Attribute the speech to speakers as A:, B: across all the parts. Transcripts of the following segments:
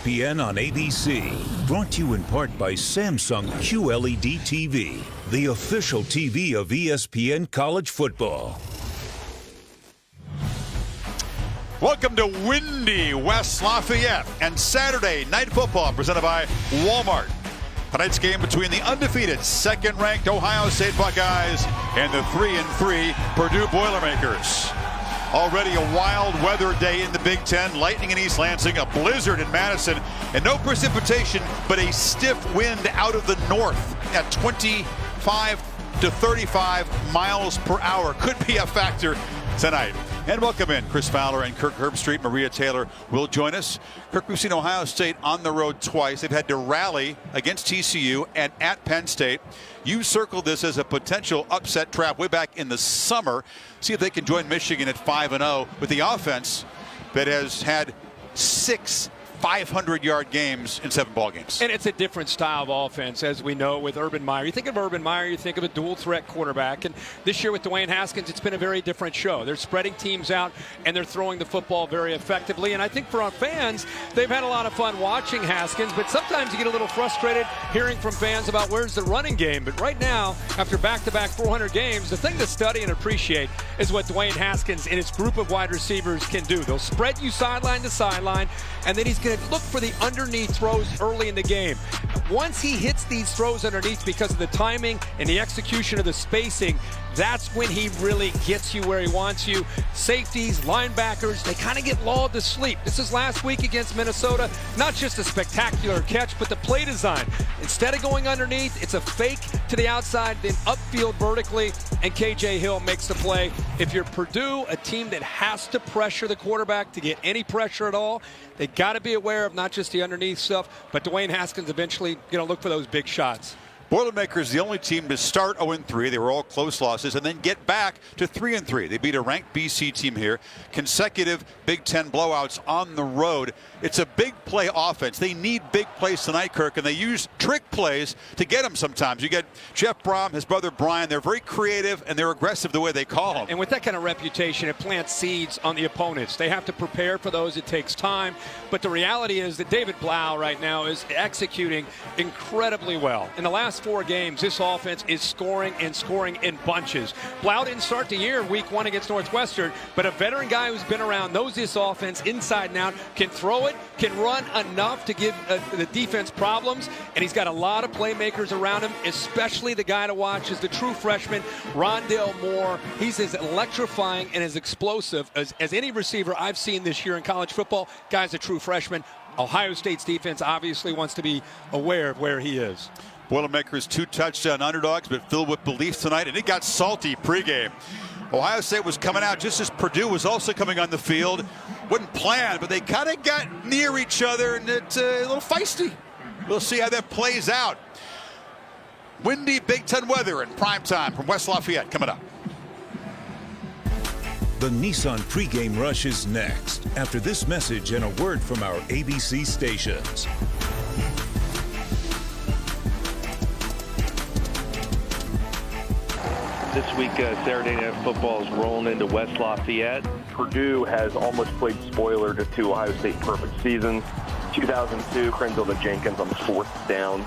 A: ESPN on ABC. Brought to you in part by Samsung QLED TV, the official TV of ESPN College Football.
B: Welcome to windy West Lafayette and Saturday Night Football presented by Walmart. Tonight's game between the undefeated second-ranked Ohio State Buckeyes and the 3-3 Purdue Boilermakers. Already a wild weather day in the Big Ten, lightning in East Lansing, a blizzard in Madison, and no precipitation, but a stiff wind out of the north at 25 to 35 miles per hour. Could be a factor tonight. And welcome in Chris Fowler and Kirk Herbstreit. Maria Taylor will join us. Kirk, we've seen Ohio State on the road twice. They've had to rally against TCU and at Penn State. You circled this as a potential upset trap way back in the summer. See if they can join Michigan at 5-0 with the offense that has had 6 500-yard games in 7 ball games.
C: And it's a different style of offense, as we know, with Urban Meyer. You think of Urban Meyer, you think of a dual-threat quarterback. And this year with Dwayne Haskins, it's been a very different show. They're spreading teams out, and they're throwing the football very effectively. And I think for our fans, they've had a lot of fun watching Haskins, but sometimes you get a little frustrated hearing from fans about where's the running game. But right now, after back-to-back 400 games, the thing to study and appreciate is what Dwayne Haskins and his group of wide receivers can do. They'll spread you sideline to sideline, and then he's going to look for the underneath throws early in the game. Once he hits these throws underneath because of the timing and the execution of the spacing, that's when he really gets you where he wants you. Safeties, linebackers, they kind of get lulled to sleep. This is last week against Minnesota. Not just a spectacular catch, but the play design. Instead of going underneath, it's a fake to the outside, then upfield vertically, and KJ Hill makes the play. If you're Purdue, a team that has to pressure the quarterback to get any pressure at all, they got to be aware of not just the underneath stuff, but Dwayne Haskins eventually going to look for those big shots.
B: Boilermakers, the only team to start 0-3. They were all close losses and then get back to 3-3. They beat a ranked BC team here. Consecutive Big Ten blowouts on the road. It's a big play offense. They need big plays tonight, Kirk, and they use trick plays to get them sometimes. You get Jeff Brom, his brother Brian. They're very creative and they're aggressive the way they call them.
C: And with that kind of reputation, it plants seeds on the opponents. They have to prepare for those. It takes time. But the reality is that David Blough right now is executing incredibly well. In the last 4 games, this offense is scoring in bunches. Blough didn't start the year in week 1 against Northwestern, but a veteran guy who's been around, knows this offense inside and out, can throw it, can run enough to give the defense problems, and he's got a lot of playmakers around him, especially the guy to watch is the true freshman, Rondale Moore. He's as electrifying and as explosive as any receiver I've seen this year in college football. Guy's a true freshman. Ohio State's defense obviously wants to be aware of where he is.
B: Boilermakers 2 touchdown underdogs, but filled with belief tonight, and it got salty pregame. Ohio State was coming out just as Purdue was also coming on the field. Wasn't planned, but they kind of got near each other, and it's a little feisty. We'll see how that plays out. Windy Big Ten weather in prime time from West Lafayette coming up.
A: The Nissan pregame rush is next, after this message and a word from our ABC stations.
D: This week, Saturday Night Football is rolling into West Lafayette. Purdue has almost played spoiler to 2 Ohio State perfect seasons. 2002, Krenzel to Jenkins on the 4th down.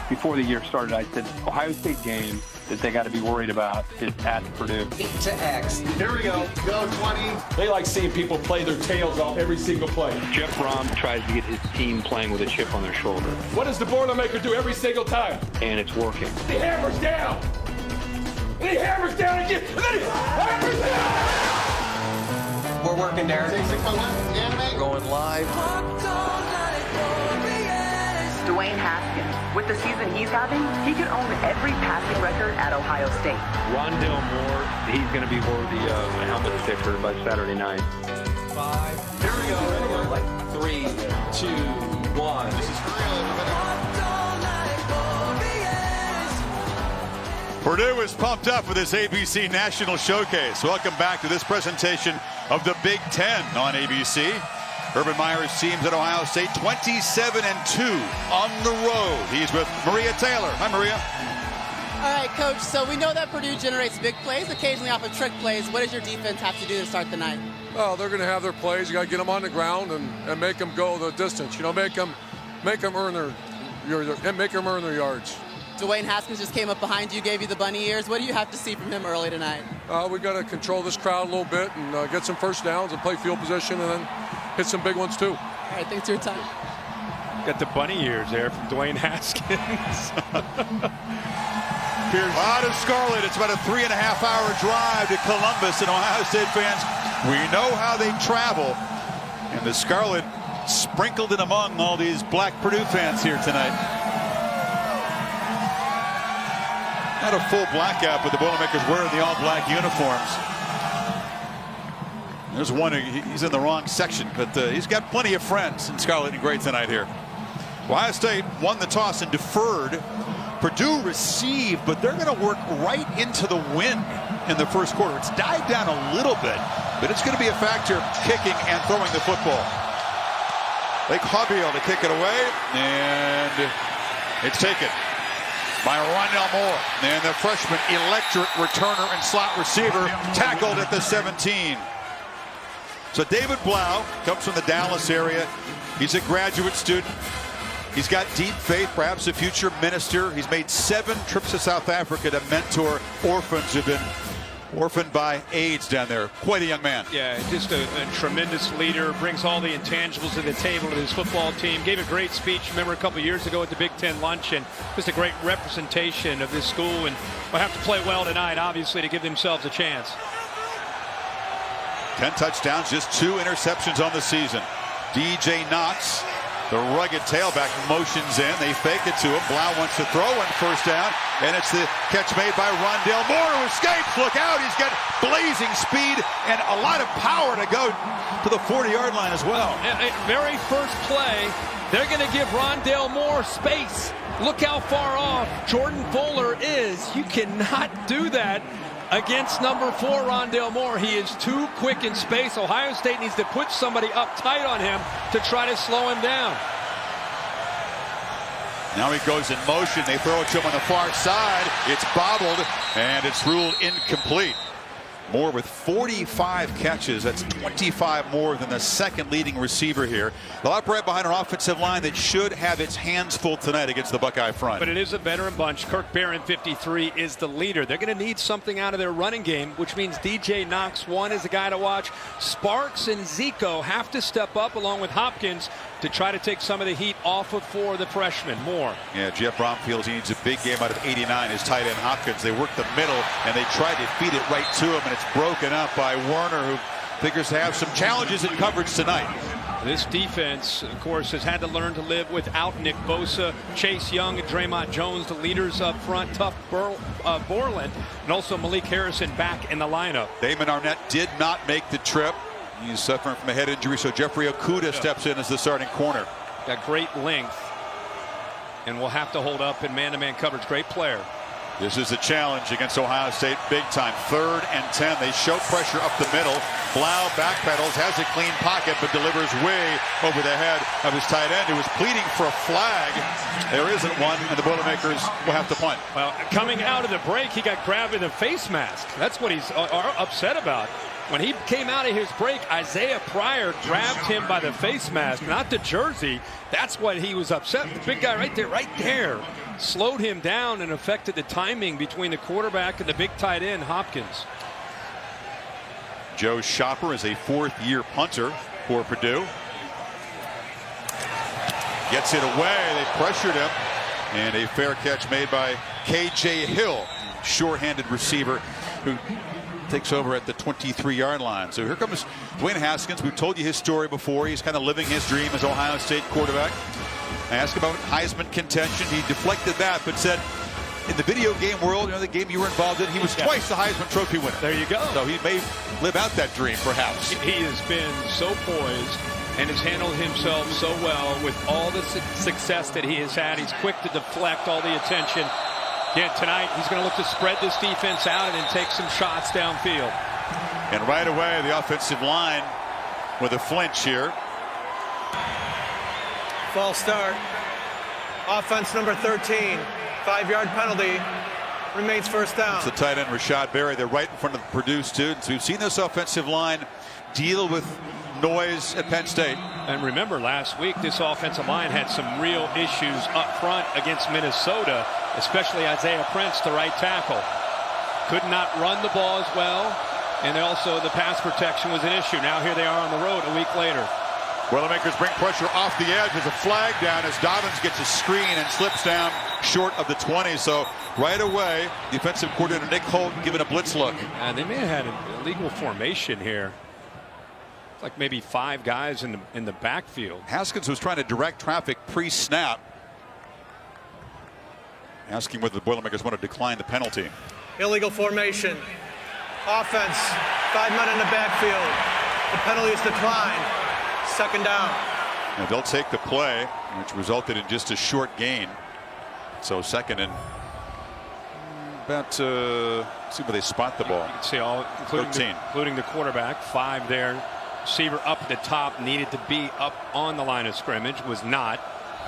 E: Before the year started, I said Ohio State game that they got to be worried about is at Purdue.
F: 8 to X. Here we go. Go 20.
G: They like seeing people play their tails off every single play.
H: Jeff Brom tries to get his team playing with a chip on their shoulder.
G: What does the Boilermaker do every single time?
H: And it's working.
G: He hammers down. And he hammers down again. And then he hammers down.
F: We're working there.
I: Going live.
J: Dwayne Haskins, with the season he's having, he could own every passing record at Ohio State.
H: Rondale Moore, he's going to be worthy of a helmet sticker by Saturday night.
F: 5. Here we go. 3, 2, 1. This is
B: Purdue is pumped up for this ABC National Showcase. Welcome back to this presentation of the Big Ten on ABC. Urban Meyer's teams at Ohio State 27-2 on the road. He's with Maria Taylor. Hi, Maria.
K: All right, Coach. So we know that Purdue generates big plays, occasionally off of trick plays. What does your defense have to do to start the night? Well, they're going to have their plays. You got to get them on the ground and make them go the distance. You know, make them earn their yards.
L: Dwayne Haskins just came up behind you, gave you the bunny ears. What do you have to see from him early tonight?
K: We got to control this crowd a little bit and get some first downs and play field position and then hit some big ones too.
L: All right, thanks for your time.
C: Got the bunny ears there from Dwayne Haskins.
B: Out of Scarlet, it's about a 3.5-hour drive to Columbus, and Ohio State fans, we know how they travel, and the Scarlet sprinkled in among all these black Purdue fans here tonight. Not a full blackout, but the Boilermakers wearing the all-black uniforms. There's one, he's in the wrong section, but he's got plenty of friends in Scarlet and Gray tonight here. Ohio State won the toss and deferred. Purdue received, but they're going to work right into the wind in the first quarter. It's died down a little bit, but it's going to be a factor kicking and throwing the football. Lake Hobbiel to kick it away, and it's taken by Rondale Moore. And the freshman electric returner and slot receiver tackled at the 17. So David Blough comes from the Dallas area. He's a graduate student. He's got deep faith, perhaps a future minister. He's made 7 trips to South Africa to mentor orphans who've been orphaned by AIDS down there. Quite a young man.
C: Yeah, just a tremendous leader. Brings all the intangibles to the table to his football team. Gave a great speech, remember, a couple years ago at the Big Ten lunch, and just a great representation of this school. And will have to play well tonight, obviously, to give themselves a chance.
B: 10 touchdowns, just 2 interceptions on the season. DJ Knox, the rugged tailback, motions in. They fake it to him. Blough wants to throw, and first down. And it's the catch made by Rondale Moore, who escapes. Look out. He's got blazing speed and a lot of power to go to the 40-yard line as well.
C: Very first play, they're going to give Rondale Moore space. Look how far off Jordan Fuller is. You cannot do that against number 4, Rondale Moore. He is too quick in space. Ohio State needs to put somebody up tight on him to try to slow him down.
B: Now he goes in motion. They throw it to him on the far side. It's bobbled, and it's ruled incomplete. Moore with 45 catches. That's 25 more than the second leading receiver here. They'll operate behind an offensive line that should have its hands full tonight against the Buckeye front.
C: But it is a veteran bunch. Kirk Barron, 53, is the leader. They're going to need something out of their running game, which means DJ Knox, 1, is a guy to watch. Sparks and Zico have to step up along with Hopkins to try to take some of the heat off of 4, the freshman. Moore.
B: Yeah, Jeff Brom feels he needs a big game out of 89. His tight end Hopkins. They work the middle, and they try to feed it right to him, and it's broken up by Werner, who figures to have some challenges in coverage tonight.
C: This defense, of course, has had to learn to live without Nick Bosa, Chase Young, and Draymond Jones, the leaders up front. Tough Borland, and also Malik Harrison back in the lineup.
B: Damon Arnett did not make the trip. He's suffering from a head injury, so Jeffrey Okudah steps in as the starting corner.
C: Got great length, and will have to hold up in man-to-man coverage. Great player.
B: This is a challenge against Ohio State big time. 3rd and 10. They show pressure up the middle. Blough backpedals, has a clean pocket, but delivers way over the head of his tight end, who was pleading for a flag. There isn't one, and the Boilermakers will have to punt.
C: Well, coming out of the break, he got grabbed in the face mask. That's what he's upset about. When he came out of his break, Isaiah Pryor grabbed him by the face mask, not the jersey. That's what he was upset. The big guy right there, slowed him down and affected the timing between the quarterback and the big tight end, Hopkins.
B: Joe Shopper is a 4th-year punter for Purdue. Gets it away. They pressured him. And a fair catch made by K.J. Hill, short-handed receiver, who takes over at the 23-yard line. So here comes Dwayne Haskins. We've told you his story before. He's kind of living his dream as Ohio State quarterback. I asked about Heisman contention. He deflected that, but said, in the video game world, you know, the game you were involved in, he was twice the Heisman Trophy winner.
C: There you go.
B: So he may live out that dream, perhaps.
C: He has been so poised and has handled himself so well with all the success that he has had. He's quick to deflect all the attention. Again, tonight, he's going to look to spread this defense out and then take some shots downfield.
B: And right away, the offensive line with a flinch here.
M: False start. Offense number 13. 5-yard penalty. Remains first down.
B: It's the tight end, Ross-Ade. They're right in front of the Purdue students. We've seen this offensive line deal with noise at Penn State.
C: And remember, last week, this offensive line had some real issues up front against Minnesota, especially Isaiah Prince, the right tackle. Could not run the ball as well, and also the pass protection was an issue. Now here they are on the road a week later.
B: Boilermakers bring pressure off the edge. There's a flag down as Dobbins gets a screen and slips down short of the 20. So right away, defensive coordinator Nick Holt giving a blitz look.
C: And they may have had an illegal formation here. Like maybe 5 guys in the backfield.
B: Haskins was trying to direct traffic pre-snap, asking whether the Boilermakers want to decline the penalty.
M: Illegal formation. Offense, 5 men in the backfield. The penalty is declined. 2nd down.
B: And they'll take the play, which resulted in just a short gain. So 2nd and about see where they spot the ball.
C: You can see all, including the quarterback. 5 there. Receiver up at the top, needed to be up on the line of scrimmage, was not.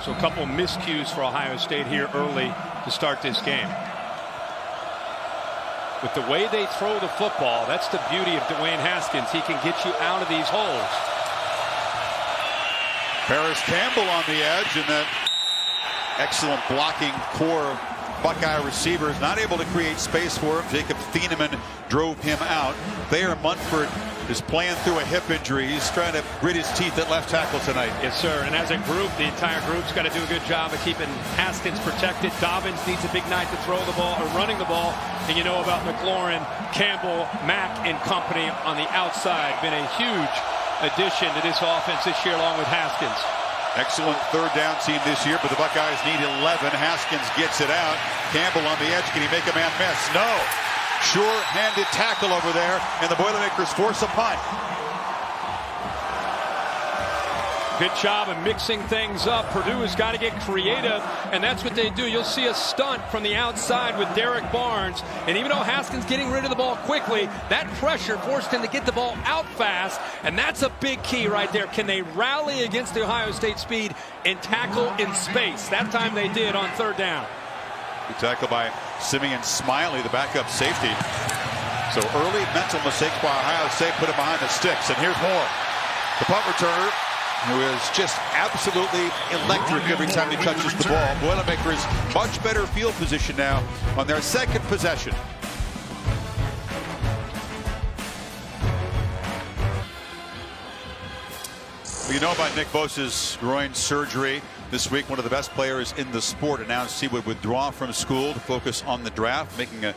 C: So a couple miscues for Ohio State here early to start this game. With the way they throw the football, that's the beauty of Dwayne Haskins. He can get you out of these holes.
B: Paris Campbell on the edge, and that excellent blocking core Buckeye receivers not able to create space for him. Jacob Thieneman drove him out. Thayer Munford is playing through a hip injury. He's trying to grit his teeth at left tackle tonight.
C: Yes, sir. And as a group, the entire group's got to do a good job of keeping Haskins protected. Dobbins needs a big night to throw the ball or running the ball. And you know about McLaurin, Campbell, Mack, and company on the outside. Been a huge addition to this offense this year along with Haskins.
B: Excellent 3rd down team this year, but the Buckeyes need 11. Haskins gets it out. Campbell on the edge. Can he make a man miss? No. Sure-handed tackle over there, and the Boilermakers force a punt.
C: Good job of mixing things up. Purdue has got to get creative, and that's what they do. You'll see a stunt from the outside with Derek Barnes, and even though Haskins getting rid of the ball quickly, that pressure forced him to get the ball out fast, and that's a big key right there. Can they rally against the Ohio State speed and tackle in space? That time they did on 3rd down.
B: Good tackle by Simeon Smiley, the backup safety. So early mental mistakes by Ohio State put him behind the sticks, and here's Moore, the punt returner, who is just absolutely electric every time he touches the ball. Boilermakers much better field position now on their 2nd possession. Well, you know about Nick Bosa's groin surgery. This week, one of the best players in the sport announced he would withdraw from school to focus on the draft, making a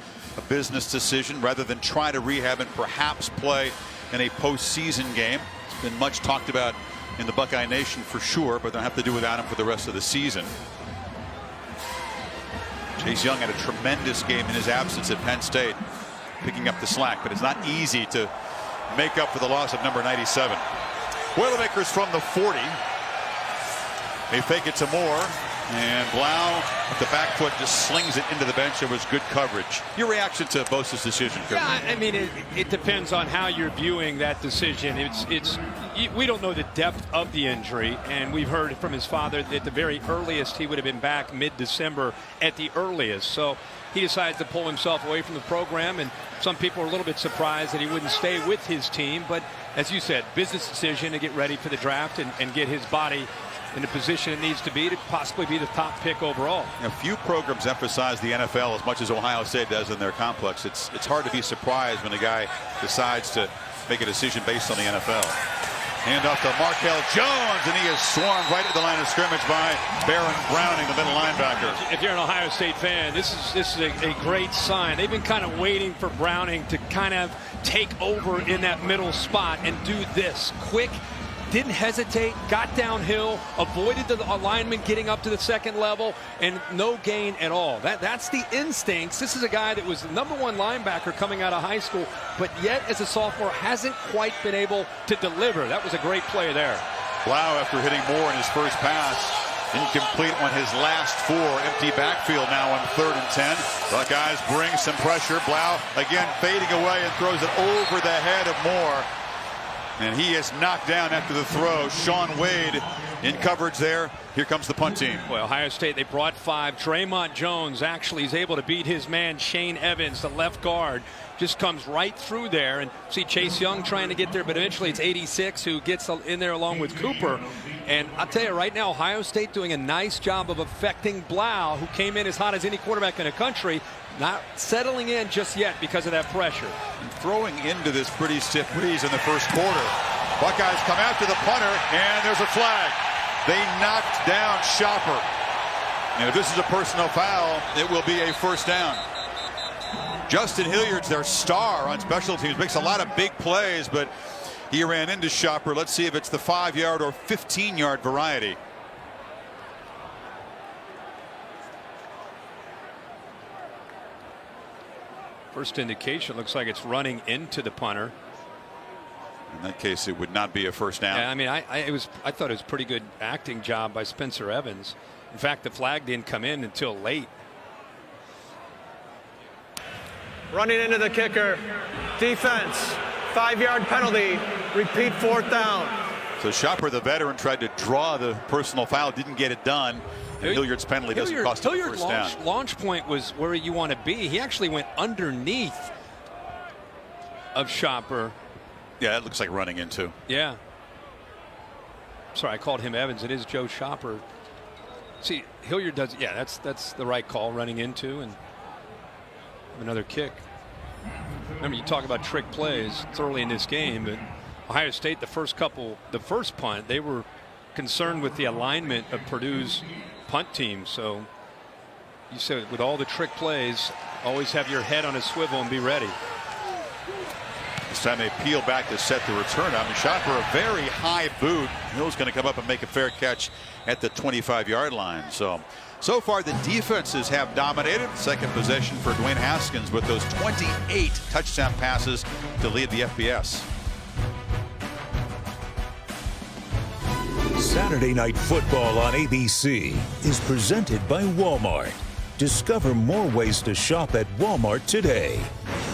B: business decision rather than try to rehab and perhaps play in a postseason game. It's been much talked about in the Buckeye Nation for sure, but they'll have to do without him for the rest of the season. Chase Young had a tremendous game in his absence at Penn State, picking up the slack, but it's not easy to make up for the loss of number 97. Boilermakers from the 40. They fake it to Moore, and Blough with the back foot just slings it into the bench. It was good coverage. Your reaction to Bosa's decision, Chris?
C: Yeah, I mean, it depends on how you're viewing that decision. We don't know the depth of the injury, and we've heard from his father that at the very earliest he would have been back mid-December at the earliest. So he decides to pull himself away from the program, and some people are a little bit surprised that he wouldn't stay with his team. But as you said, business decision to get ready for the draft and get his body in the position it needs to be to possibly be the top pick overall.
B: A few programs emphasize the NFL as much as Ohio State does in their complex. It's hard to be surprised when a guy decides to make a decision based on the NFL. Hand off to Markel Jones, and he is swarmed right at the line of scrimmage by Baron Browning, the middle linebacker.
C: If you're an Ohio State fan, this is a great sign. They've been kind of waiting for Browning to kind of take over in that middle spot and do this quick. Didn't hesitate, got downhill, avoided the alignment getting up to the 2nd level, and no gain at all. That's the instincts. This is a guy that was the #1 linebacker coming out of high school, but yet as a sophomore hasn't quite been able to deliver. That was a great play there.
B: Blough, after hitting Moore in his first pass, incomplete on his last 4. Empty backfield now on 3rd and 10. Buckeyes bring some pressure. Blough again fading away and throws it over the head of Moore. And he is knocked down after the throw. Sean Wade in coverage there. Here comes the punt team.
C: Well, Ohio State, they brought 5. Draymond Jones actually is able to beat his man Shane Evans, the left guard. Just comes right through there, and see Chase Young trying to get there, but eventually it's 86 who gets in there along with Cooper. And I'll tell you right now, Ohio State doing a nice job of affecting Blough, who came in as hot as any quarterback in the country, not settling in just yet because of that pressure.
B: And throwing into this pretty stiff breeze in the first quarter. Buckeyes come after the punter, and there's a flag. They knocked down Shopper. And if this is a personal foul, it will be a first down. Justin Hilliard's their star on special teams. Makes a lot of big plays, but he ran into Shopper. Let's see if it's the 5-yard or 15-yard variety.
C: First indication looks like it's running into the punter.
B: In that case, it would not be a first down.
C: Yeah, I mean, I thought it was a pretty good acting job by Spencer Evans. In fact, the flag didn't come in until late.
M: Running into the kicker. Defense. 5-yard penalty. Repeat 4th down.
B: So Shopper, the veteran, tried to draw the personal foul, didn't get it done. And Hilliard's penalty doesn't cost him a first down.
C: Launch point was where you want to be. He actually went underneath of Shopper.
B: Yeah, it looks like running into.
C: Yeah. Sorry, I called him Evans. It is Joe Shopper. See, Hilliard does. Yeah, that's the right call, running into, and another kick. Remember, you talk about trick plays. It's early in this game, but Ohio State, the first punt, they were concerned with the alignment of Purdue's punt team. So you said with all the trick plays, always have your head on a swivel and be ready.
B: This time they peel back to set the return. I mean, Shopper, a very high boot. Hill's going to come up and make a fair catch at the 25-yard line. So far the defenses have dominated. Second possession for Dwayne Haskins with those 28 touchdown passes to lead the FBS.
A: Saturday Night Football on ABC is presented by Walmart. Discover more ways to shop at Walmart today.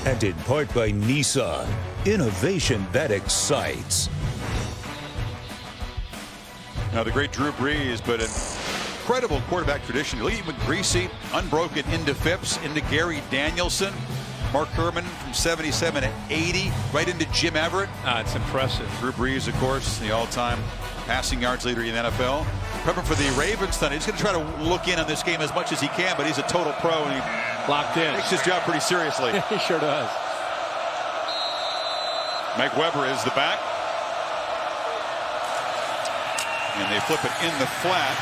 A: And in part by Nissan. Innovation that excites.
B: Now the great Drew Brees, but an incredible quarterback tradition. Lee McGreasy, unbroken into Phipps, into Gary Danielson. Mark Herman from 77 to 80, right into Jim Everett.
C: It's impressive.
B: Drew Brees, of course, the all-time passing yards leader in the NFL. Prepping for the Ravens tonight. He's going to try to look in on this game as much as he can, but he's a total pro and he
C: locked in.
B: Takes his job pretty seriously.
C: He sure does.
B: Mike Weber is the back. And they flip it in the flat.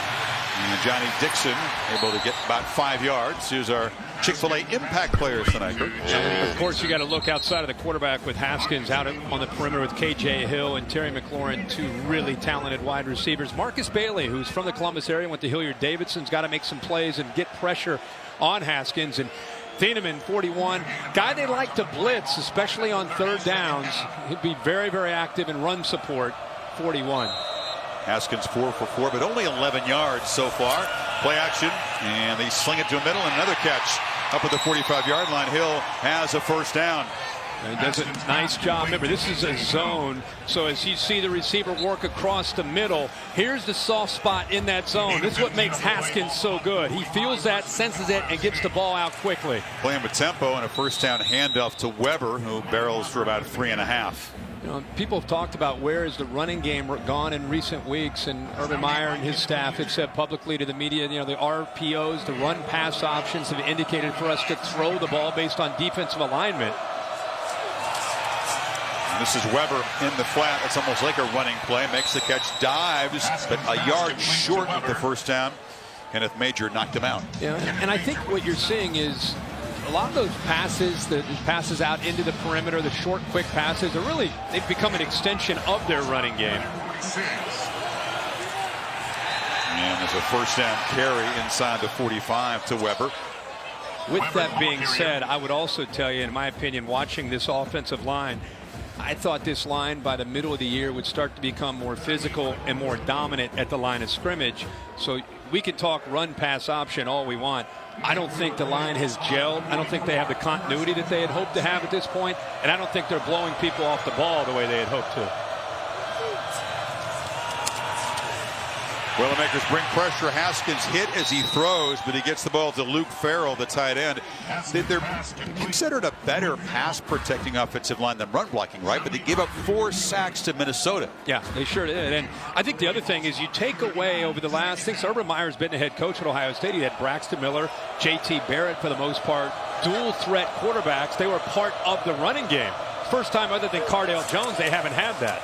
B: And Johnny Dixon able to get about 5 yards. Here's our Chick-fil-A impact players tonight.
C: Of course, you got to look outside of the quarterback with Haskins out on the perimeter with KJ Hill and Terry McLaurin, 2 really talented wide receivers. Marcus Bailey, who's from the Columbus area, went to Hilliard-Davidson's got to make some plays and get pressure on Haskins. And Thieneman, 41, guy they like to blitz, especially on third downs. He'd be very, very active in run support, 41.
B: Haskins 4 for 4, but only 11 yards so far. Play action, and they sling it to the middle, and another catch up at the 45-yard line. Hill has a first down.
C: And he does a nice job. Remember, this is a zone, so as you see the receiver work across the middle, here's the soft spot in that zone. This is what makes Haskins so good. He feels that, senses it, and gets the ball out quickly.
B: Playing with tempo and a first down handoff to Weber, who barrels for about 3.5.
C: You know, people have talked about where is the running game gone in recent weeks, and Urban Meyer and his staff have said publicly to the media, you know, the RPOs, the run pass options have indicated for us to throw the ball based on defensive alignment.
B: And this is Weber in the flat. It's almost like a running play. Makes the catch, dives, but a yard short of the first down. Kenneth Major knocked him out.
C: Yeah, and I think what you're seeing is a lot of those passes, the passes out into the perimeter, the short, quick passes, are really, they've become an extension of their running game.
B: And there's a first down carry inside the 45 to Weber.
C: With that being said, I would also tell you, in my opinion, watching this offensive line, I thought this line by the middle of the year would start to become more physical and more dominant at the line of scrimmage. So we could talk run pass option all we want. I don't think the line has gelled. I don't think they have the continuity that they had hoped to have at this point, and I don't think they're blowing people off the ball the way they had hoped to.
B: Boilermakers bring pressure. Haskins hit as he throws, but he gets the ball to Luke Farrell, the tight end. They're considered a better pass protecting offensive line than run blocking, right? But they gave up 4 sacks to Minnesota.
C: Yeah, they sure did. And I think the other thing is you take away over the last, since Urban Meyer's been the head coach at Ohio State, he had Braxton Miller, J.T. Barrett for the most part, dual threat quarterbacks. They were part of the running game. First time other than Cardale Jones, they haven't had that.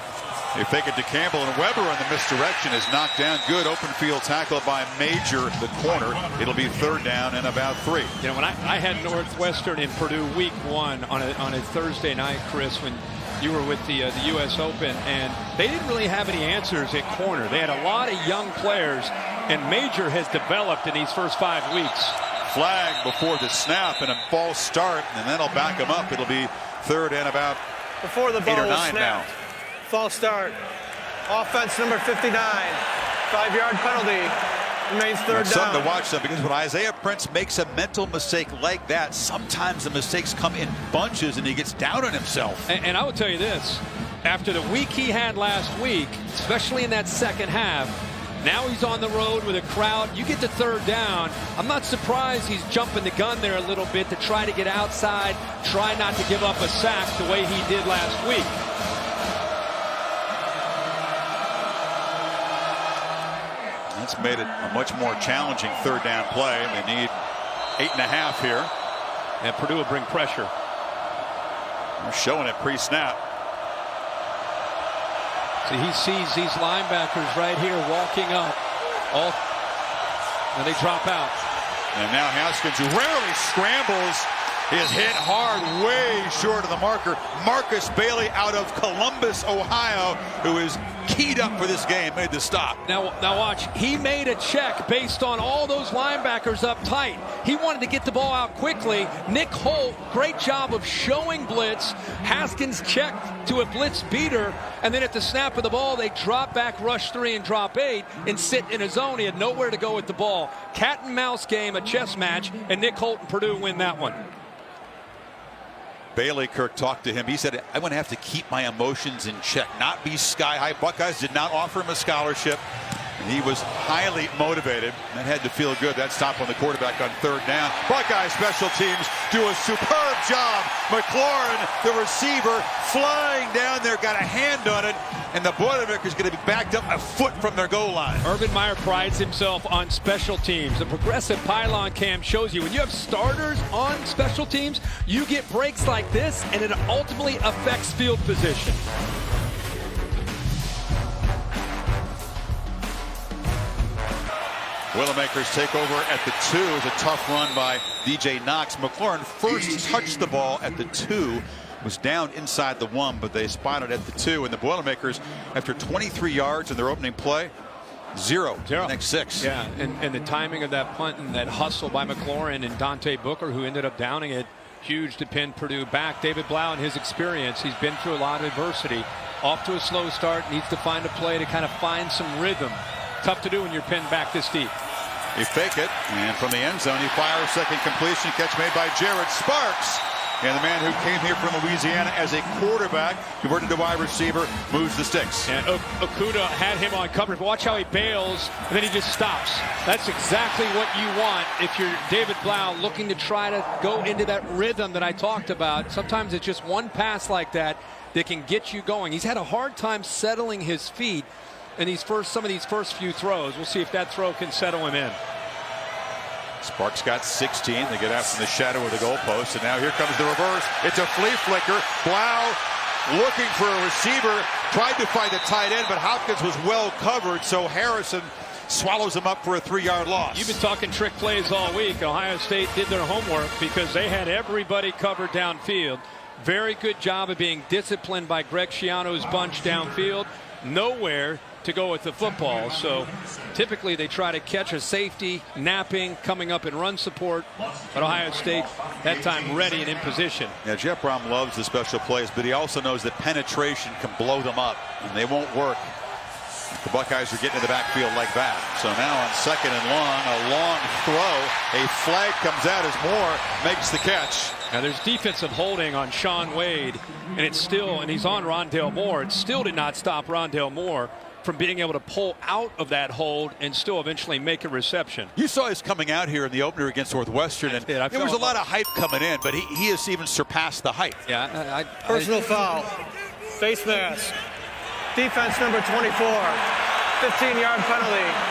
B: They fake it to Campbell, and Weber on the misdirection is knocked down. Good open field tackle by Major, the corner. It'll be 3rd down and about 3.
C: You know, when I had Northwestern in Purdue week 1 on a Thursday night, Chris, when you were with the U.S. Open, and they didn't really have any answers at corner. They had a lot of young players, and Major has developed in these first 5 weeks.
B: Flag before the snap and a false start, and then they'll back him up. It'll be 3rd and about
M: before the ball
B: 8 or 9
M: was snapped.
B: now.
M: False start. Offense number 59. 5-yard penalty. Remains 3rd down.
B: Something to watch, though, because when Isaiah Prince makes a mental mistake like that, sometimes the mistakes come in bunches and he gets down on himself.
C: And I will tell you this, after the week he had last week, especially in that second half, now he's on the road with a crowd. You get to 3rd down. I'm not surprised he's jumping the gun there a little bit to try to get outside, try not to give up a sack the way he did last week.
B: That's made it a much more challenging 3rd down play. They need 8.5 here.
C: And Purdue will bring pressure.
B: They're showing it pre-snap.
C: So he sees these linebackers right here walking up. And they drop out.
B: And now Haskins, who rarely scrambles, is hit hard, way short of the marker. Marcus Bailey out of Columbus, Ohio, who is keyed up for this game, made the stop.
C: Now watch, he made a check based on all those linebackers up tight. He wanted to get the ball out quickly. Nick Holt, great job of showing blitz. Haskins checked to a blitz beater, and then at the snap of the ball, they drop back, rush 3 and drop 8 and sit in a zone. He had nowhere to go with the ball. Cat and mouse game, a chess match, and Nick Holt and Purdue win that one.
B: Bailey, Kirk talked to him. He said, I'm going to have to keep my emotions in check, not be sky high. Buckeyes did not offer him a scholarship, and he was highly motivated. That had to feel good. That stop on the quarterback on 3rd down. Buckeye special teams do a superb job. McLaurin, the receiver, flying down there, got a hand on it, and the Boilermakers going to be backed up a foot from their goal line.
C: Urban Meyer prides himself on special teams. The progressive pylon cam shows you when you have starters on special teams, you get breaks like this, and it ultimately affects field position.
B: Boilermakers take over at the 2. It's a tough run by DJ Knox. McLaurin first touched the ball at the 2. Was down inside the 1, but they spotted at the 2. And the Boilermakers, after 23 yards in their opening play, 0. Next 6.
C: Yeah, and the timing of that punt and that hustle by McLaurin and Dante Booker, who ended up downing it, huge to pin Purdue back. David Blough, in his experience, he's been through a lot of adversity. Off to a slow start, needs to find a play to kind of find some rhythm. Tough to do when you're pinned back this deep.
B: He fake it, and from the end zone, he fires second completion. Catch made by Jared Sparks. And the man who came here from Louisiana as a quarterback, converted to wide receiver, moves the sticks.
C: And Okuda had him on coverage. Watch how he bails, and then he just stops. That's exactly what you want if you're David Blough looking to try to go into that rhythm that I talked about. Sometimes it's just one pass like that that can get you going. He's had a hard time settling his feet in some of these first few throws. We'll see if that throw can settle him in.
B: Sparks got 16. They get out from the shadow of the goalpost, and now here comes the reverse. It's a flea flicker. Blough looking for a receiver, tried to find a tight end, but Hopkins was well covered, so Harrison swallows him up for a 3-yard loss.
C: You've been talking trick plays all week. Ohio State did their homework because they had everybody covered downfield. Very good job of being disciplined by Greg Schiano's bunch downfield. Nowhere to go with the football, so typically they try to catch a safety napping, coming up in run support, but Ohio State that time ready and in position.
B: Yeah, Jeff Brom loves the special plays, but he also knows that penetration can blow them up, and they won't work. The Buckeyes are getting to the backfield like that. So now on 2nd and long, a long throw, a flag comes out as Moore makes the catch.
C: Now there's defensive holding on Shaun Wade, and he's on Rondale Moore. It still did not stop Rondale Moore. from being able to pull out of that hold and still eventually make a reception.
B: You saw his coming out here in the opener against Northwestern, and there was a lot of hype coming in, but he has even surpassed the hype.
C: Yeah,
M: Personal foul, face mask, defense number 24, 15-yard penalty.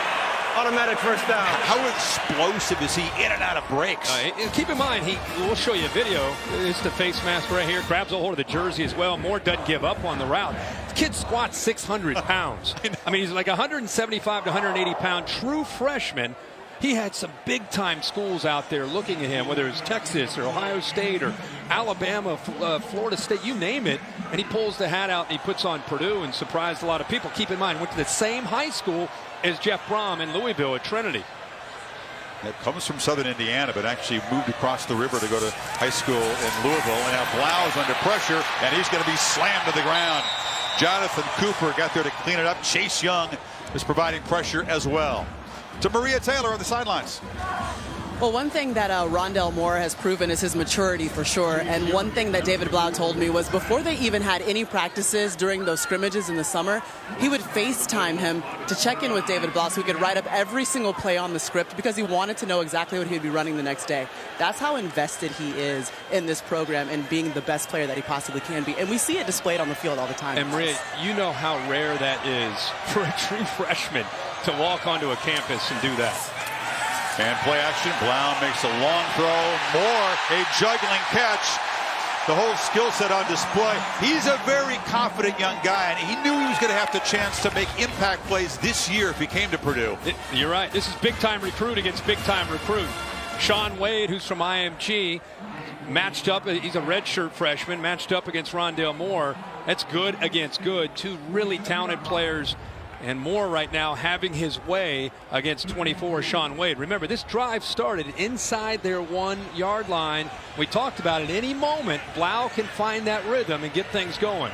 M: Automatic first down.
B: How explosive is he in and out of breaks?
C: Keep in mind, we'll show you a video. It's the face mask right here. Grabs a hold of the jersey as well. Moore doesn't give up on the route. The kid squats 600 pounds. I mean, he's like 175 to 180 pound true freshman. He had some big-time schools out there looking at him, whether it's Texas or Ohio State or Alabama, Florida State, you name it. And he pulls the hat out and he puts on Purdue and surprised a lot of people. Keep in mind, went to the same high school as Jeff Brom in Louisville at Trinity.
B: It comes from Southern Indiana, but actually moved across the river to go to high school in Louisville. And now Blough's under pressure, and he's going to be slammed to the ground. Jonathan Cooper got there to clean it up. Chase Young is providing pressure as well. To Maria Taylor on the sidelines.
L: Well, one thing that Rondale Moore has proven is his maturity for sure. And one thing that David Blough told me was before they even had any practices during those scrimmages in the summer, he would FaceTime him to check in with David Blough so he could write up every single play on the script because he wanted to know exactly what he would be running the next day. That's how invested he is in this program and being the best player that he possibly can be. And we see it displayed on the field all the time.
C: And Maria, you know how rare that is for a true freshman to walk onto a campus and do that.
B: And play action. Blough makes a long throw. Moore, a juggling catch. The whole skill set on display. He's a very confident young guy, and he knew he was going to have the chance to make impact plays this year if he came to Purdue.
C: You're right. This is big-time recruit against big-time recruit. Sean Wade, who's from IMG, matched up. He's a redshirt freshman, matched up against Rondale Moore. That's good against good. Two really talented players. And Moore right now having his way against 24 Sean Wade. Remember, this drive started inside their 1 yard line. We talked about it. Any moment, Blough can find that rhythm and get things going.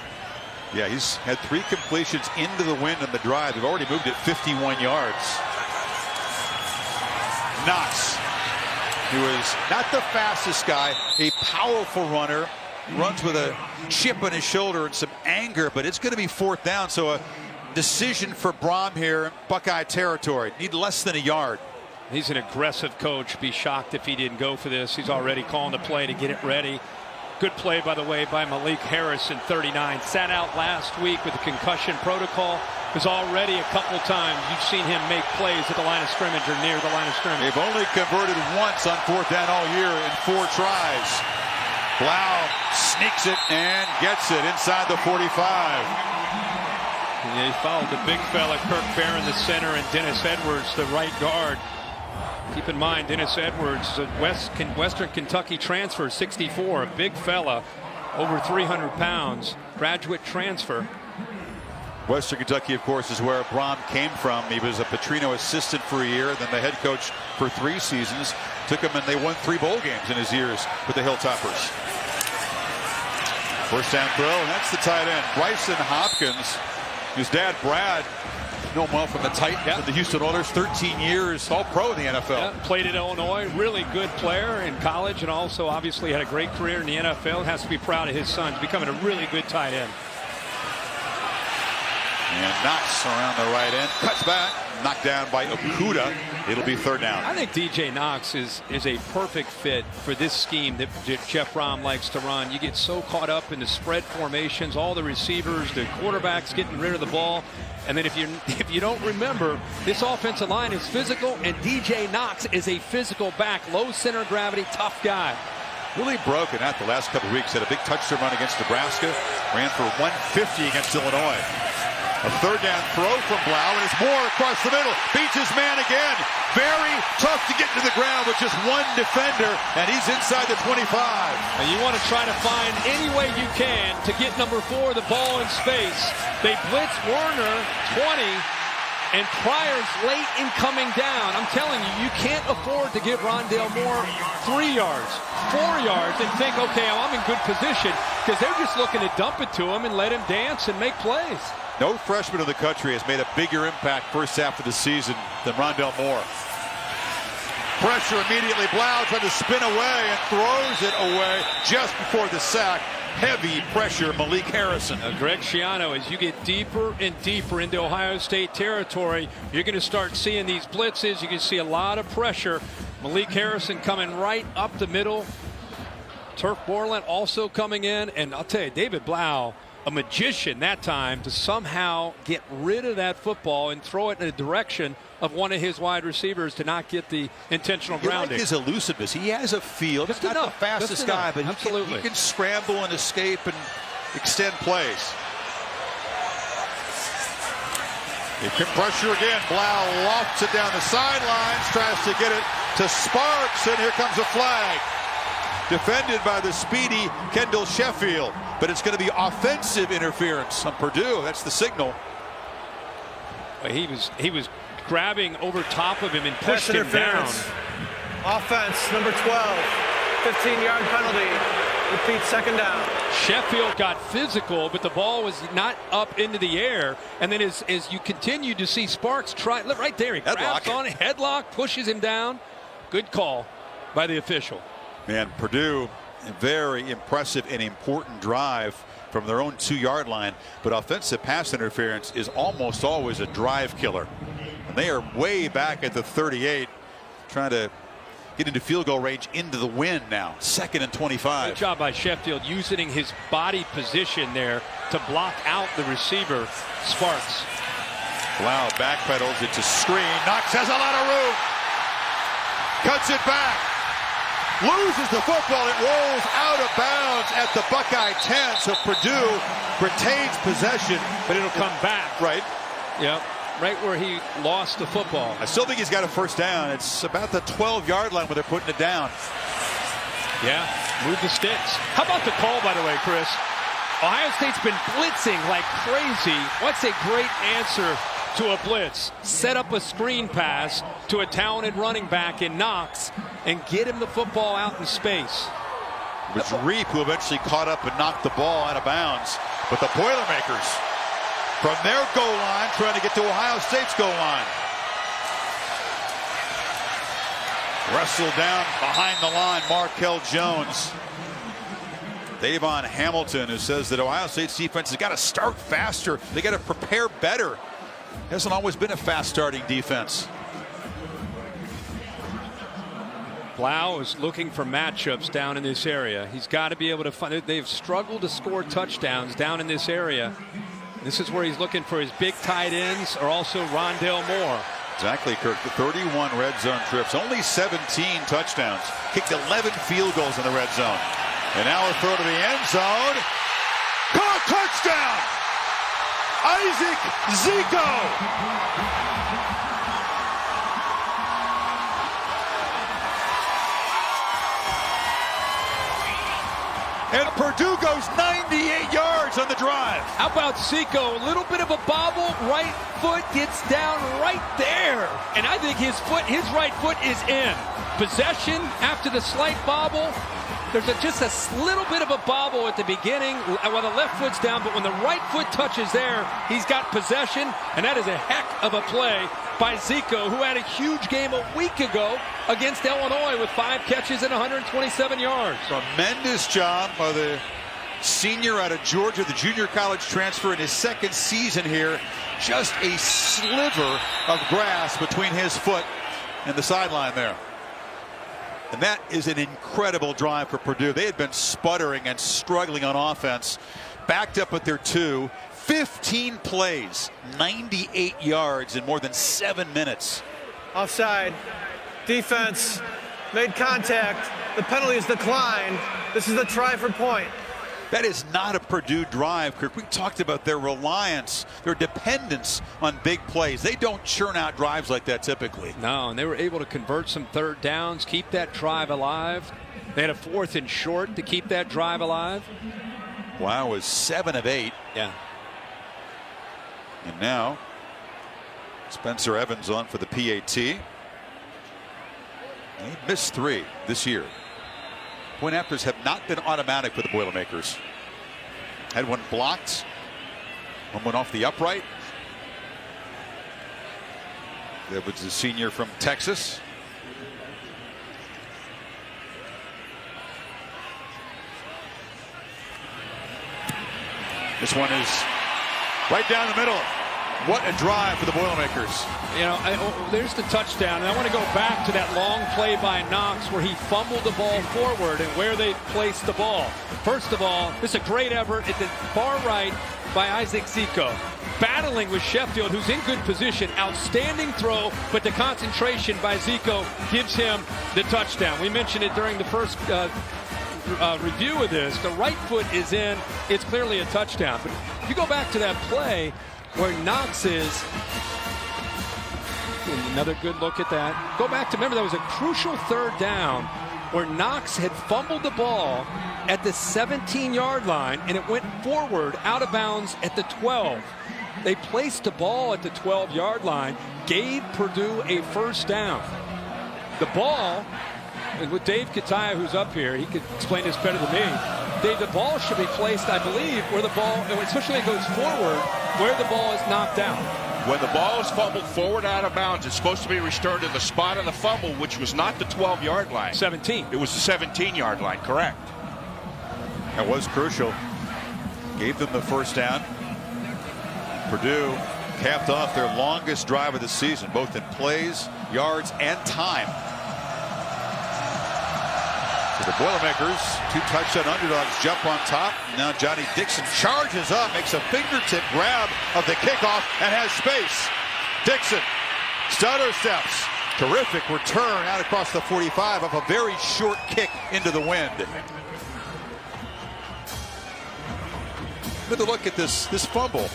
B: Yeah, he's had 3 completions into the wind in the drive. They've already moved it 51 yards. Knox, who is not the fastest guy, a powerful runner, runs with a chip on his shoulder and some anger, but it's going to be 4th down. So a decision for Brom here, Buckeye territory. Need less than a yard.
C: He's an aggressive coach. Be shocked if he didn't go for this. He's already calling the play to get it ready. Good play, by the way, by Malik Harrison, 39. Sat out last week with the concussion protocol. Was already a couple times you've seen him make plays at the line of scrimmage or near the line of scrimmage.
B: They've only converted once on 4th down all year in 4 tries. Blough sneaks it and gets it inside the 45.
C: Yeah, he followed the big fella, Kirk Barron, the center, and Dennis Edwards, the right guard. Keep in mind, Dennis Edwards, a Western Kentucky transfer, 64, a big fella, over 300 pounds, graduate transfer.
B: Western Kentucky, of course, is where Brom came from. He was a Petrino assistant for a year, then the head coach for 3 seasons. Took him, and they won 3 bowl games in his years with the Hilltoppers. First down throw, and that's the tight end, Bryson Hopkins. His dad, Brad, know him well from the Titans and the Houston Oilers, 13 years, all-pro in the NFL.
C: Yeah, played at Illinois, really good player in college, and also obviously had a great career in the NFL. Has to be proud of his sons, becoming a really good tight end.
B: And Knox around the right end, cuts back, knocked down by Okuda. It'll be 3rd down.
C: I think DJ Knox is a perfect fit for this scheme that Jeff Brom likes to run. You get so caught up in the spread formations, all the receivers, the quarterbacks getting rid of the ball. And then if you don't remember, this offensive line is physical, and DJ Knox is a physical back, low center gravity, tough guy.
B: Really broken out the last couple of weeks. Had a big touchdown run against Nebraska. Ran for 150 against Illinois. A 3rd down throw from Blough, and it's Moore across the middle. Beats his man again. Very tough to get to the ground with just 1 defender, and he's inside the 25.
C: And you want to try to find any way you can to get number 4 the ball in space. They blitz Werner 20, and Pryor's late in coming down. I'm telling you, you can't afford to give Rondale Moore 3 yards, 4 yards, and think, okay, I'm in good position, because they're just looking to dump it to him and let him dance and make plays.
B: No freshman in the country has made a bigger impact first half of the season than Rondale Moore. Pressure immediately. Blough trying to spin away and throws it away just before the sack. heavy pressure Malik Harrison.
C: Greg Schiano, as you get deeper and deeper into Ohio State territory, you're going to start seeing these blitzes. You can see a lot of pressure. Malik Harrison coming right up the middle. Turf Borland also coming in. And I'll tell you, David Blough, a magician that time to somehow get rid of that football and throw it in the direction of one of his wide receivers to not get the intentional grounding.
B: Like his elusiveness. He has a feel. He's not the fastest guy, but he can scramble and escape and extend plays. He can pressure again. Blough lofts it down the sidelines, tries to get it to Sparks, and here comes a flag. Defended by the speedy Kendall Sheffield, but it's going to be offensive interference on Purdue. That's the signal.
C: He was grabbing over top of him and pushed him down.
M: Offense, number 12, 15-yard penalty. Repeat, second down.
C: Sheffield got physical, but the ball was not up into the air. And then as you continue to see Sparks try, look right there, he grabs on it, headlock, pushes him down. Good call by the official.
B: Man, Purdue, a very impressive and important drive from their own 2-yard line, but offensive pass interference is almost always a drive killer. And they are way back at the 38, trying to get into field goal range into the wind now. 2nd and 25.
C: Good job by Sheffield using his body position there to block out the receiver, Sparks.
B: Blough backpedals, it's a screen. Knox has a lot of room. Cuts it back. Loses the football. It rolls out of bounds at the Buckeye 10. So Purdue retains possession,
C: but it'll come back.
B: Right.
C: Yep. Right where he lost the football.
B: I still think he's got a first down. It's about the 12-yard line where they're putting it down.
C: Yeah. Move the sticks. How about the call, by the way, Chris? Ohio State's been blitzing like crazy. What's a great answer to a blitz? Set up a screen pass to a talented running back in Knox and get him the football out in space.
B: It was Reap who eventually caught up and knocked the ball out of bounds. But the Boilermakers from their goal line trying to get to Ohio State's goal line. Wrestled down behind the line, Markel Jones. Davon Hamilton, who says that Ohio State's defense has got to start faster. They got to prepare better. Hasn't always been a fast starting defense.
C: Blough is looking for matchups down in this area. He's got to be able to find. They've struggled to score touchdowns down in this area. This is where he's looking for his big tight ends, or also Rondale Moore.
B: Exactly, Kirk. 31 red zone trips, only 17 touchdowns. Kicked 11 field goals in the red zone. And now a throw to the end zone. Caught, touchdown! Isaac Zico! And Purdue goes 98 yards on the drive.
C: How about Zico? A little bit of a bobble. Right foot gets down right there. And I think his right foot is in. Possession after the slight bobble. There's just a little bit of a bobble at the beginning while the left foot's down, but when the right foot touches there, he's got possession, and that is a heck of a play by Zico, who had a huge game a week ago against Illinois with 5 catches and 127 yards.
B: Tremendous job by the senior out of Georgia, the junior college transfer in his 2nd season here. Just a sliver of grass between his foot and the sideline there. And that is an incredible drive for Purdue. They had been sputtering and struggling on offense. Backed up at their 2. 15 plays, 98 yards in more than 7 minutes.
M: Offside. Defense made contact. The penalty is declined. This is a try for point.
B: That is not a Purdue drive, Kirk. We talked about their reliance, their dependence on big plays. They don't churn out drives like that typically.
C: No, and they were able to convert some 3rd downs, keep that drive alive. They had a 4th and short to keep that drive alive.
B: Wow, was 7 of 8.
C: Yeah.
B: And now Spencer Evans on for the PAT. He missed 3 this year. Point afters have not been automatic for the Boilermakers. Had one blocked. One went off the upright. That was the senior from Texas. This one is right down the middle. What a drive for the Boilermakers.
C: You know, there's the touchdown. And I want to go back to that long play by Knox where he fumbled the ball forward and where they placed the ball. First of all, this is a great effort at the far right by Isaac Zico. Battling with Sheffield, who's in good position. Outstanding throw, but the concentration by Zico gives him the touchdown. We mentioned it during the first review of this. The right foot is in. It's clearly a touchdown. But if you go back to that play where Knox is, another good look at that. Go back to, remember, that was a crucial third down where Knox had fumbled the ball at the 17-yard line, and it went forward out of bounds at the 12. They placed the ball at the 12-yard line, gave Purdue a first down. The ball, and with Dave Kataya, who's up here, he could explain this better than me. Dave, the ball should be placed, I believe, where the ball, especially when it goes forward, where the ball is knocked out.
N: When the ball is fumbled forward out of bounds, it's supposed to be returned to the spot of the fumble, which was not the 12-yard line.
C: 17.
N: It was the 17-yard line, correct.
B: That was crucial. Gave them the first down. Purdue capped off their longest drive of the season, both in plays, yards, and time. So the Boilermakers, 2 touchdown underdogs, jump on top. Now Johnny Dixon charges up, makes a fingertip grab of the kickoff, and has space. Dixon, stutter steps. Terrific return out across the 45 of a very short kick into the wind. But look at this fumble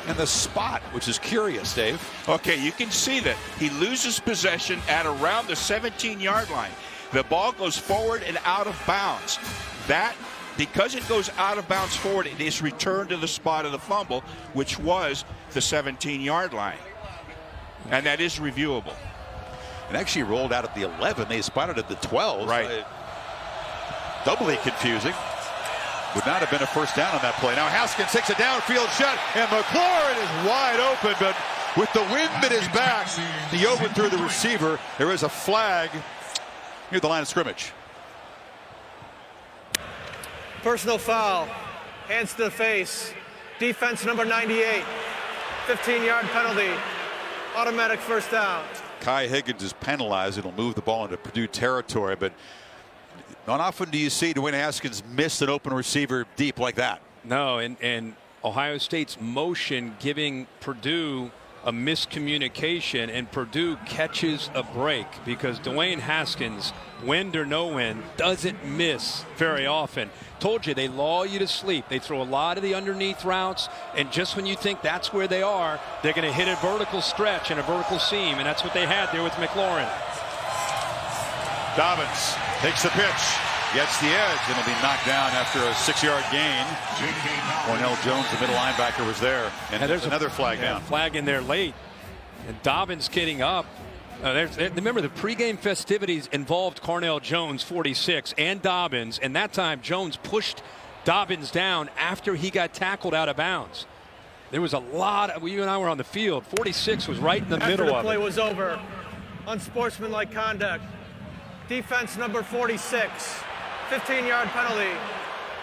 B: and the spot, which is curious, Dave.
N: Okay, you can see that he loses possession at around the 17-yard line. The ball goes forward and out of bounds. That, because it goes out of bounds forward, it is returned to the spot of the fumble, which was the 17-yard line. And that is reviewable.
B: It actually rolled out at the 11. They spotted at the 12.
N: Right.
B: Doubly confusing. Would not have been a first down on that play. Now Haskins takes a downfield shot, and McLaurin is wide open, but with the wind at his back, he overthrew the receiver. There is a flag near the line of scrimmage.
M: Personal foul. Hands to the face. Defense number 98. 15-yard penalty. Automatic first down.
B: Kai Higgins is penalized. It'll move the ball into Purdue territory, but not often do you see Dwayne Haskins miss an open receiver deep like that.
C: No, and Ohio State's motion giving Purdue a miscommunication, and Purdue catches a break because Dwayne Haskins, wind or no wind, doesn't miss very often. Told you, they lull you to sleep. They throw a lot of the underneath routes, and just when you think that's where they are, they're going to hit a vertical stretch and a vertical seam, and that's what they had there with McLaurin.
B: Dobbins takes the pitch, gets the edge, and will be knocked down after a 6-yard gain. Cornell Jones, the middle linebacker, was there. And there's another flag down.
C: Flag in there late. And Dobbins getting up. Remember, the pregame festivities involved Cornell Jones, 46, and Dobbins. And that time, Jones pushed Dobbins down after he got tackled out of bounds. There was a lot of, you and I were on the field. 46 was right in the middle of it.
M: After the play was over, unsportsmanlike conduct. Defense number 46, 15-yard penalty,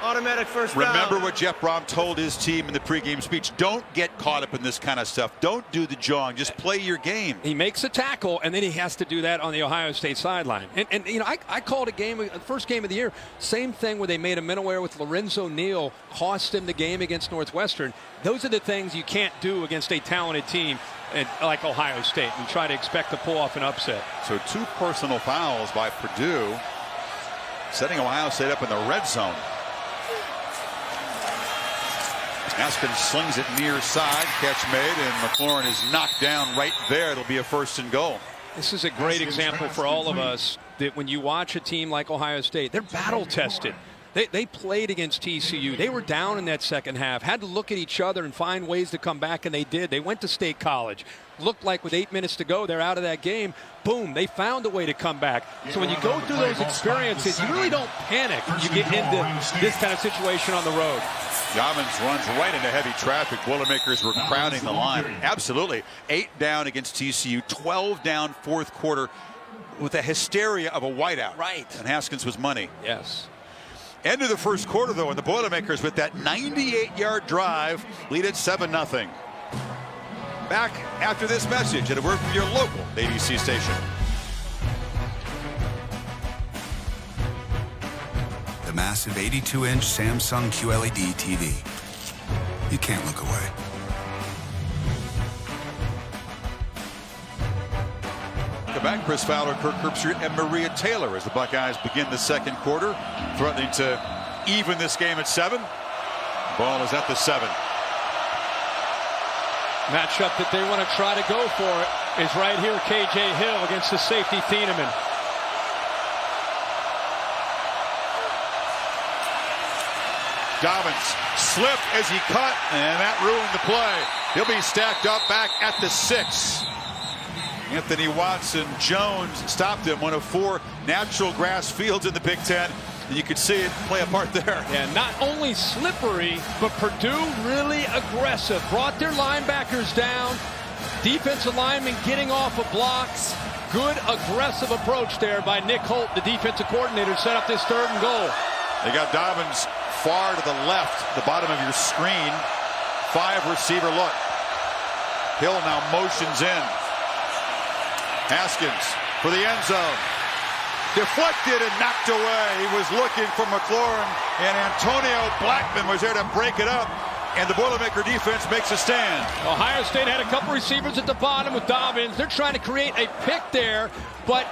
M: automatic first down.
B: Remember what Jeff Brom told his team in the pregame speech. Don't get caught up in this kind of stuff. Don't do the jawing. Just play your game.
C: He makes a tackle, and then he has to do that on the Ohio State sideline. And you know, I called a game, the first game of the year, same thing where they made a mental error with Lorenzo Neal, cost him the game against Northwestern. Those are the things you can't do against a talented team like Ohio State and try to expect to pull off an upset.
B: So 2 personal fouls by Purdue, setting Ohio State up in the red zone. Haskins slings it near side, catch made, and McLaurin is knocked down right there. It'll be a 1st and goal.
C: This is a great example for all of us that when you watch a team like Ohio State, they're battle tested. They played against TCU. They were down in that second half, had to look at each other and find ways to come back, and they did. They went to State College. Looked like with 8 minutes to go, they're out of that game. Boom, they found a way to come back. So when you go through those experiences, you really don't panic. You get into this kind of situation on the road.
B: Dobbins runs right into heavy traffic. Boilermakers were crowding the line. Absolutely. 8 down against TCU, 12 down fourth quarter with the hysteria of a whiteout.
C: Right.
B: And Haskins was money.
C: Yes.
B: End of the first quarter, though, and the Boilermakers with that 98-yard drive lead at 7-0. Back after this message and a word from your local ABC station.
O: The massive 82-inch Samsung QLED TV. You can't look away.
B: Come back, Chris Fowler, Kirk Herbstreit, and Maria Taylor as the Buckeyes begin the second quarter, threatening to even this game at 7. Ball is at the 7.
C: Matchup that they want to try to go for is right here. KJ Hill against the safety Thieneman.
B: Dobbins slipped as he cut, and that ruined the play. He'll be stacked up back at the 6. Anthony Watson Jones stopped him. One of 4 natural grass fields in the Big Ten. And you could see it play a part there.
C: Yeah, not only slippery, but Purdue really aggressive. Brought their linebackers down. Defensive linemen getting off of blocks. Good aggressive approach there by Nick Holt, the defensive coordinator, set up this 3rd and goal.
B: They got Dobbins far to the left, the bottom of your screen. 5 receiver look. Hill now motions in. Haskins for the end zone. Deflected and knocked away. He was looking for McLaurin, and Antonio Blackman was there to break it up, and the Boilermaker defense makes a stand.
C: Ohio State had a couple receivers at the bottom with Dobbins. They're trying to create a pick there, but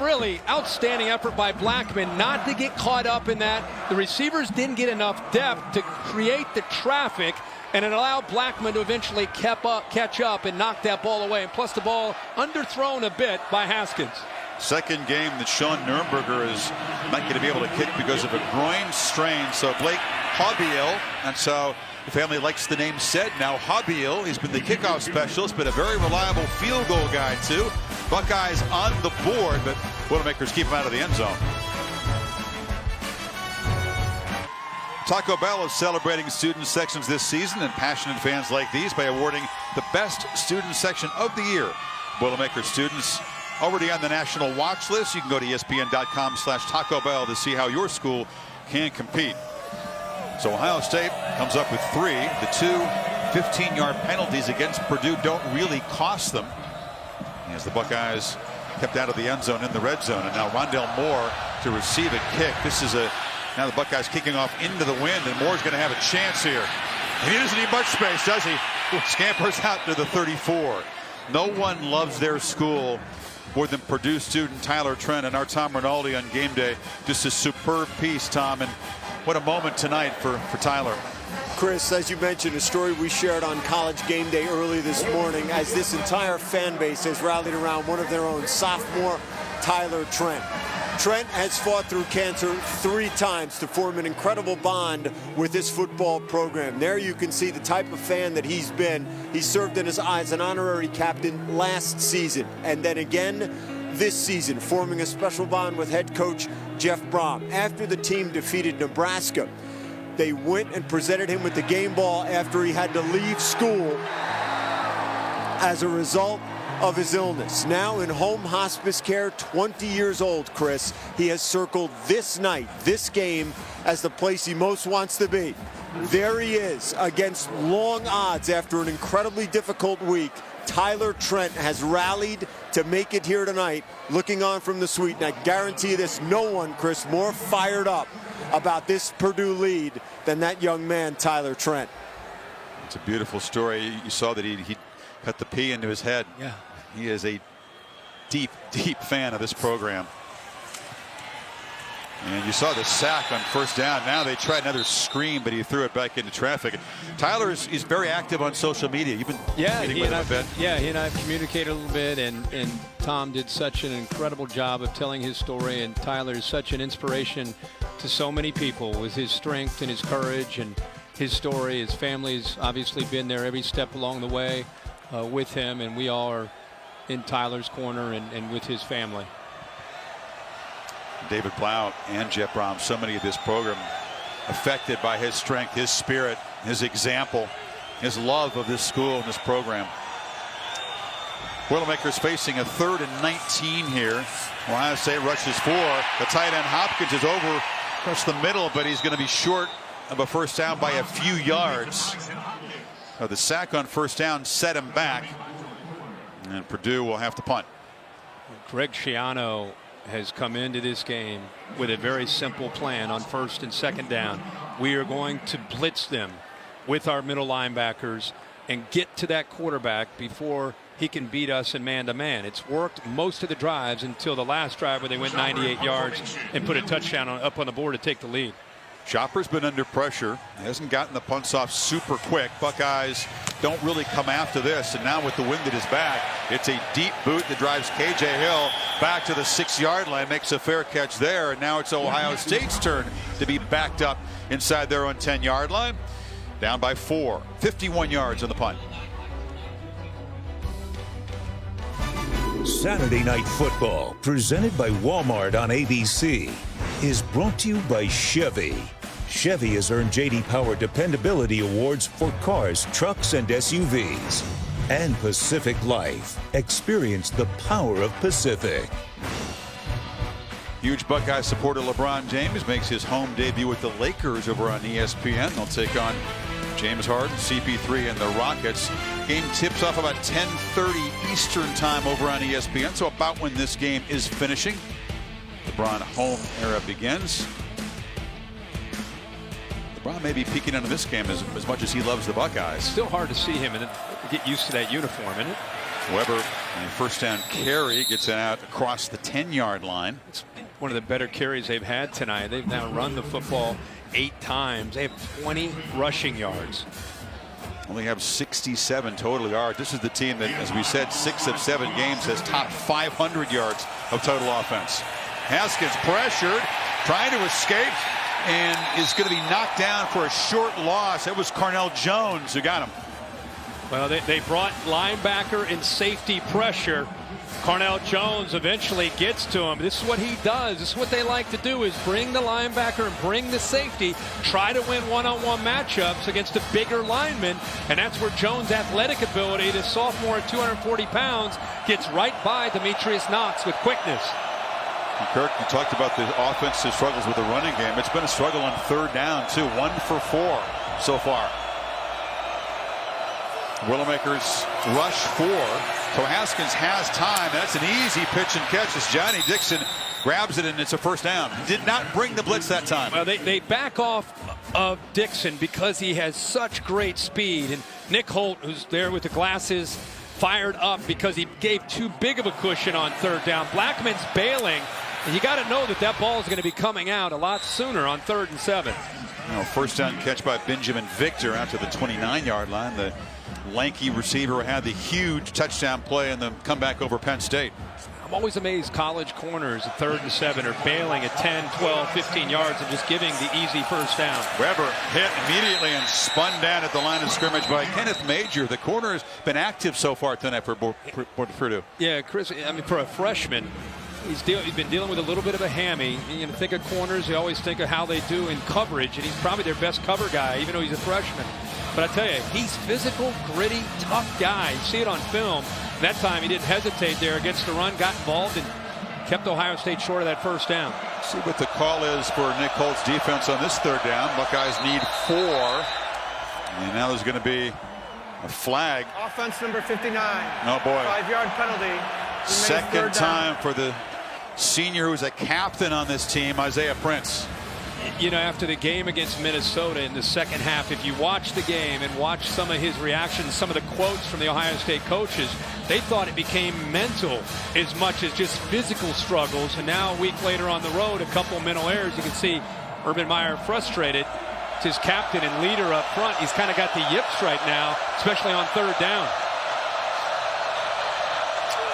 C: really outstanding effort by Blackman not to get caught up in that. The receivers didn't get enough depth to create the traffic, and it allowed Blackman to eventually catch up and knock that ball away. And plus the ball underthrown a bit by Haskins.
B: Second game that Sean Nurnberger is not going to be able to kick because of a groin strain. So Blake Hobbiel, that's how the family likes the name said now. Hobbiel, he's been the kickoff specialist, but a very reliable field goal guy too. Buckeyes on the board, but Boilermakers keep him out of the end zone. Taco Bell is celebrating student sections this season and passionate fans like these by awarding the best student section of the year. Boilermakers students already on the national watch list. You can go to ESPN.com/Taco Bell to see how your school can compete. So Ohio State comes up with 3. The 2 15-yard penalties against Purdue don't really cost them, as the Buckeyes kept out of the end zone in the red zone. And now Rondale Moore to receive a kick. This is now the Buckeyes kicking off into the wind, and Moore's going to have a chance here. And he doesn't need much space, does he? Scampers out to the 34. No one loves their school more than Purdue student Tyler Trent, and our Tom Rinaldi on game day. Just a superb piece, Tom, and what a moment tonight for Tyler.
P: Chris, as you mentioned, a story we shared on College Game Day early this morning, as this entire fan base has rallied around one of their own, sophomore Tyler Trent. Trent has fought through cancer 3 times to form an incredible bond with this football program. There you can see the type of fan that he's been. He served as an honorary captain last season, and then again this season, forming a special bond with head coach Jeff Brom. After the team defeated Nebraska, they went and presented him with the game ball after he had to leave school as a result of his illness. Now in home hospice care, 20 years old, Chris. He has circled this night, this game, as the place he most wants to be. There he is, against long odds after an incredibly difficult week. Tyler Trent has rallied to make it here tonight, looking on from the suite. And I guarantee you this, no one, Chris, more fired up about this Purdue lead than that young man, Tyler Trent.
B: It's a beautiful story. You saw that he cut the P into his head.
C: Yeah.
B: He is a deep, deep fan of this program. And you saw the sack on first down. Now they tried another screen, but he threw it back into traffic. Tyler is very active on social media. You've been meeting with him a bit.
C: Yeah, he and I have communicated a little bit, and Tom did such an incredible job of telling his story, and Tyler is such an inspiration to so many people with his strength and his courage and his story. His family's obviously been there every step along the way with him, and we all are in Tyler's corner and with his family.
B: David Blough and Jeff Brom, so many of this program affected by his strength, his spirit, his example, his love of this school and this program. Boilermakers facing a 3rd and 19 here. Ohio State rushes 4. The tight end Hopkins is over across the middle, but he's going to be short of a first down by a few yards. The sack on first down set him back, and Purdue will have to punt.
C: Greg Schiano has come into this game with a very simple plan on first and second down. We are going to blitz them with our middle linebackers and get to that quarterback before he can beat us in man-to-man. It's worked most of the drives until the last drive where they went 98 yards and put a touchdown up on the board to take the lead.
B: Chopper's been under pressure. He hasn't gotten the punts off super quick. Buckeyes don't really come after this, and now with the wind at his back, it's a deep boot that drives KJ Hill back to the 6-yard line, makes a fair catch there, and now it's Ohio State's turn to be backed up inside their own 10-yard line. Down by 4, 51 yards on the punt.
A: Saturday Night Football, presented by Walmart on ABC, is brought to you by Chevy. Chevy has earned J.D. Power Dependability Awards for cars, trucks, and SUVs. And Pacific Life. Experience the power of Pacific.
B: Huge Buckeye supporter LeBron James makes his home debut with the Lakers over on ESPN. They'll take on James Harden, CP3, and the Rockets. Game tips off about 10:30 Eastern time over on ESPN, so about when this game is finishing. LeBron home era begins. LeBron may be peeking into this game as much as he loves the Buckeyes.
C: Still hard to see him and get used to that uniform, isn't it?
B: Weber, a first down carry, gets it out across the 10-yard line.
C: It's one of the better carries they've had tonight. They've now run the football 8 times. They have 20 rushing yards.
B: Only have 67 total yards. This is the team that, as we said, 6 of 7 games has topped 500 yards of total offense. Haskins pressured, trying to escape, and is going to be knocked down for a short loss. It was Carnell Jones who got him.
C: Well, they brought linebacker and safety pressure. Carnell Jones eventually gets to him. This is what he does. This is what they like to do, is bring the linebacker and bring the safety, try to win one-on-one matchups against a bigger lineman, and that's where Jones' athletic ability, the sophomore at 240 pounds, gets right by Demetrius Knox with quickness.
B: And Kirk, you talked about the offensive struggles with the running game. It's been a struggle on third down, too. 1 for 4 so far. Willimakers rush 4. So Haskins has time. That's an easy pitch and catch as Johnny Dixon grabs it, and it's a first down. Did not bring the blitz that time.
C: Well, they back off of Dixon because he has such great speed. And Nick Holt, who's there with the glasses, fired up because he gave too big of a cushion on third down. Blackman's bailing. And you got to know that that ball is going to be coming out a lot sooner on 3rd and 7.
B: First down catch by Benjamin Victor out to the 29-yard line. The lanky receiver had the huge touchdown play in the comeback over Penn State.
C: I'm always amazed college corners at 3rd and 7 are bailing at 10, 12, 15 yards and just giving the easy first down.
B: Weber hit immediately and spun down at the line of scrimmage by Kenneth Major. The corner has been active so far tonight for Purdue.
C: Yeah, Chris, I mean, for a freshman, he's been dealing with a little bit of a hammy. You know, think of corners, you always think of how they do in coverage, and he's probably their best cover guy, even though he's a freshman. But I tell you, he's physical, gritty, tough guy. You see it on film. That time he didn't hesitate there against the run, got involved, and kept Ohio State short of that first down.
B: See what the call is for Nick Holt's defense on this third down. Buckeyes need 4. And now there's going to be a flag.
M: Offense number 59.
B: Oh, boy.
M: 5-yard penalty.
B: Second time for the senior who's a captain on this team, Isaiah Prince.
C: You know, after the game against Minnesota in the second half, if you watch the game and watch some of his reactions, some of the quotes from the Ohio State coaches, they thought it became mental as much as just physical struggles. And now a week later on the road, a couple mental errors. You can see Urban Meyer frustrated. It's his captain and leader up front. He's kind of got the yips right now, especially on third down.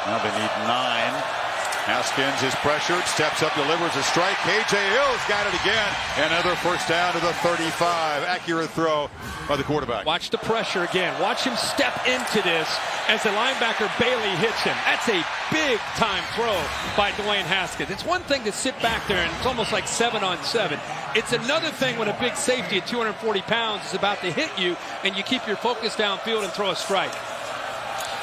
B: Now they need 9. Haskins is pressured, steps up, delivers a strike. KJ Hill's got it again. Another first down to the 35. Accurate throw by the quarterback.
C: Watch the pressure again. Watch him step into this as the linebacker Bailey hits him. That's a big-time throw by Dwayne Haskins. It's one thing to sit back there and it's almost like 7-on-7. It's another thing when a big safety at 240 pounds is about to hit you and you keep your focus downfield and throw a strike.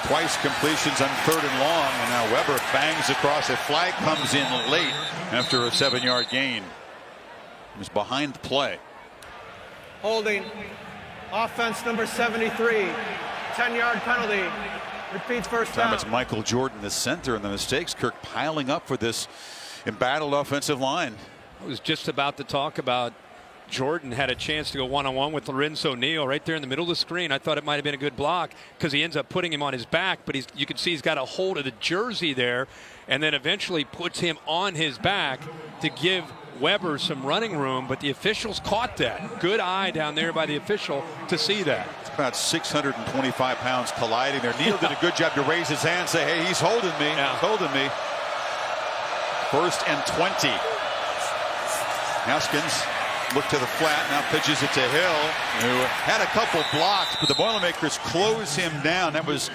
B: Twice completions on 3rd and long, and now Weber bangs across. A flag comes in late after a 7-yard gain. He was behind the play.
M: Holding. Offense number 73. 10-yard penalty. Repeats first down.
B: It's Michael Jordan, the center, and the mistakes, Kirk, piling up for this embattled offensive line.
C: I was just about to talk about Jordan had a chance to go one-on-one with Lorenzo Neal right there in the middle of the screen. I thought it might have been a good block because he ends up putting him on his back, but you can see he's got a hold of the jersey there and then eventually puts him on his back to give Weber some running room, but the officials caught that. Good eye down there by the official to see that.
B: It's about 625 pounds colliding there. Neal did a good job to raise his hand and say, hey, he's holding me. Yeah. He's holding me. 1st and 20. Haskins looked to the flat, now pitches it to Hill, who had a couple blocks, but the Boilermakers close him down. That was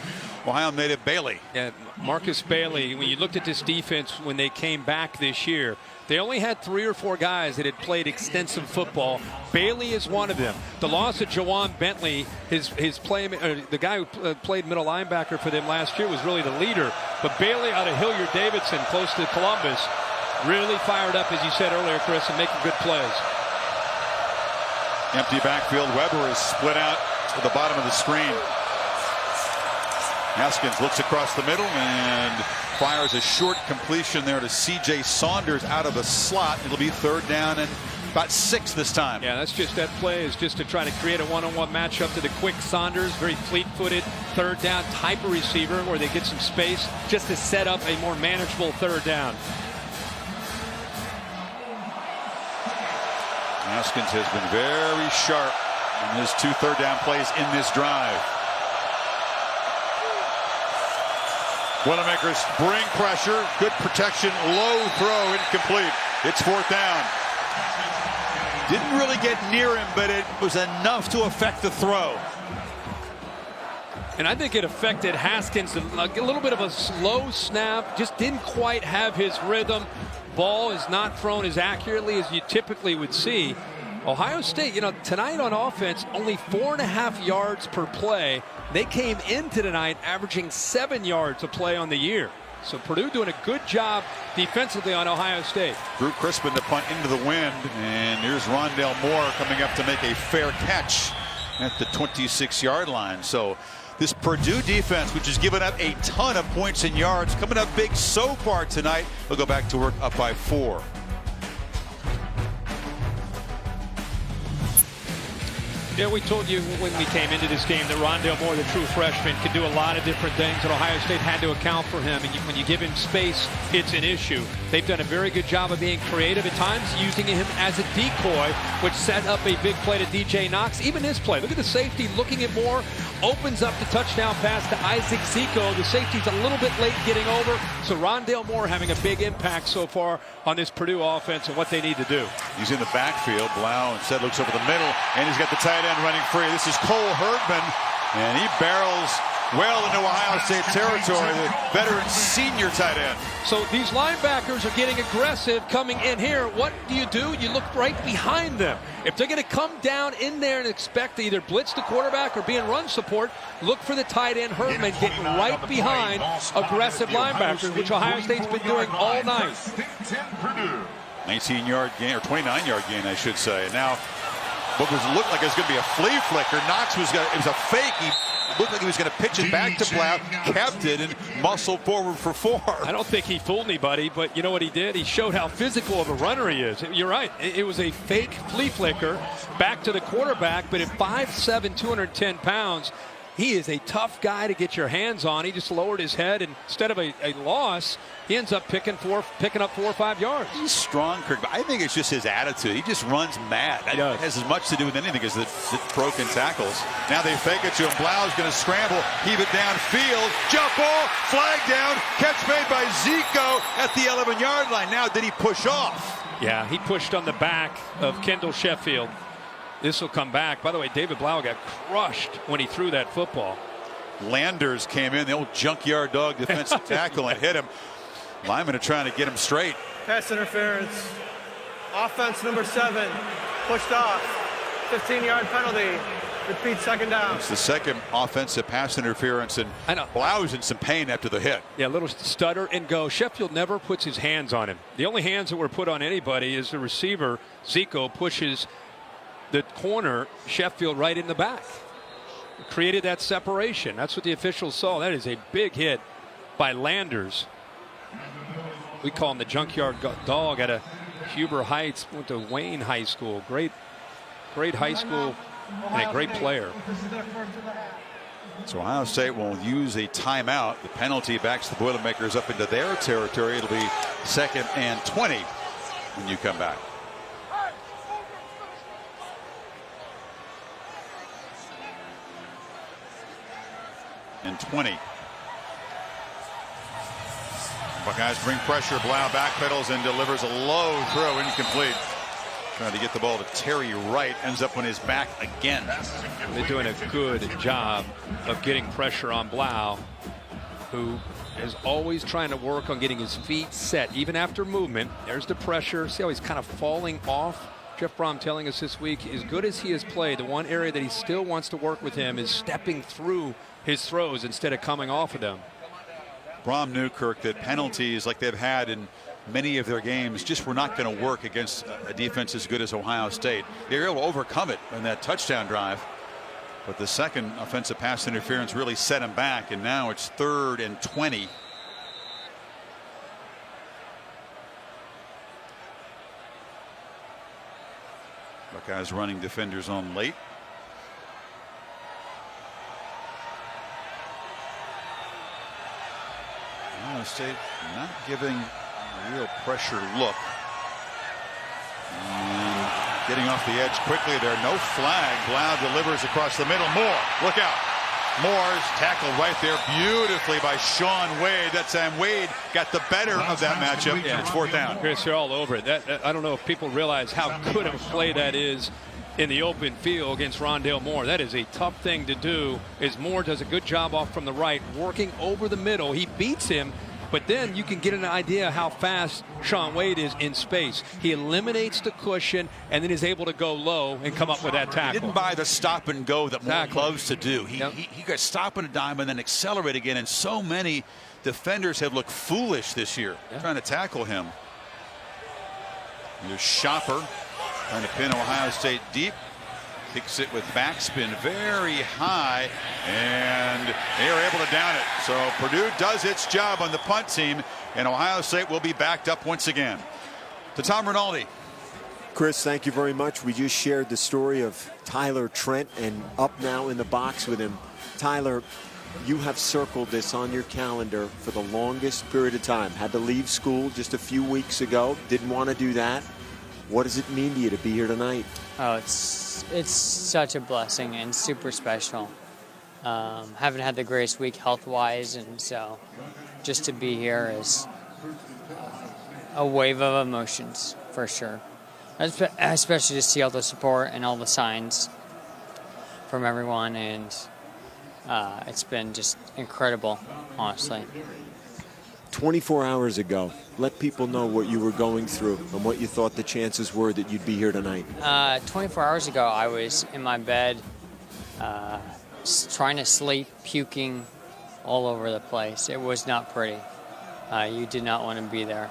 B: Ohio native Bailey.
C: Yeah, Marcus Bailey, when you looked at this defense when they came back this year, they only had 3 or 4 guys that had played extensive football. Bailey is one of them. The loss of Jawan Bentley, the guy who played middle linebacker for them last year, was really the leader. But Bailey out of Hilliard-Davidson, close to Columbus, really fired up, as you said earlier, Chris, and making good plays.
B: Empty backfield. Weber is split out to the bottom of the screen. Haskins looks across the middle and fires a short completion there to C.J. Saunders out of the slot. It'll be 3rd down and about 6 this time.
C: Yeah, that play is just to try to create a one-on-one matchup to the quick Saunders, very fleet-footed 3rd down type of receiver where they get some space just to set up a more manageable 3rd down.
B: Haskins has been very sharp in his 2 3rd down plays in this drive. Boilermakers bring pressure, good protection, low throw, incomplete. It's 4th down. Didn't really get near him, but it was enough to affect the throw.
C: And I think it affected Haskins. A little bit of a slow snap, just didn't quite have his rhythm. Ball is not thrown as accurately as you typically would see. Ohio State, tonight on offense, only 4.5 yards per play. They came into tonight averaging 7 yards a play on the year. So Purdue doing a good job defensively on Ohio State.
B: Drew Crispin to punt into the wind, and here's Rondale Moore coming up to make a fair catch at the 26-yard line. So this Purdue defense, which has given up a ton of points and yards, coming up big so far tonight. They'll go back to work up by 4.
C: Yeah, we told you when we came into this game that Rondale Moore, the true freshman, could do a lot of different things, and Ohio State had to account for him. And when you give him space, it's an issue. They've done a very good job of being creative at times, using him as a decoy, which set up a big play to DJ Knox. Even his play, look at the safety looking at Moore, opens up the touchdown pass to Isaac Zico. The safety's a little bit late getting over, so Rondale Moore having a big impact so far on this Purdue offense and what they need to do.
B: He's in the backfield. Blough instead looks over the middle, and he's got the tight end running free. This is Cole Herdman, and he barrels well into Ohio State territory, the veteran senior tight end.
C: So these linebackers are getting aggressive coming in here. What do? You look right behind them. If they're going to come down in there and expect to either blitz the quarterback or be in run support, look for the tight end Herdman getting right behind aggressive linebackers, which Ohio State's been doing all night.
B: 19-yard gain, or 29-yard gain, I should say. Now, what looked like it was going to be a flea flicker. Knox it was a fake. He looked like he was going to pitch it back to Blough, kept it, and muscled forward for 4.
C: I don't think he fooled anybody, but you know what he did? He showed how physical of a runner he is. You're right. It was a fake flea flicker back to the quarterback, but at 5'7", 210 pounds, he is a tough guy to get your hands on. He just lowered his head, and instead of a loss, he ends up picking up 4 or 5 yards.
B: He's strong, Kirk, but I think it's just his attitude. He just runs mad. It has as much to do with anything as the broken tackles. Now they fake it to him. Blough's going to scramble, heave it downfield, jump ball, flag down, catch made by Zico at the 11-yard line. Now did he push off?
C: Yeah, he pushed on the back of Kendall Sheffield. This will come back. By the way, David Blough got crushed when he threw that football.
B: Landers came in, the old junkyard dog defensive tackle, and hit him. Lyman are trying to get him straight.
M: Pass interference. Offense number 7 pushed off. 15-yard penalty. Repeat, second down.
B: It's the second offensive pass interference, and Blough's in some pain after the hit.
C: Yeah, a little stutter and go. Sheffield never puts his hands on him. The only hands that were put on anybody is the receiver. Zico pushes the corner, Sheffield, right in the back. Created that separation. That's what the officials saw. That is a big hit by Landers. We call him the junkyard dog out of Huber Heights. Went to Wayne High School. Great high school and a great player.
B: So Ohio State will use a timeout. The penalty backs the Boilermakers up into their territory. It'll be 2nd and 20 when you come back. And 20. Buckeyes bring pressure. Blough backpedals and delivers a low throw, incomplete. Trying to get the ball to Terry Wright, ends up on his back again.
C: They're doing a good job of getting pressure on Blough, who is always trying to work on getting his feet set, even after movement. There's the pressure. See how he's kind of falling off? Jeff Brom telling us this week, as good as he has played, the one area that he still wants to work with him is stepping through his throws instead of coming off of them.
B: Brom knew, Kirk, that penalties like they've had in many of their games just were not going to work against a defense as good as Ohio State. They were able to overcome it in that touchdown drive. But the second offensive pass interference really set him back, and now it's 3rd and 20. Buckeyes running defenders on late. Ohio State not giving a real pressure look. And getting off the edge quickly there. No flag. Blough delivers across the middle. Moore, look out. Moore's tackled right there beautifully by Sean Wade. That time Wade got the better of that matchup. Yeah. It's 4th down.
C: Chris, you're all over it. I don't know if people realize how good of a play that is in the open field against Rondale Moore. That is a tough thing to do, as Moore does a good job off from the right, working over the middle. He beats him, but then you can get an idea how fast Sean Wade is in space. He eliminates the cushion and then is able to go low and come up with that tackle.
B: He didn't buy the stop and go that Moore loves to do. He got stop and a dime and then accelerate again, and so many defenders have looked foolish this year trying to tackle him. Here's Shopper trying to pin Ohio State deep. Kicks it with backspin very high, and they are able to down it. So Purdue does its job on the punt team, and Ohio State will be backed up once again. To Tom Rinaldi.
P: Chris, thank you very much. We just shared the story of Tyler Trent, and up now in the box with him. Tyler, you have circled this on your calendar for the longest period of time. Had to leave school just a few weeks ago. Didn't want to do that. What does it mean to you to be here tonight?
Q: Oh, it's such a blessing and super special. Haven't had the greatest week health-wise, and so just to be here is a wave of emotions for sure. Especially to see all the support and all the signs from everyone, and it's been just incredible, honestly.
P: 24 hours ago, let people know what you were going through and what you thought the chances were that you'd be here tonight.
Q: 24 hours ago, I was in my bed trying to sleep, puking all over the place. It was not pretty. You did not want to be there.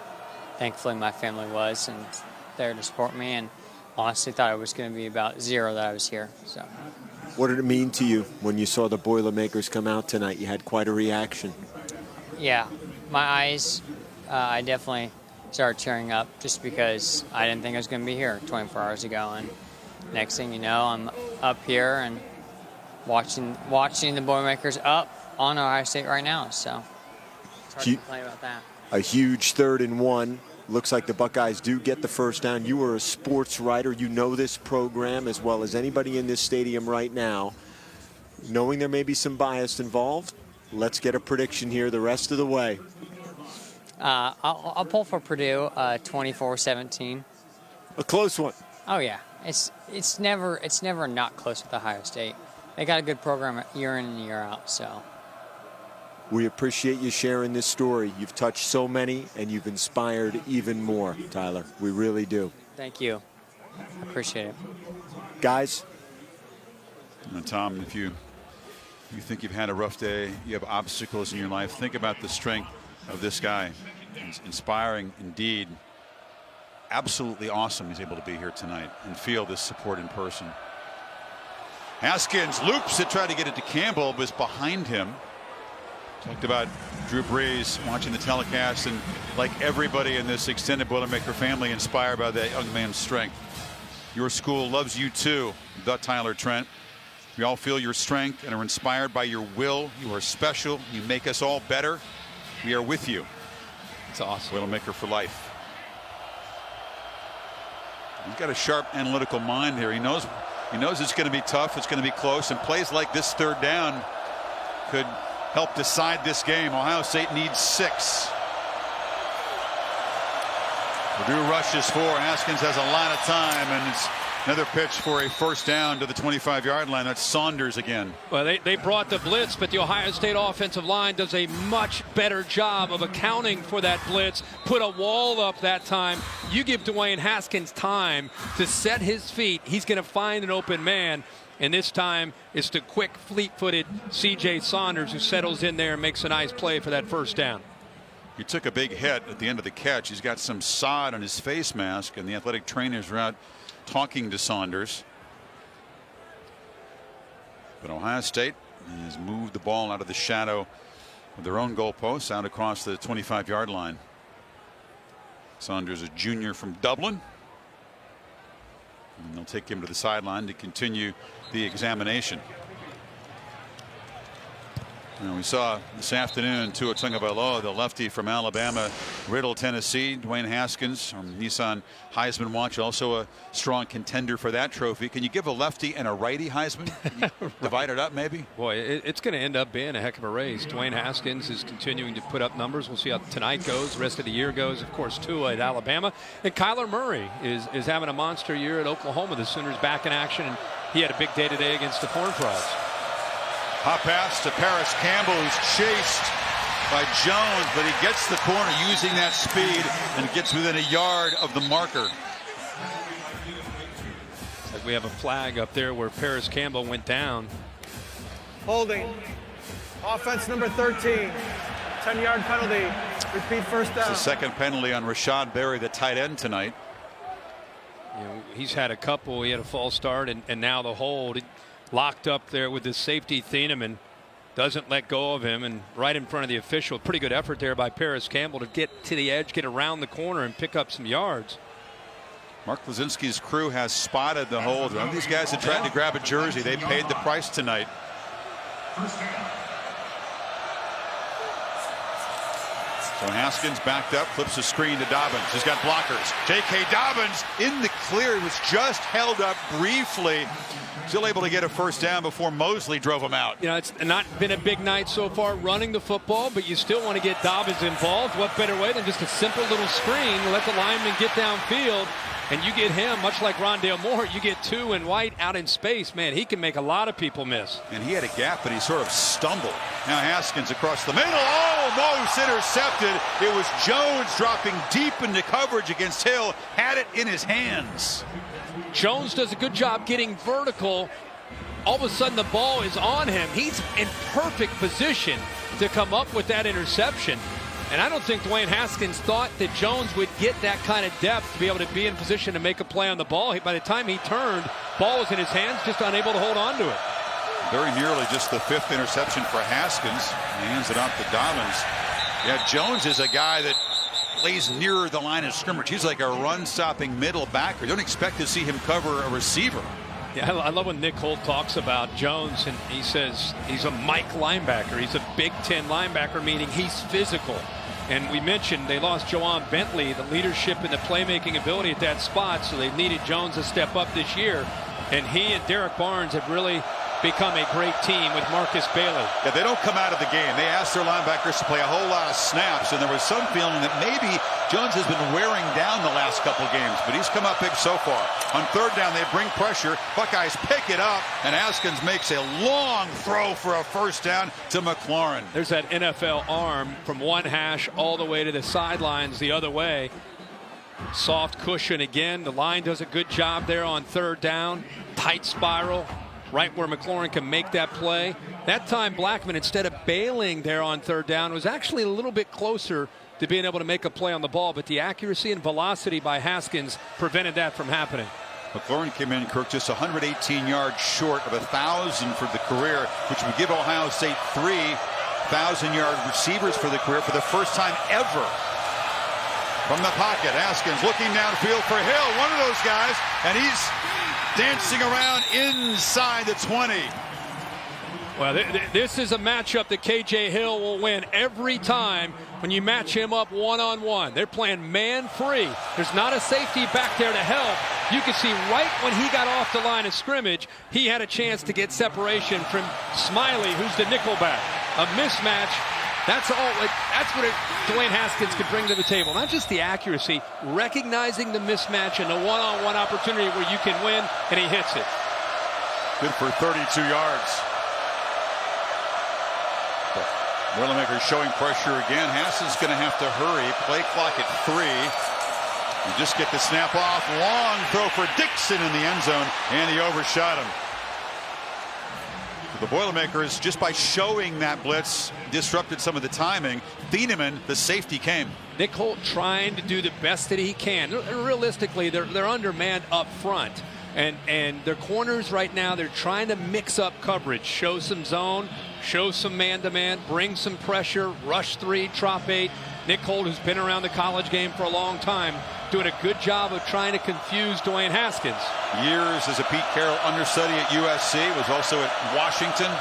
Q: Thankfully, my family was and there to support me, and honestly thought it was going to be about 0 that I was here. So,
P: what did it mean to you when you saw the Boilermakers come out tonight? You had quite a reaction.
Q: Yeah. My eyes, I definitely started tearing up just because I didn't think I was going to be here 24 hours ago. And next thing you know, I'm up here and watching the Boilermakers up on Ohio State right now. So it's hard to complain about that.
P: A huge 3rd and 1. Looks like the Buckeyes do get the first down. You are a sports writer. You know this program as well as anybody in this stadium right now. Knowing there may be some bias involved, let's get a prediction here the rest of the way.
Q: I'll pull for Purdue, 24-17.
P: A close one.
Q: Oh yeah, it's never not close with Ohio State. They got a good program year in and year out. So
P: we appreciate you sharing this story. You've touched so many, and you've inspired even more, Tyler. We really do.
Q: Thank you. I appreciate it,
P: guys.
B: And Tom, if you think you've had a rough day, you have obstacles in your life, think about the strength of this guy. He's inspiring indeed. Absolutely awesome he's able to be here tonight and feel this support in person. Haskins loops it, tried to get it to Campbell, was behind him. Talked about Drew Brees watching the telecast, and like everybody in this extended Boilermaker family, inspired by that young man's strength. Your school loves you too, the Tyler Trent. We all feel your strength and are inspired by your will. You are special. You make us all better. We are with you.
C: It's awesome.
B: Boilermaker for life. He's got a sharp analytical mind here. He knows it's going to be tough. It's going to be close. And plays like this third down could help decide this game. Ohio State needs 6. Purdue rushes 4. Haskins has a lot of time, and it's another pitch for a first down to the 25-yard line. That's Saunders again.
C: Well, they brought the blitz, but the Ohio State offensive line does a much better job of accounting for that blitz. Put a wall up that time. You give Dwayne Haskins time to set his feet. He's going to find an open man. And this time it's the quick, fleet-footed C.J. Saunders who settles in there and makes a nice play for that first down.
B: He took a big hit at the end of the catch. He's got some sod on his face mask, and the athletic trainers are out talking to Saunders. But Ohio State has moved the ball out of the shadow of their own goalposts out across the 25-yard line. Saunders, a junior from Dublin. And they'll take him to the sideline to continue the examination. And we saw this afternoon Tua Tagovailoa, the lefty from Alabama, riddle Tennessee. Dwayne Haskins from Nissan Heisman Watch, also a strong contender for that trophy. Can you give a lefty and a righty Heisman? Right. Divide it up, maybe?
C: Boy, it's going to end up being a heck of a race. Dwayne Haskins is continuing to put up numbers. We'll see how tonight goes, the rest of the year goes. Of course, Tua at Alabama. And Kyler Murray is having a monster year at Oklahoma. The Sooners back in action, and he had a big day today against the Corn Frogs.
B: Hot pass to Paris Campbell, who's chased by Jones, but he gets the corner using that speed and gets within a yard of the marker.
C: Like we have a flag up there where Paris Campbell went down.
M: Holding. Offense number 13. 10-yard penalty. Repeat first down.
B: It's the second penalty on Rashad Berry, the tight end tonight.
C: You know, he's had a couple. He had a false start, and now the hold. Locked up there with his safety Thieneman, doesn't let go of him, and right in front of the official. Pretty good effort there by Paris Campbell to get to the edge, get around the corner, and pick up some yards.
B: Mark Lazinski's crew has spotted the hold. One of these guys that tried to grab a jersey, they paid the price tonight. So Haskins backed up, flips the screen to Dobbins. He's got blockers. J.K. Dobbins in the clear. He was just held up briefly. Still able to get a first down before Mosley drove him out.
C: You know, it's not been a big night so far running the football, but you still want to get Dobbins involved. What better way than just a simple little screen, let the lineman get downfield, and you get him, much like Rondale Moore, you get two and White out in space. Man, he can make a lot of people miss.
B: And he had a gap, but he sort of stumbled. Now Haskins across the middle. Almost intercepted. It was Jones dropping deep into coverage against Hill. Had it in his hands.
C: Jones does a good job getting vertical. All of a sudden the ball is on him. He's in perfect position to come up with that interception. And I don't think Dwayne Haskins thought that Jones would get that kind of depth to be able to be in position to make a play on the ball. By the time he turned, ball was in his hands, just unable to hold on to it.
B: Very nearly just the 5th interception for Haskins. He hands it off to Dobbins. Yeah, Jones is a guy that plays nearer the line of scrimmage. He's like a run-stopping middle backer. Don't expect to see him cover a receiver.
C: Yeah, I love when Nick Holt talks about Jones, and he says he's a Mike linebacker. He's a Big Ten linebacker, meaning he's physical. And we mentioned they lost Joanne Bentley, the leadership and the playmaking ability at that spot, so they've needed Jones to step up this year. And he and Derek Barnes have really become a great team with Marcus Bailey.
B: Yeah, they don't come out of the game. They asked their linebackers to play a whole lot of snaps, and there was some feeling that maybe Jones has been wearing down the last couple games, but he's come up big so far. On third down, they bring pressure. Buckeyes pick it up, and Haskins makes a long throw for a first down to McLaurin.
C: There's that NFL arm from one hash all the way to the sidelines the other way. Soft cushion again. The line does a good job there on third down. Tight spiral. right where McLaurin can make that play. That time Blackman, instead of bailing there on third down, was actually a little bit closer to being able to make a play on the ball, but the accuracy and velocity by Haskins prevented that from happening.
B: McLaurin came in, Kirk, just 118 yards short of 1,000 for the career, which would give Ohio State 3,000-yard receivers for the career for the first time ever. From the pocket, Haskins looking downfield for Hill, one of those guys, and he's dancing around inside the 20.
C: Well, this is a matchup that K.J. Hill will win every time when you match him up one-on-one. They're playing man-free. There's not a safety back there to help. You can see right when he got off the line of scrimmage, he had a chance to get separation from Smiley, who's the nickelback. A mismatch. That's what Dwayne Haskins could bring to the table. Not just the accuracy, recognizing the mismatch and the one-on-one opportunity where you can win, and he hits it.
B: Good for 32 yards. Boilermaker showing pressure again. Haskins going to have to hurry. Play clock at 3. You just get the snap off. Long throw for Dixon in the end zone, and he overshot him. The Boilermakers, just by showing that blitz, disrupted some of the timing. Thieneman, the safety, came.
C: Nick Holt trying to do the best that he can. Realistically, they're undermanned up front. And their corners right now, they're trying to mix up coverage. Show some zone, show some man-to-man, bring some pressure, rush 3, drop 8. Nick Holt, who's been around the college game for a long time, doing a good job of trying to confuse Dwayne Haskins.
B: Years as a Pete Carroll understudy at USC, was also at Washington.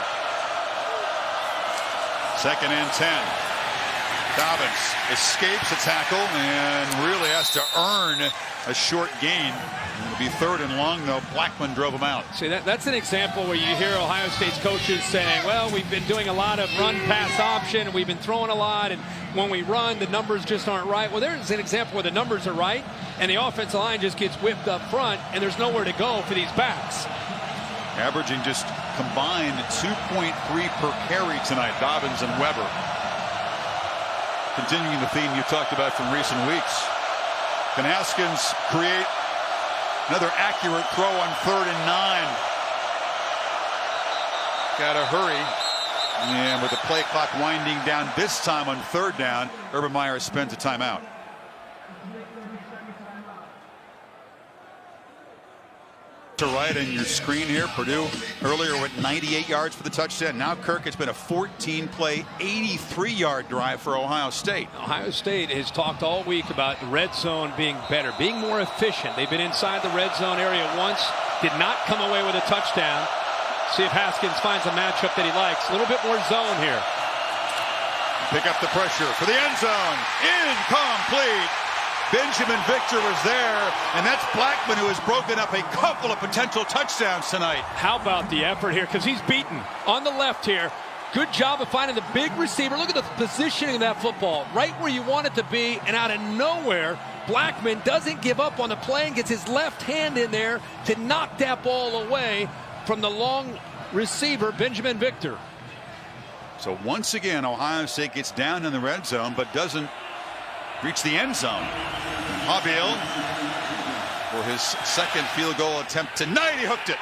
B: 2nd and 10. Dobbins escapes a tackle and really has to earn a short gain. It'll be 3rd and long, though. Blackman drove him out.
C: See, that's an example where you hear Ohio State's coaches saying, well, we've been doing a lot of run-pass option, and we've been throwing a lot, and when we run, the numbers just aren't right. Well, there's an example where the numbers are right, and the offensive line just gets whipped up front, and there's nowhere to go for these backs.
B: Averaging just combined 2.3 per carry tonight, Dobbins and Weber. Continuing the theme you talked about from recent weeks. Can Haskins create another accurate throw on 3rd and 9? Gotta hurry. And with the play clock winding down this time on 3rd down, Urban Meyer spends a timeout. To right on your screen here, Purdue earlier went 98 yards for the touchdown. Now, Kirk, it's been a 14-play, 83-yard drive for Ohio State.
C: Ohio State has talked all week about the red zone being better, being more efficient. They've been inside the red zone area once, did not come away with a touchdown. See if Haskins finds a matchup that he likes. A little bit more zone here.
B: Pick up the pressure for the end zone. Incomplete. Benjamin Victor was there, and that's Blackman, who has broken up a couple of potential touchdowns tonight.
C: How about the effort here, because he's beaten on the left here. Good job of finding the big receiver. Look at the positioning of that football, right where you want it to be, and out of nowhere, Blackman doesn't give up on the play and gets his left hand in there to knock that ball away from the long receiver, Benjamin Victor.
B: So once again, Ohio State gets down in the red zone, but doesn't reach the end zone. Habil for his 2nd field goal attempt tonight. He hooked it.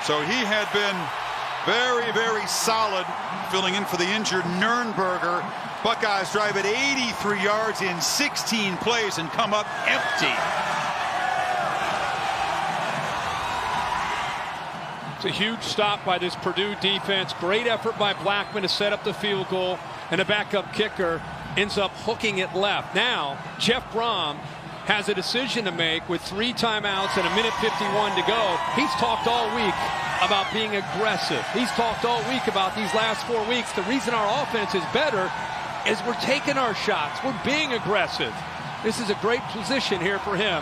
B: So he had been very, very solid, filling in for the injured Nurnberger. Buckeyes drive at 83 yards in 16 plays and come up empty.
C: It's a huge stop by this Purdue defense. Great effort by Blackman to set up the field goal, and a backup kicker ends up hooking it left. Now, Jeff Brom has a decision to make with 3 timeouts and 1:51 to go. He's talked all week about being aggressive. He's talked all week about these last 4 weeks. The reason our offense is better is we're taking our shots. We're being aggressive. This is a great position here for him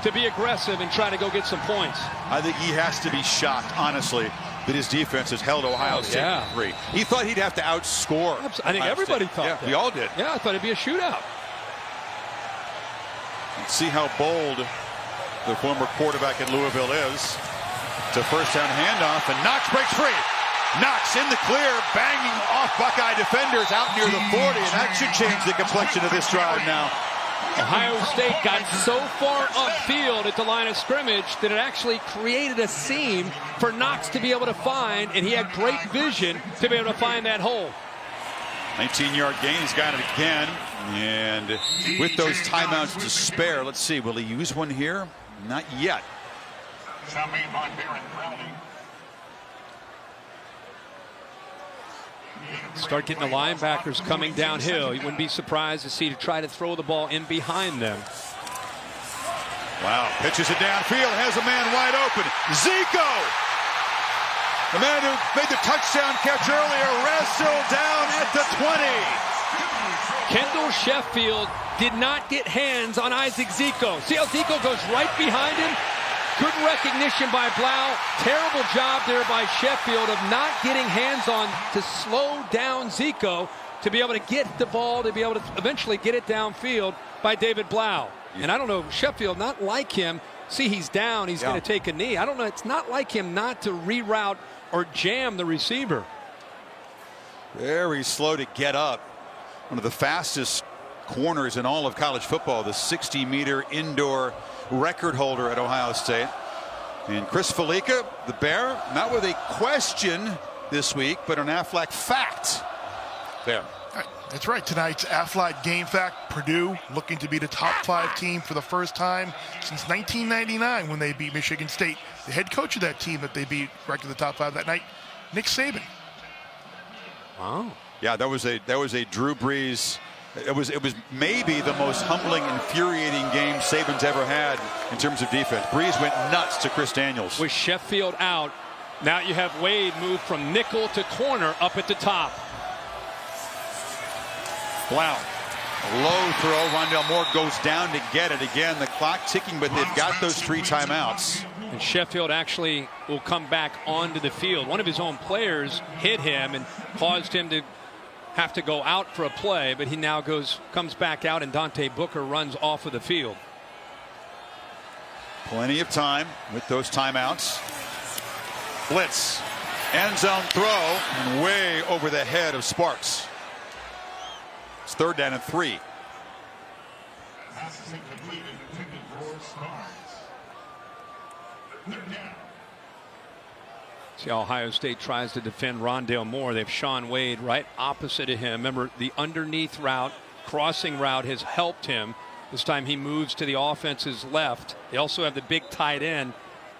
C: to be aggressive and try to go get some points.
B: I think he has to be shocked, honestly, that his defense has held Ohio State to 3. He thought he'd have to outscore.
C: I think everybody thought that.
B: We all did.
C: Yeah, I thought it'd be a shootout.
B: Let's see how bold the former quarterback at Louisville is. It's a first down handoff, and Knox breaks free. Knox in the clear, banging off Buckeye defenders out near the 40, and that should change the complexion of this drive now.
C: Ohio State got so far upfield at the line of scrimmage that it actually created a seam for Knox to be able to find, and he had great vision to be able to find that hole.
B: 19-yard gain. He's got it again. And with those timeouts to spare, let's see, will he use one here? Not yet.
C: Start getting the linebackers coming downhill. You wouldn't be surprised to see to try to throw the ball in behind them.
B: Wow, pitches it downfield, has a man wide open. Zico, the man who made the touchdown catch earlier, wrestled down at the 20.
C: Kendall Sheffield did not get hands on Isaac Zico. See how Zico goes right behind him? Good recognition by Blough. Terrible job there by Sheffield of not getting hands on to slow down Zico to be able to get the ball, to be able to eventually get it downfield by David Blough. And I don't know, Sheffield, not like him. See, he's down. He's going to take a knee. I don't know. It's not like him not to reroute or jam the receiver.
B: Very slow to get up. One of the fastest corners in all of college football, the 60-meter indoor record holder at Ohio State. And Chris Felica, the Bear, not with a question this week, but an Aflac fact. There.
R: That's right. Tonight's Aflac game fact. Purdue looking to be the top 5 team for the first time since 1999 when they beat Michigan State. The head coach of that team that they beat ranked in the top 5 that night, Nick Saban.
C: Wow.
B: Yeah, that was a Drew Brees. It was maybe the most humbling, infuriating game Saban's ever had in terms of defense. Brees went nuts to Chris Daniels.
C: With Sheffield out, now you have Wade move from nickel to corner up at the top.
B: Blough, a low throw. Rondale Moore goes down to get it again. The clock ticking, but they've got those 3 timeouts.
C: And Sheffield actually will come back onto the field. One of his own players hit him and caused him to have to go out for a play, but he now comes back out, and Dante Booker runs off of the field.
B: Plenty of time with those timeouts. Blitz, end zone throw, and way over the head of Sparks. It's 3rd down and 3.
C: See how Ohio State tries to defend Rondale Moore. They have Shaun Wade right opposite of him. Remember, the underneath route, crossing route has helped him. This time he moves to the offense's left. They also have the big tight end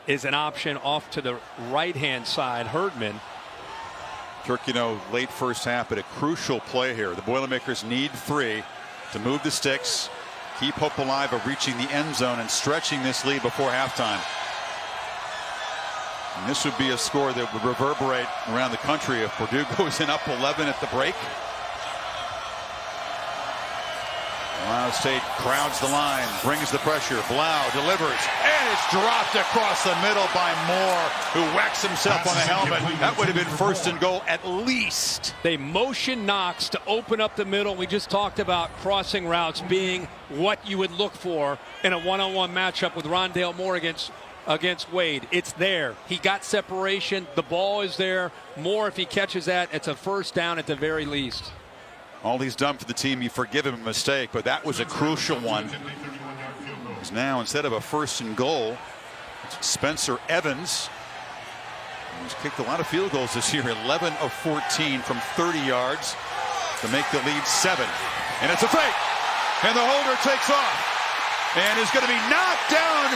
C: is an option off to the right-hand side, Herdman.
B: Kirk, you know, late first half, but a crucial play here. The Boilermakers need 3 to move the sticks, keep hope alive of reaching the end zone and stretching this lead before halftime. And this would be a score that would reverberate around the country if Purdue goes in up 11 at the break. Ohio State crowds the line, brings the pressure. Blough delivers, and it's dropped across the middle by Moore, who whacks himself on the helmet. That would have been 1st and goal at least.
C: They motion Knox to open up the middle. We just talked about crossing routes being what you would look for in a one-on-one matchup with Rondale Moore against Wade. It's there. He got separation. The ball is there. Moore, if he catches that, it's a 1st down at the very least.
B: All he's done for the team, you forgive him a mistake, but that was a crucial one. Because now, instead of a 1st and goal, it's Spencer Evans, who's kicked a lot of field goals this year, 11 of 14 from 30 yards to make the lead 7. And it's a fake. And the holder takes off. And is going to be knocked down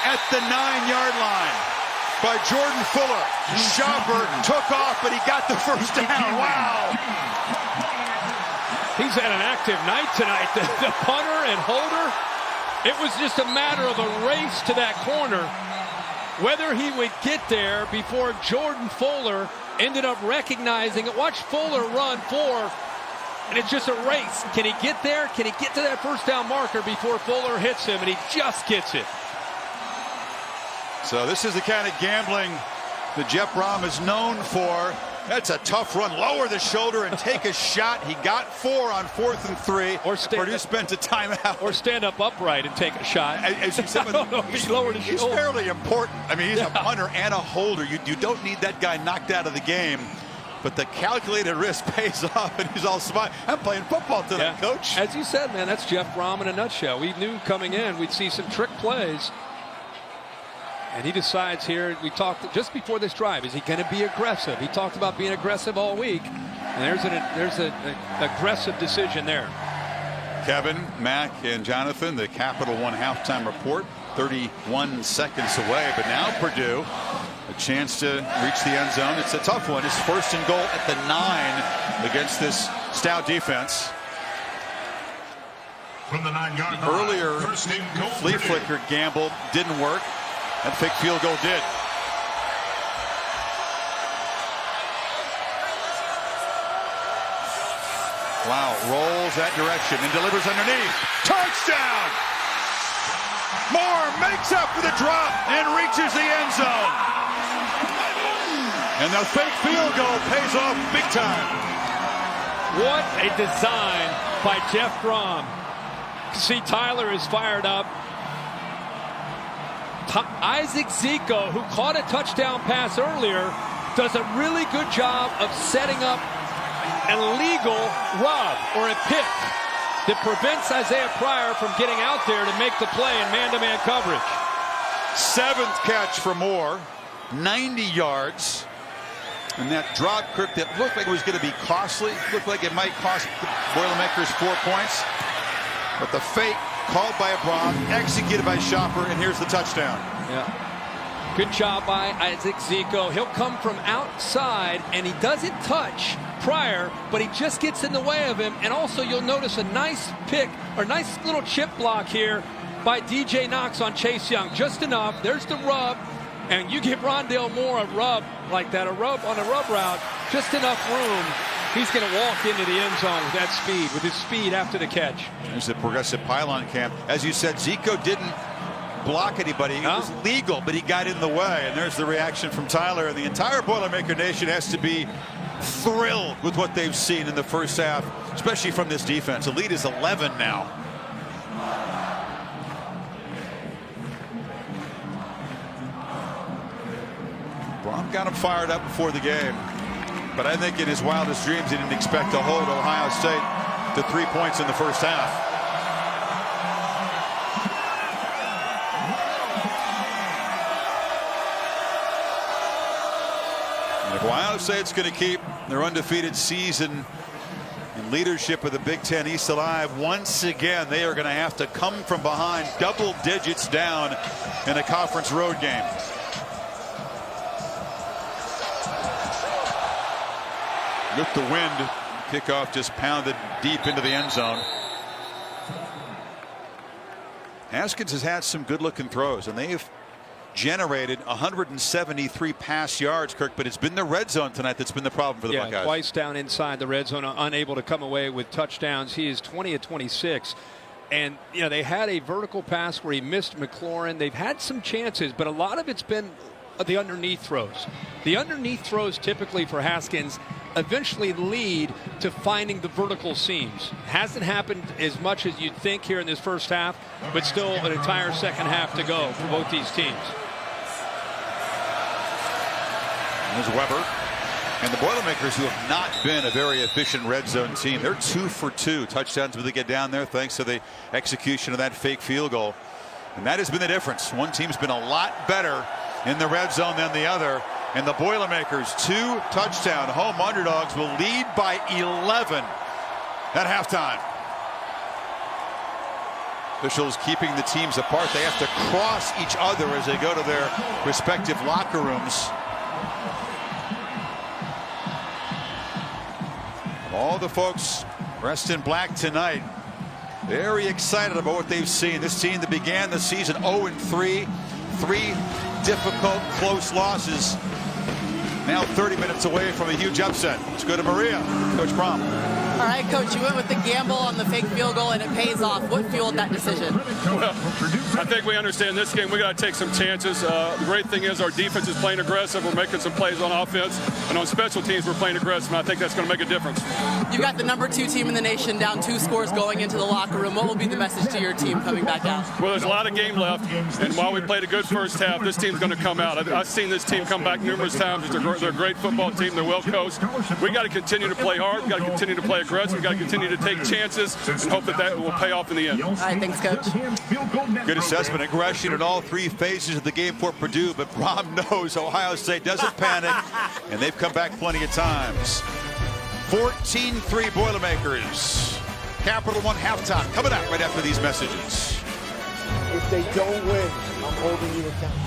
B: at the 9-yard line by Jordan Fuller. Schauber took off, but he got the 1st down. Wow.
C: He's had an active night tonight. The punter and holder, it was just a matter of a race to that corner. Whether he would get there before Jordan Fuller ended up recognizing it. Watch Fuller run 4, and it's just a race. Can he get there? Can he get to that 1st down marker before Fuller hits him? And he just gets it.
B: So this is the kind of gambling that Jeff Brom is known for. That's a tough run. Lower the shoulder and take a shot. He got 4 on 4th and 3.
C: Or
B: Purdue spent a timeout.
C: Or stand up upright and take a shot.
B: As you said,
C: he's lowered his
B: shoulder. He's fairly important. I mean, he's a punter and a holder. You don't need that guy knocked out of the game. but the calculated risk pays off, and he's all smart. I'm playing football tonight, Coach.
C: As you said, man, that's Jeff Brom in a nutshell. We knew coming in we'd see some trick plays. And he decides here, we talked just before this drive, is he going to be aggressive? He talked about being aggressive all week. And there's an aggressive decision there.
B: Kevin, Mac, and Jonathan, the Capital One halftime report, 31 seconds away. But now Purdue, a chance to reach the end zone. It's a tough one. It's 1st and goal at the 9 against this stout defense.
S: From the 9-yard line.
B: Earlier, flea flicker gamble didn't work. That fake field goal did. Wow, rolls that direction and delivers underneath. Touchdown! Moore makes up for the drop and reaches the end zone. And the fake field goal pays off big time.
C: What a design by Jeff Brom. See, Tyler is fired up. Isaac Zico, who caught a touchdown pass earlier, does a really good job of setting up an illegal rub or a pick that prevents Isaiah Pryor from getting out there to make the play in man-to-man coverage.
B: 7th catch for Moore, 90 yards. And that drop, Kirk, that looked like it was going to be costly, looked like it might cost the Boilermakers 4 points. But the fake called by Brom, executed by Shopper, and here's the touchdown.
C: Yeah. Good job by Isaac Zico. He'll come from outside, and he doesn't touch Pryor, but he just gets in the way of him. And also, you'll notice a nice pick, or nice little chip block here by DJ Knox on Chase Young. Just enough. There's the rub. And you give Rondale Moore a rub like that, a rub on a rub route, just enough room. He's going to walk into the end zone with that speed, with his speed after the catch.
B: There's the progressive pylon camp. As you said, Zico didn't block anybody. It was legal, but he got in the way. And there's the reaction from Tyler. And the entire Boilermaker Nation has to be thrilled with what they've seen in the first half, especially from this defense. The lead is 11 now. Brom got him fired up before the game. But I think in his wildest dreams, he didn't expect to hold Ohio State to 3 points in the first half. And if Ohio State's going to keep their undefeated season and leadership of the Big Ten East alive, once again, they are going to have to come from behind, double digits down in a conference road game. With the wind, kickoff just pounded deep into the end zone. Haskins has had some good-looking throws, and they've generated 173 pass yards, Kirk, but it's been the red zone tonight that's been the problem for the Buckeyes.
C: Twice down inside the red zone, unable to come away with touchdowns. He is 20 of 26. And, you know, they had a vertical pass where he missed McLaurin. They've had some chances, but a lot of it's been the underneath throws. The underneath throws typically for Haskins eventually lead to finding the vertical seams. Hasn't happened as much as you'd think here in this first half, but still an entire second half to go for both these teams.
B: There's Weber. And the Boilermakers, who have not been a very efficient red zone team, they're 2 for 2 touchdowns when they get down there thanks to the execution of that fake field goal. And that has been the difference. One team's been a lot better in the red zone than the other. And the Boilermakers, 2 touchdown home underdogs, will lead by 11 at halftime. Officials keeping the teams apart. They have to cross each other as they go to their respective locker rooms. All the folks dressed in black tonight, very excited about what they've seen. This team that began the season 0-3, 3 difficult, close losses. Now 30 minutes away from a huge upset. Let's go to Maria. Coach Brom.
L: All right, Coach, you went with the gamble on the fake field goal, and it pays off. What fueled that decision?
S: Well, I think we understand this game. We got to take some chances. The great thing is our defense is playing aggressive. We're making some plays on offense. And on special teams, we're playing aggressive, and I think that's going to make a difference.
L: You got the #2 team in the nation down 2 scores going into the locker room. What will be the message to your team coming back out?
S: Well, there's a lot of game left, and while we played a good first half, this team's going to come out. I've seen this team come back numerous times. They're a great football team. They're well coached. We got to continue to play hard. We got to continue to play aggressive. We got to continue to take chances and hope that will pay off in the end.
L: All right, thanks, Coach.
B: Good assessment. Aggression in all 3 phases of the game for Purdue, but Brom knows Ohio State doesn't panic, and they've come back plenty of times. 14-3 Boilermakers. Capital One halftime coming up right after these messages.
P: If they don't win, I'm holding you accountable.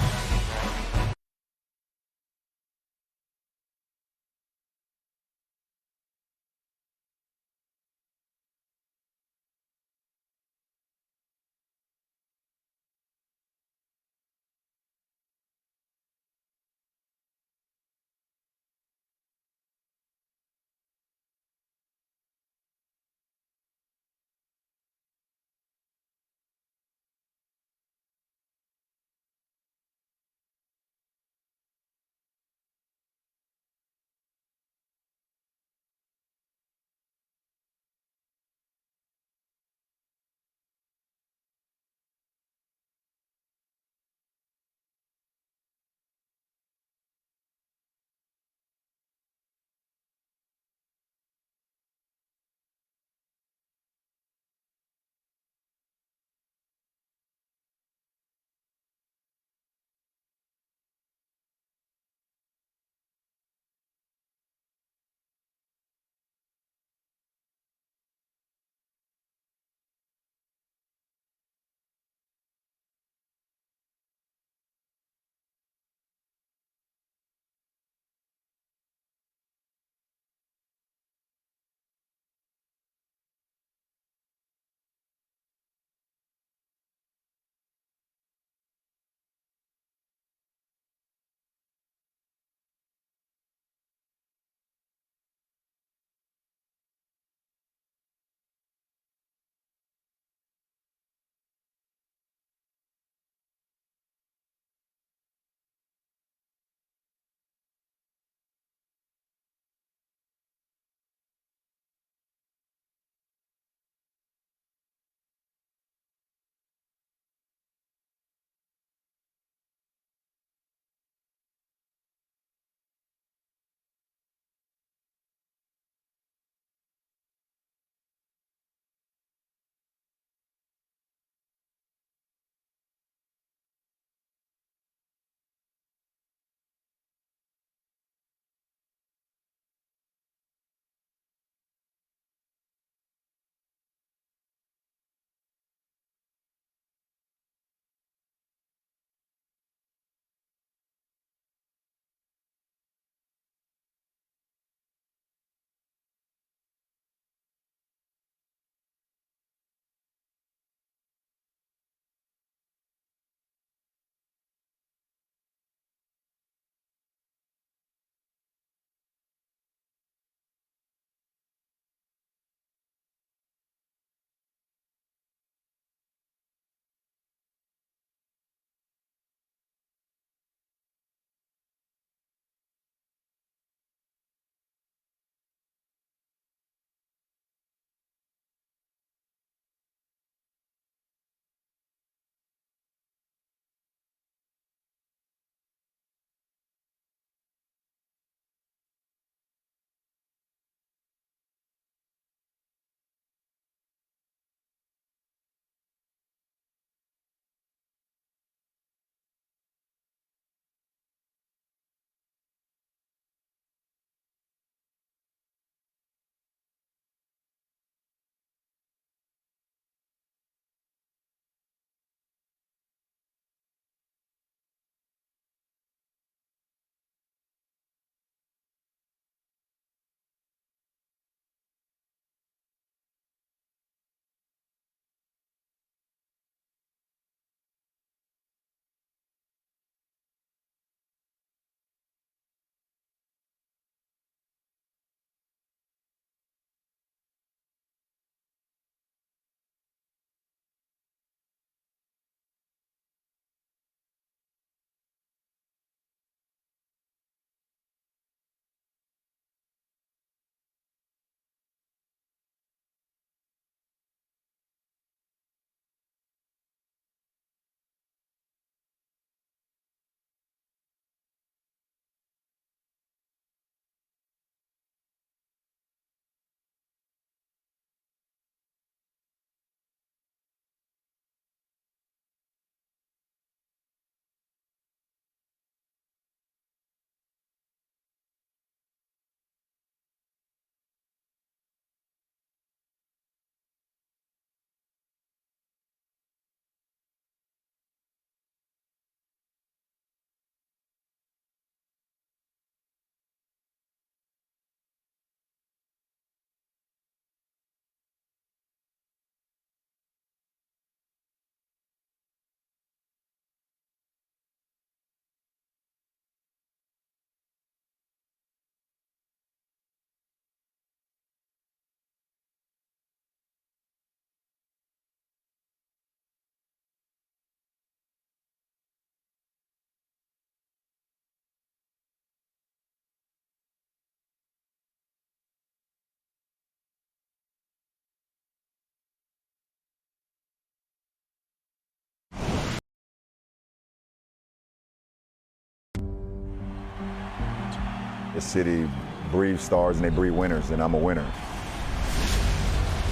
T: city breeds stars and they breed winners, and I'm a winner.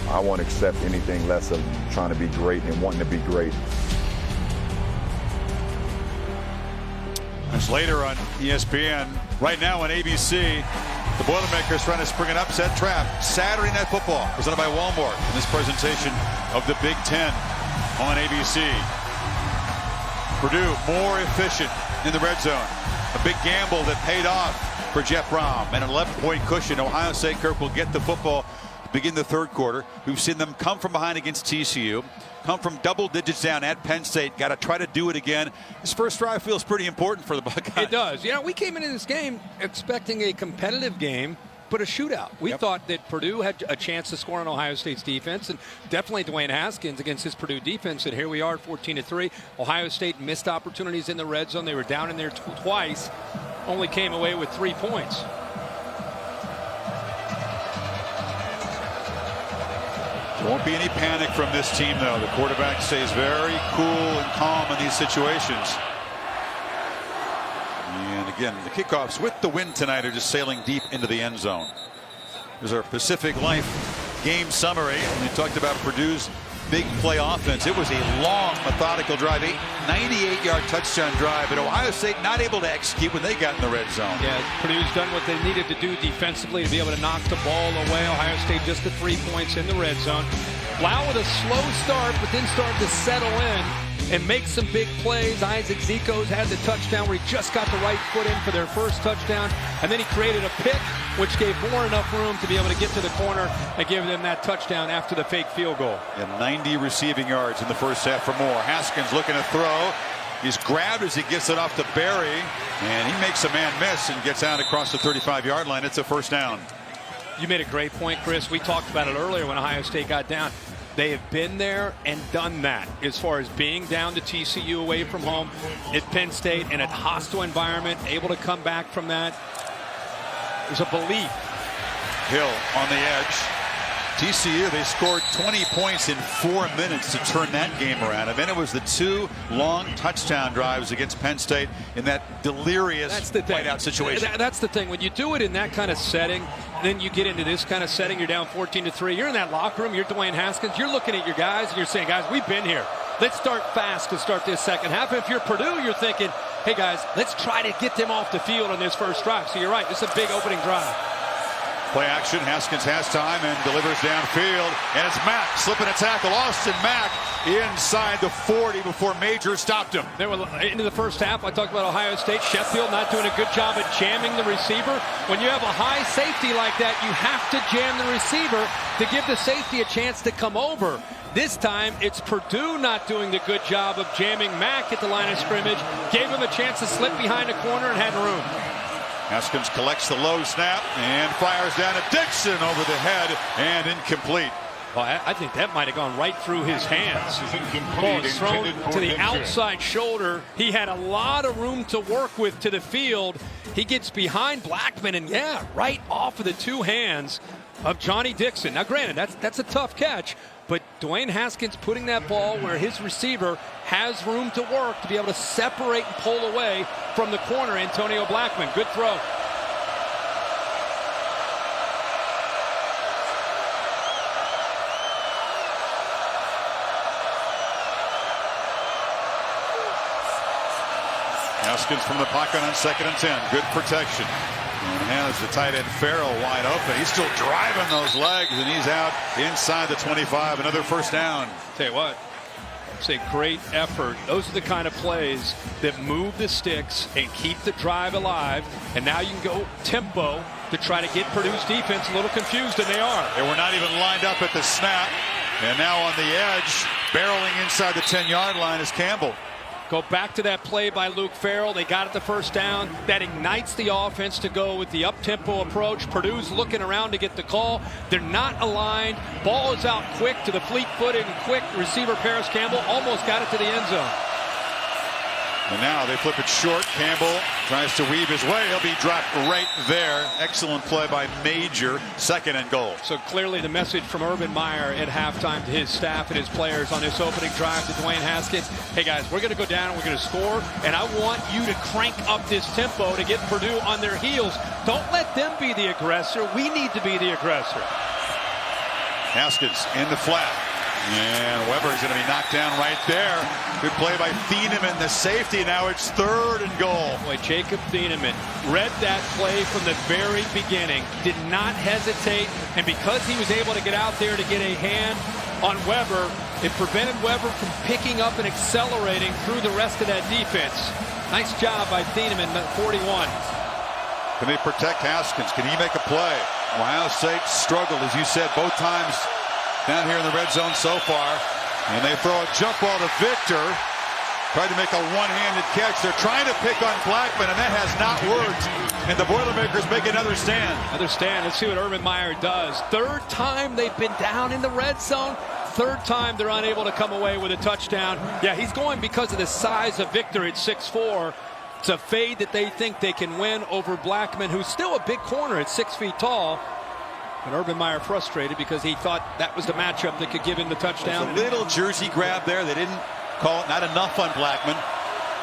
T: I won't accept anything less of trying to be great and wanting to be great.
B: It's later on ESPN. Right now on ABC, the Boilermakers trying to spring an upset trap. Saturday Night Football, presented by Walmart. In this presentation of the Big Ten on ABC. Purdue more efficient in the red zone. A big gamble that paid off for Jeff Brom. And an 11-point cushion. Ohio State, Kirk, will get the football to begin the third quarter. We've seen them come from behind against TCU. Come from double digits down at Penn State. Got to try to do it again. This first drive feels pretty important for the Buckeyes.
C: It does. You know, we came into this game expecting a competitive game, but a shootout. We thought that Purdue had a chance to score on Ohio State's defense, and definitely Dwayne Haskins against his Purdue defense. And here we are, 14-3. Ohio State missed opportunities in the red zone. They were down in there twice, only came away with 3 points.
B: There won't be any panic from this team, though. The quarterback stays very cool and calm in these situations. And again, the kickoffs with the win tonight are just sailing deep into the end zone. There's our Pacific Life game summary. We talked about Purdue's big play offense. It was a long, methodical drive, 98-yard touchdown drive, but Ohio State not able to execute when they got in the red zone.
C: Yeah, Purdue's done what they needed to do defensively to be able to knock the ball away. Ohio State just the 3 points in the red zone. Blough with a slow start, but then started to settle in and make some big plays. Isaac Zico's had the touchdown where he just got the right foot in for their first touchdown, and then he created a pick, which gave Moore enough room to be able to get to the corner and give them that touchdown after the fake field goal.
B: And 90 receiving yards in the first half for Moore. Haskins looking to throw. He's grabbed as he gets it off to Barry, and he makes a man miss and gets out across the 35-yard line. It's a first down.
C: You made a great point, Chris. We talked about it earlier when Ohio State got down. They have been there and done that as far as being down to TCU away from home at Penn State in a hostile environment, able to come back from that. There's a belief.
B: Hill on the edge. TCU, they scored 20 points in 4 minutes to turn that game around. And then it was the 2 long touchdown drives against Penn State in that delirious whiteout situation.
C: That's the thing. When you do it in that kind of setting, then you get into this kind of setting, you're down 14-3. You're in that locker room. You're Dwayne Haskins. You're looking at your guys, and you're saying, guys, we've been here. Let's start fast to start this second half. If you're Purdue, you're thinking, hey, guys, let's try to get them off the field on this first drive. So you're right. This is a big opening drive.
B: Play action. Haskins has time and delivers downfield. And it's Mack slipping a tackle. Austin Mack inside the 40 before Major stopped him.
C: They were into the first half. I talked about Ohio State. Sheffield not doing a good job at jamming the receiver. When you have a high safety like that, you have to jam the receiver to give the safety a chance to come over. This time, it's Purdue not doing the good job of jamming Mack at the line of scrimmage. Gave him a chance to slip behind the corner and had room.
B: Haskins collects the low snap and fires down at Dixon over the head and incomplete.
C: Well, I think that might have gone right through his hands. Ball is thrown to the outside shoulder. He had a lot of room to work with to the field. He gets behind Blackman and, yeah, right off of the 2 hands of Johnny Dixon. Now, granted, that's a tough catch, but Dwayne Haskins putting that ball where his receiver has room to work to be able to separate and pull away from the corner, Antonio Blackman. Good throw.
B: Haskins from the pocket on 2nd and 10. Good protection. And has the tight end Farrell wide open. He's still driving those legs, and he's out inside the 25. Another first down.
C: Tell you what, it's a great effort. Those are the kind of plays that move the sticks and keep the drive alive. And now you can go tempo to try to get Purdue's defense a little confused, and they are.
B: They were not even lined up at the snap. And now on the edge, barreling inside the 10-yard line is Campbell.
C: Go back to that play by Luke Farrell. They got it the first down. That ignites the offense to go with the up-tempo approach. Purdue's looking around to get the call. They're not aligned. Ball is out quick to the fleet-footed and quick receiver Paris Campbell. Almost got it to the end zone.
B: And now they flip it short. Campbell tries to weave his way. He'll be dropped right there. Excellent play by Major. 2nd and goal.
C: So clearly the message from Urban Meyer at halftime to his staff and his players on this opening drive to Dwayne Haskins. Hey guys, we're going to go down and we're going to score. And I want you to crank up this tempo to get Purdue on their heels. Don't let them be the aggressor. We need to be the aggressor.
B: Haskins in the flat. And Weber's going to be knocked down right there. Good play by Thieneman, the safety. Now it's 3rd and goal.
C: Boy, Jacob Thieneman read that play from the very beginning. Did not hesitate. And because he was able to get out there to get a hand on Weber, it prevented Weber from picking up and accelerating through the rest of that defense. Nice job by Thieneman, 41.
B: Can they protect Haskins? Can he make a play? Ohio State struggled, as you said, both times down here in the red zone so far. And they throw a jump ball to Victor. Tried to make a one-handed catch. They're trying to pick on Blackman, and that has not worked. And the Boilermakers make another stand.
C: Another stand. Let's see what Urban Meyer does. 3rd time they've been down in the red zone. 3rd time they're unable to come away with a touchdown. Yeah, he's going because of the size of Victor at 6'4". It's a fade that they think they can win over Blackman, who's still a big corner at 6 feet tall. But Urban Meyer frustrated because he thought that was the matchup that could give him the touchdown.
B: A little jersey grab there. They didn't call it. Not enough on Blackman.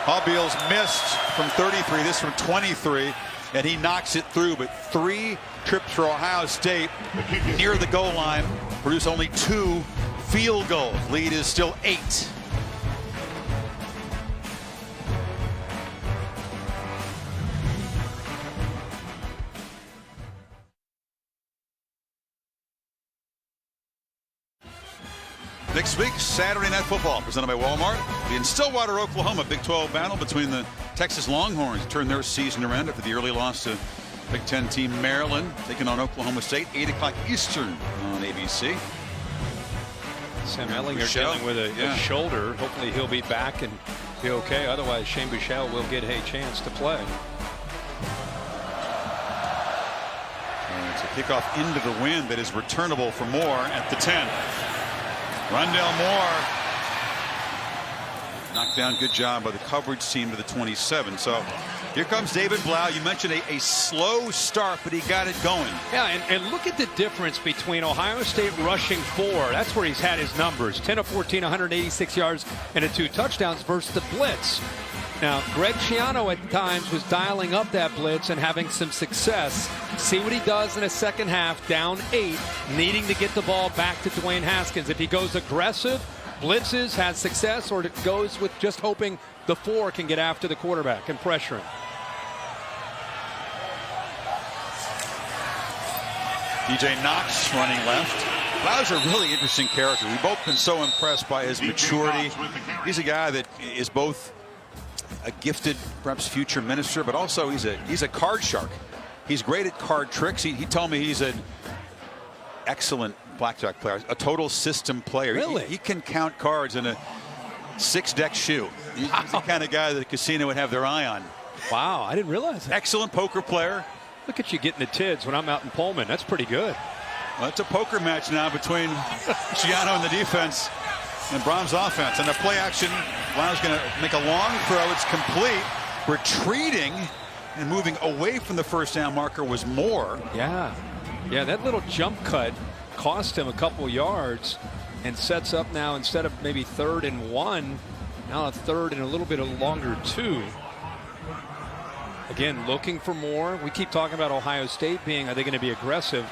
B: Hobbeals missed from 33. This from 23. And he knocks it through. But 3 trips for Ohio State near the goal line. Produce only 2 field goals. Lead is still 8. Next week, Saturday Night Football, presented by Walmart. In Stillwater, Oklahoma, Big 12 battle between the Texas Longhorns. Turned their season around after the early loss to Big 10 team Maryland, taking on Oklahoma State, 8 o'clock Eastern on ABC.
C: Sam Ellinger dealing with a shoulder. Hopefully he'll be back and be okay. Otherwise, Shane Buechele will get a chance to play.
B: And it's a kickoff into the wind that is returnable for Moore at the 10. Rondale Moore knocked down. Good job by the coverage team to the 27. So here comes David Blough. You mentioned a slow start, but he got it going.
C: Yeah, and look at the difference between Ohio State rushing 4. That's where he's had his numbers. 10 of 14, 186 yards and 2 touchdowns versus the blitz. Now, Greg Schiano at times was dialing up that blitz and having some success. See what he does in the second half, down 8, needing to get the ball back to Dwayne Haskins. If he goes aggressive, blitzes, has success, or it goes with just hoping the 4 can get after the quarterback and pressure him.
B: DJ Knox running left. Blough's a really interesting character. We've both been so impressed by his maturity. He's a guy that is both a gifted, perhaps future minister, but also he's a card shark. He's great at card tricks. He told me he's an excellent blackjack player, a total system player.
C: Really?
B: He can count cards in a 6-deck shoe. He's the kind of guy that the casino would have their eye on.
C: Wow, I didn't realize that.
B: Excellent poker player.
C: Look at you getting the tids when I'm out in Pullman. That's pretty good.
B: Well, it's a poker match now between Schiano and the defense and Brom's offense. And the play action, Blough's going to make a long throw. It's complete. Retreating and moving away from the first down marker was Moore.
C: Yeah, that little jump cut cost him a couple yards and sets up now, instead of maybe 3rd and 1, now a 3rd and a little bit of longer 2. Again, looking for more. We keep talking about Ohio State being, are they going to be aggressive?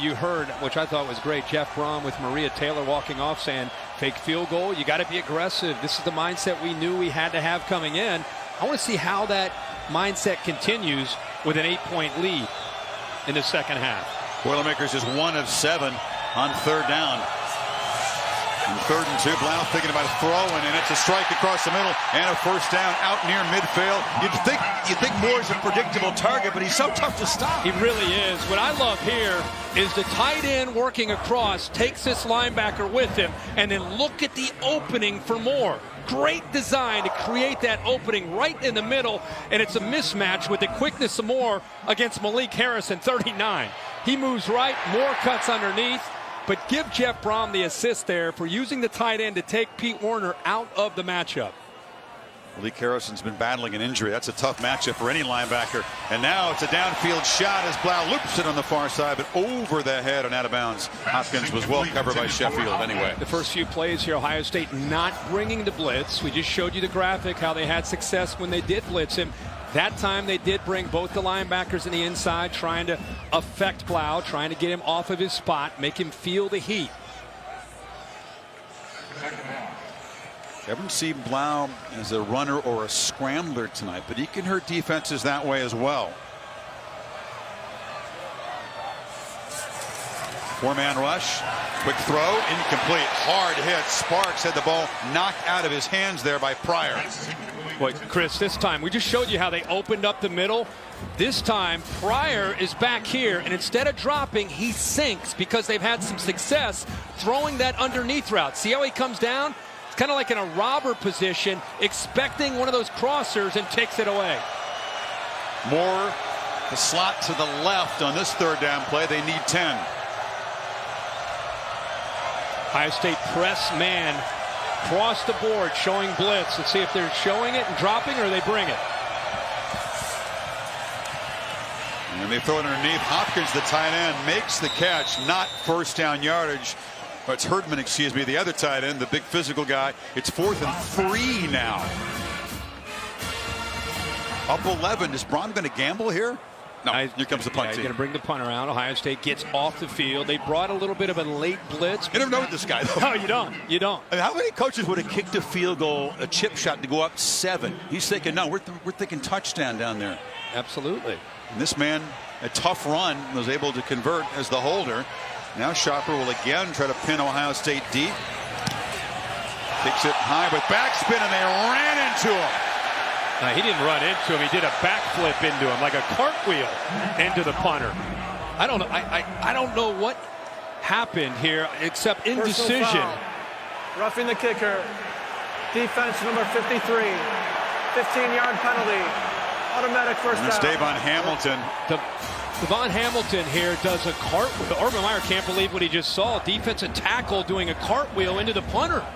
C: You heard, which I thought was great, Jeff Brom with Maria Taylor walking off saying, fake field goal, you got to be aggressive. This is the mindset we knew we had to have coming in. I want to see how that mindset continues with an 8-point lead in the second half.
B: Boilermakers is 1 of 7 on 3rd down. And 3rd and 2, Blough thinking about throwing, and it's a strike across the middle and a first down out near midfield. You'd think Moore's a predictable target, but he's so tough to stop.
C: He really is. What I love here is the tight end working across, takes this linebacker with him, and then look at the opening for Moore. Great design to create that opening right in the middle, and it's a mismatch with the quickness of Moore against Malik Harrison, 39. He moves right, Moore cuts underneath. But give Jeff Brom the assist there for using the tight end to take Pete Werner out of the matchup.
B: Malik Harrison's been battling an injury. That's a tough matchup for any linebacker. And now it's a downfield shot as Blough loops it on the far side, but over the head and out of bounds. Hopkins was well covered by Sheffield anyway.
C: The first few plays here, Ohio State not bringing the blitz. We just showed you the graphic, how they had success when they did blitz him. That time they did bring both the linebackers in the inside, trying to affect Blough, trying to get him off of his spot, make him feel the heat.
B: Haven't seen Blough as a runner or a scrambler tonight, but he can hurt defenses that way as well. Four-man rush, quick throw, incomplete, hard hit. Sparks had the ball knocked out of his hands there by Pryor.
C: Boy, Chris, this time we just showed you how they opened up the middle. This time Pryor is back here, and instead of dropping, he sinks because they've had some success throwing that underneath route. See how he comes down? It's kind of like in a robber position, expecting one of those crossers, and takes it away.
B: Moore, the slot to the left on this third down play. They need 10.
C: Ohio State press man across the board, showing blitz. Let's see if they're showing it and dropping, or they bring it.
B: And they throw it underneath. Hopkins, the tight end, makes the catch. Not first down yardage. Or it's Herdman, excuse me, the other tight end, the big physical guy. It's 4th and 3 now. Up 11. Is Braun going to gamble here? No, here comes the punt team.
C: Going to bring the punter out. Ohio State gets off the field. They brought a little bit of a late blitz.
B: You never know with this guy, though.
C: No, you don't. You don't.
B: I mean, how many coaches would have kicked a field goal, a chip shot to go up 7? He's thinking, no, we're thinking touchdown down there.
C: Absolutely.
B: And this man, a tough run, was able to convert as the holder. Now Schopper will again try to pin Ohio State deep. Takes it high with backspin, and they ran into him.
C: He didn't run into him. He did a backflip into him, like a cartwheel into the punter. I don't know. I don't know what happened here, except indecision.
M: Roughing the kicker. Defense number 53. 15-yard penalty. Automatic first down.
B: It's Davon Hamilton.
C: Devon Hamilton here does a cartwheel. Urban Meyer can't believe what he just saw. Defensive tackle doing a cartwheel into the punter.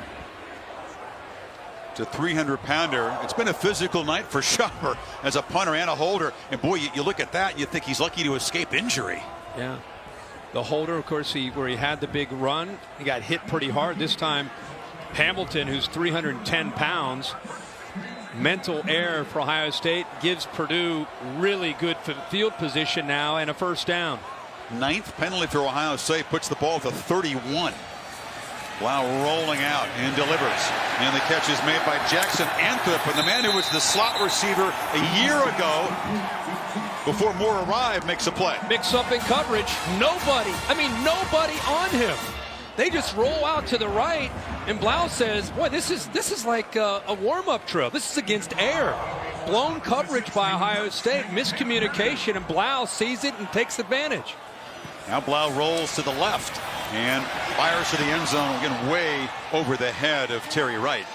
B: It's a 300-pounder. It's been a physical night for Schopper as a punter and a holder. And boy, you look at that, you think he's lucky to escape injury.
C: Yeah. The holder, of course, where he had the big run, he got hit pretty hard. This time, Hamilton, who's 310 pounds, mental error for Ohio State, gives Purdue really good field position now and a first down.
B: 9th penalty for Ohio State, puts the ball at the 31. Blough rolling out and delivers. And the catch is made by Jackson Anthrop, and the man who was the slot receiver a year ago before Moore arrived makes a play.
C: Mix up in coverage. Nobody on him. They just roll out to the right, and Blough says, boy, this is like a warm-up drill. This is against air. Blown coverage by Ohio State, miscommunication, and Blough sees it and takes advantage.
B: Now Blough rolls to the left and fires to the end zone, again way over the head of Terry Wright.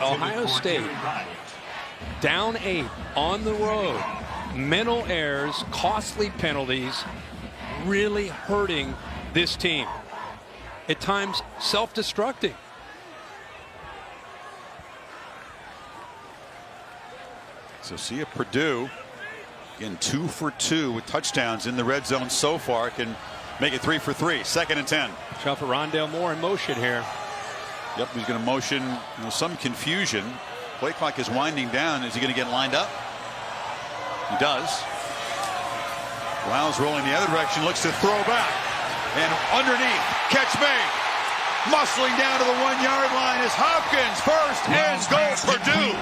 C: Ohio State down 8 on the road. Mental errors, costly penalties, really hurting this team. At times self-destructing.
B: So see if Purdue, again 2 for 2 with touchdowns in the red zone so far, can make it 3 for 3. 2nd and 10.
C: Shot for Rondale Moore in motion here.
B: Yep, he's going to motion. Some confusion. Play clock is winding down. Is he going to get lined up? He does. Blough's rolling the other direction, looks to throw back. And underneath, catch made. Muscling down to the 1-yard line is Hopkins. First and goal, Purdue.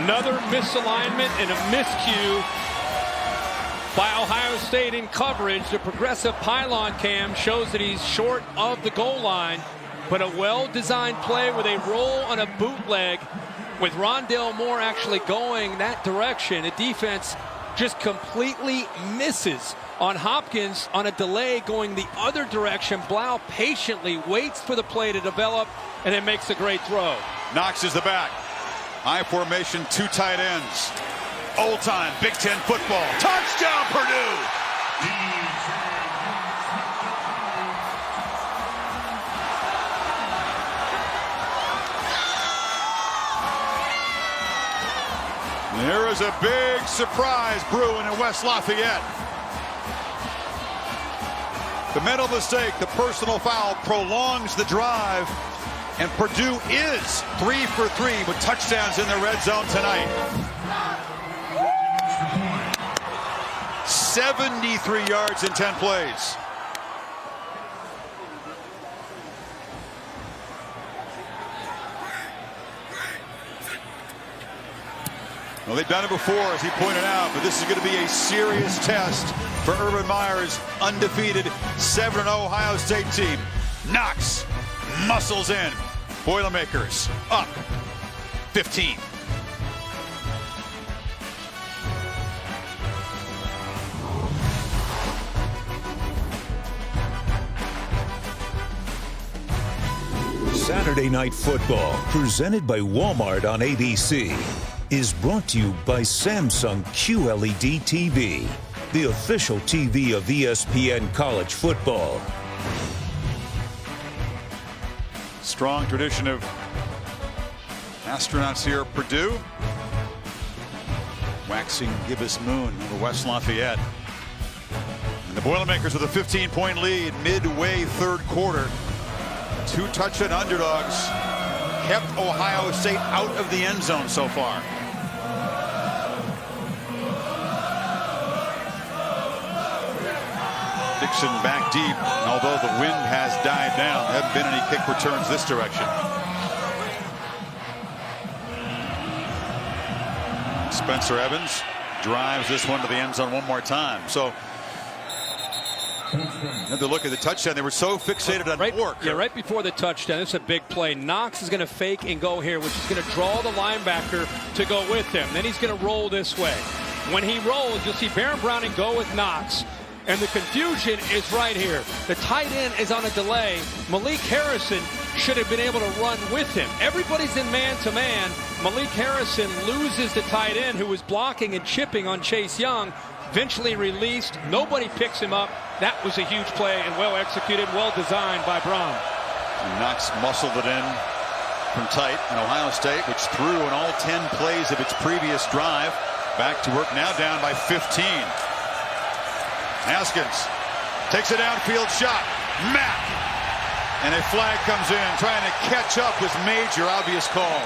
C: Another misalignment and a miscue by Ohio State in coverage. The progressive pylon cam shows that he's short of the goal line, but a well-designed play with a roll on a bootleg with Rondale Moore actually going that direction. The defense just completely misses on Hopkins on a delay going the other direction. Blough patiently waits for the play to develop and then makes a great throw.
B: Knox is the back. High formation, 2 tight ends. Old time Big Ten football. Touchdown, Purdue! There is a big surprise brewing in West Lafayette. The mental mistake, the personal foul, prolongs the drive, and Purdue is 3 for 3 with touchdowns in the red zone tonight. 73 yards in 10 plays. Well, they've done it before, as he pointed out, but this is going to be a serious test for Urban Meyer's undefeated 7-0 Ohio State team. Knox muscles in. Boilermakers up 15.
A: Saturday Night Football, presented by Walmart on ABC, is brought to you by Samsung QLED TV, the official TV of ESPN College Football.
B: Strong tradition of astronauts here at Purdue. Waxing gibbous moon over West Lafayette. And the Boilermakers with a 15-point lead midway third quarter. 2 touchdown underdogs kept Ohio State out of the end zone so far. Dixon back deep, and although the wind has died down, there haven't been any kick returns this direction. Spencer Evans drives this one to the end zone one more time. So another look at the touchdown. They were so fixated on Moore.
C: Yeah, right before the touchdown. This is a big play. Knox is going to fake and go here, which is going to draw the linebacker to go with him. Then he's going to roll this way. When he rolls, you'll see Baron Browning go with Knox. And the confusion is right here. The tight end is on a delay. Malik Harrison should have been able to run with him. Everybody's in man-to-man. Malik Harrison loses the tight end, who was blocking and chipping on Chase Young. Eventually released. Nobody picks him up. That was a huge play and well executed, well designed by Brown.
B: And Knox muscled it in from tight. And Ohio State, which threw in all 10 plays of its previous drive, back to work now, down by 15. Haskins takes a downfield shot. Mack. And a flag comes in. Trying to catch up was Major. Obvious call.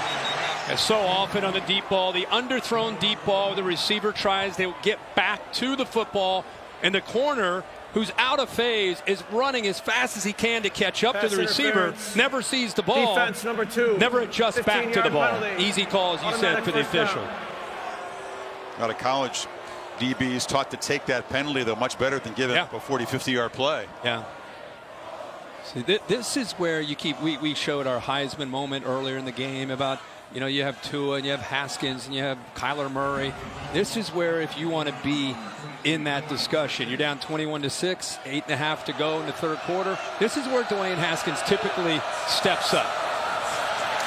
C: And so often on the deep ball, the underthrown deep ball, the receiver tries to get back to the football, and the corner, who's out of phase, is running as fast as he can to catch up to the receiver. Never sees the ball.
M: Defense number 2.
C: Never adjusts back to the ball.
M: Penalty.
C: Easy call, as you said, for the official.
B: Out of college, DBs taught to take that penalty, though, much better than giving up a 40, 50-yard play.
C: Yeah. See, this is where you keep. We showed our Heisman moment earlier in the game about, you know, you have Tua and you have Haskins and you have Kyler Murray. This is where, if you want to be in that discussion, you're down 21-6, 8.5 to go in the third quarter. This is where Dwayne Haskins typically steps up.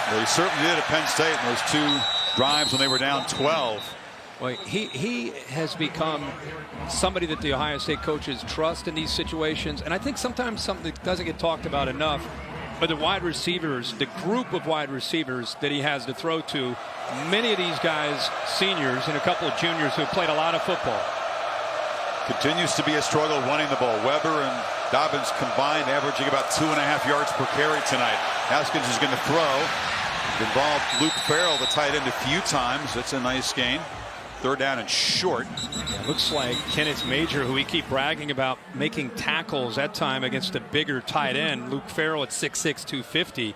B: Well, he certainly did at Penn State in those 2 drives when they were down 12.
C: Well, he has become somebody that the Ohio State coaches trust in these situations. And I think sometimes something that doesn't get talked about enough, but the wide receivers, the group of wide receivers that he has to throw to, many of these guys, seniors and a couple of juniors who have played a lot of football.
B: Continues to be a struggle running the ball. Weber and Dobbins combined averaging about 2.5 yards per carry tonight. Haskins is going to throw. Involved Luke Farrell, the tight end, a few times. That's a nice gain. Third down and short.
C: Yeah, looks like Kenneth Major, who we keep bragging about making tackles that time against a bigger tight end, Luke Farrell at 6'6", 250,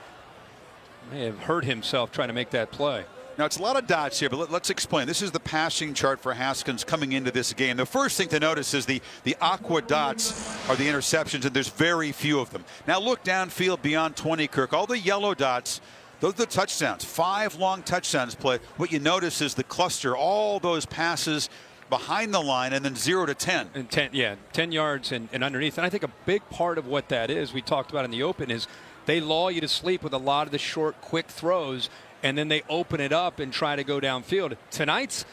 C: may have hurt himself trying to make that play.
B: Now, it's a lot of dots here, but let's explain. This is the passing chart for Haskins coming into this game. The first thing to notice is the aqua dots are the interceptions, and there's very few of them. Now, look downfield beyond 20, Kirk. All the yellow dots, those are the touchdowns. 5 long touchdowns played. What you notice is the cluster, all those passes behind the line, and then 0 to 10.
C: And 10 yards and underneath. And I think a big part of what that is, we talked about in the open, is they lull you to sleep with a lot of the short, quick throws, and then they open it up and try to go downfield. Tonight's,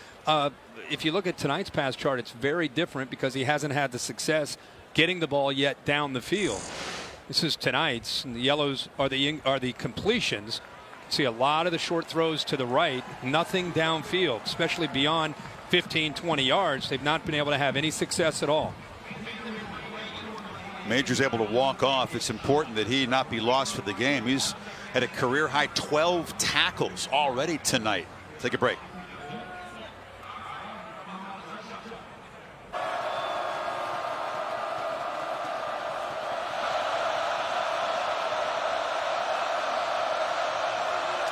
C: if you look at tonight's pass chart, it's very different because he hasn't had the success getting the ball yet down the field. This is tonight's, and the yellows are the completions. See a lot of the short throws to the right, nothing downfield, especially beyond 15, 20 yards. They've not been able to have any success at all.
B: Major's able to walk off. It's important that he not be lost for the game. He's had a career high 12 tackles already tonight. Take a break.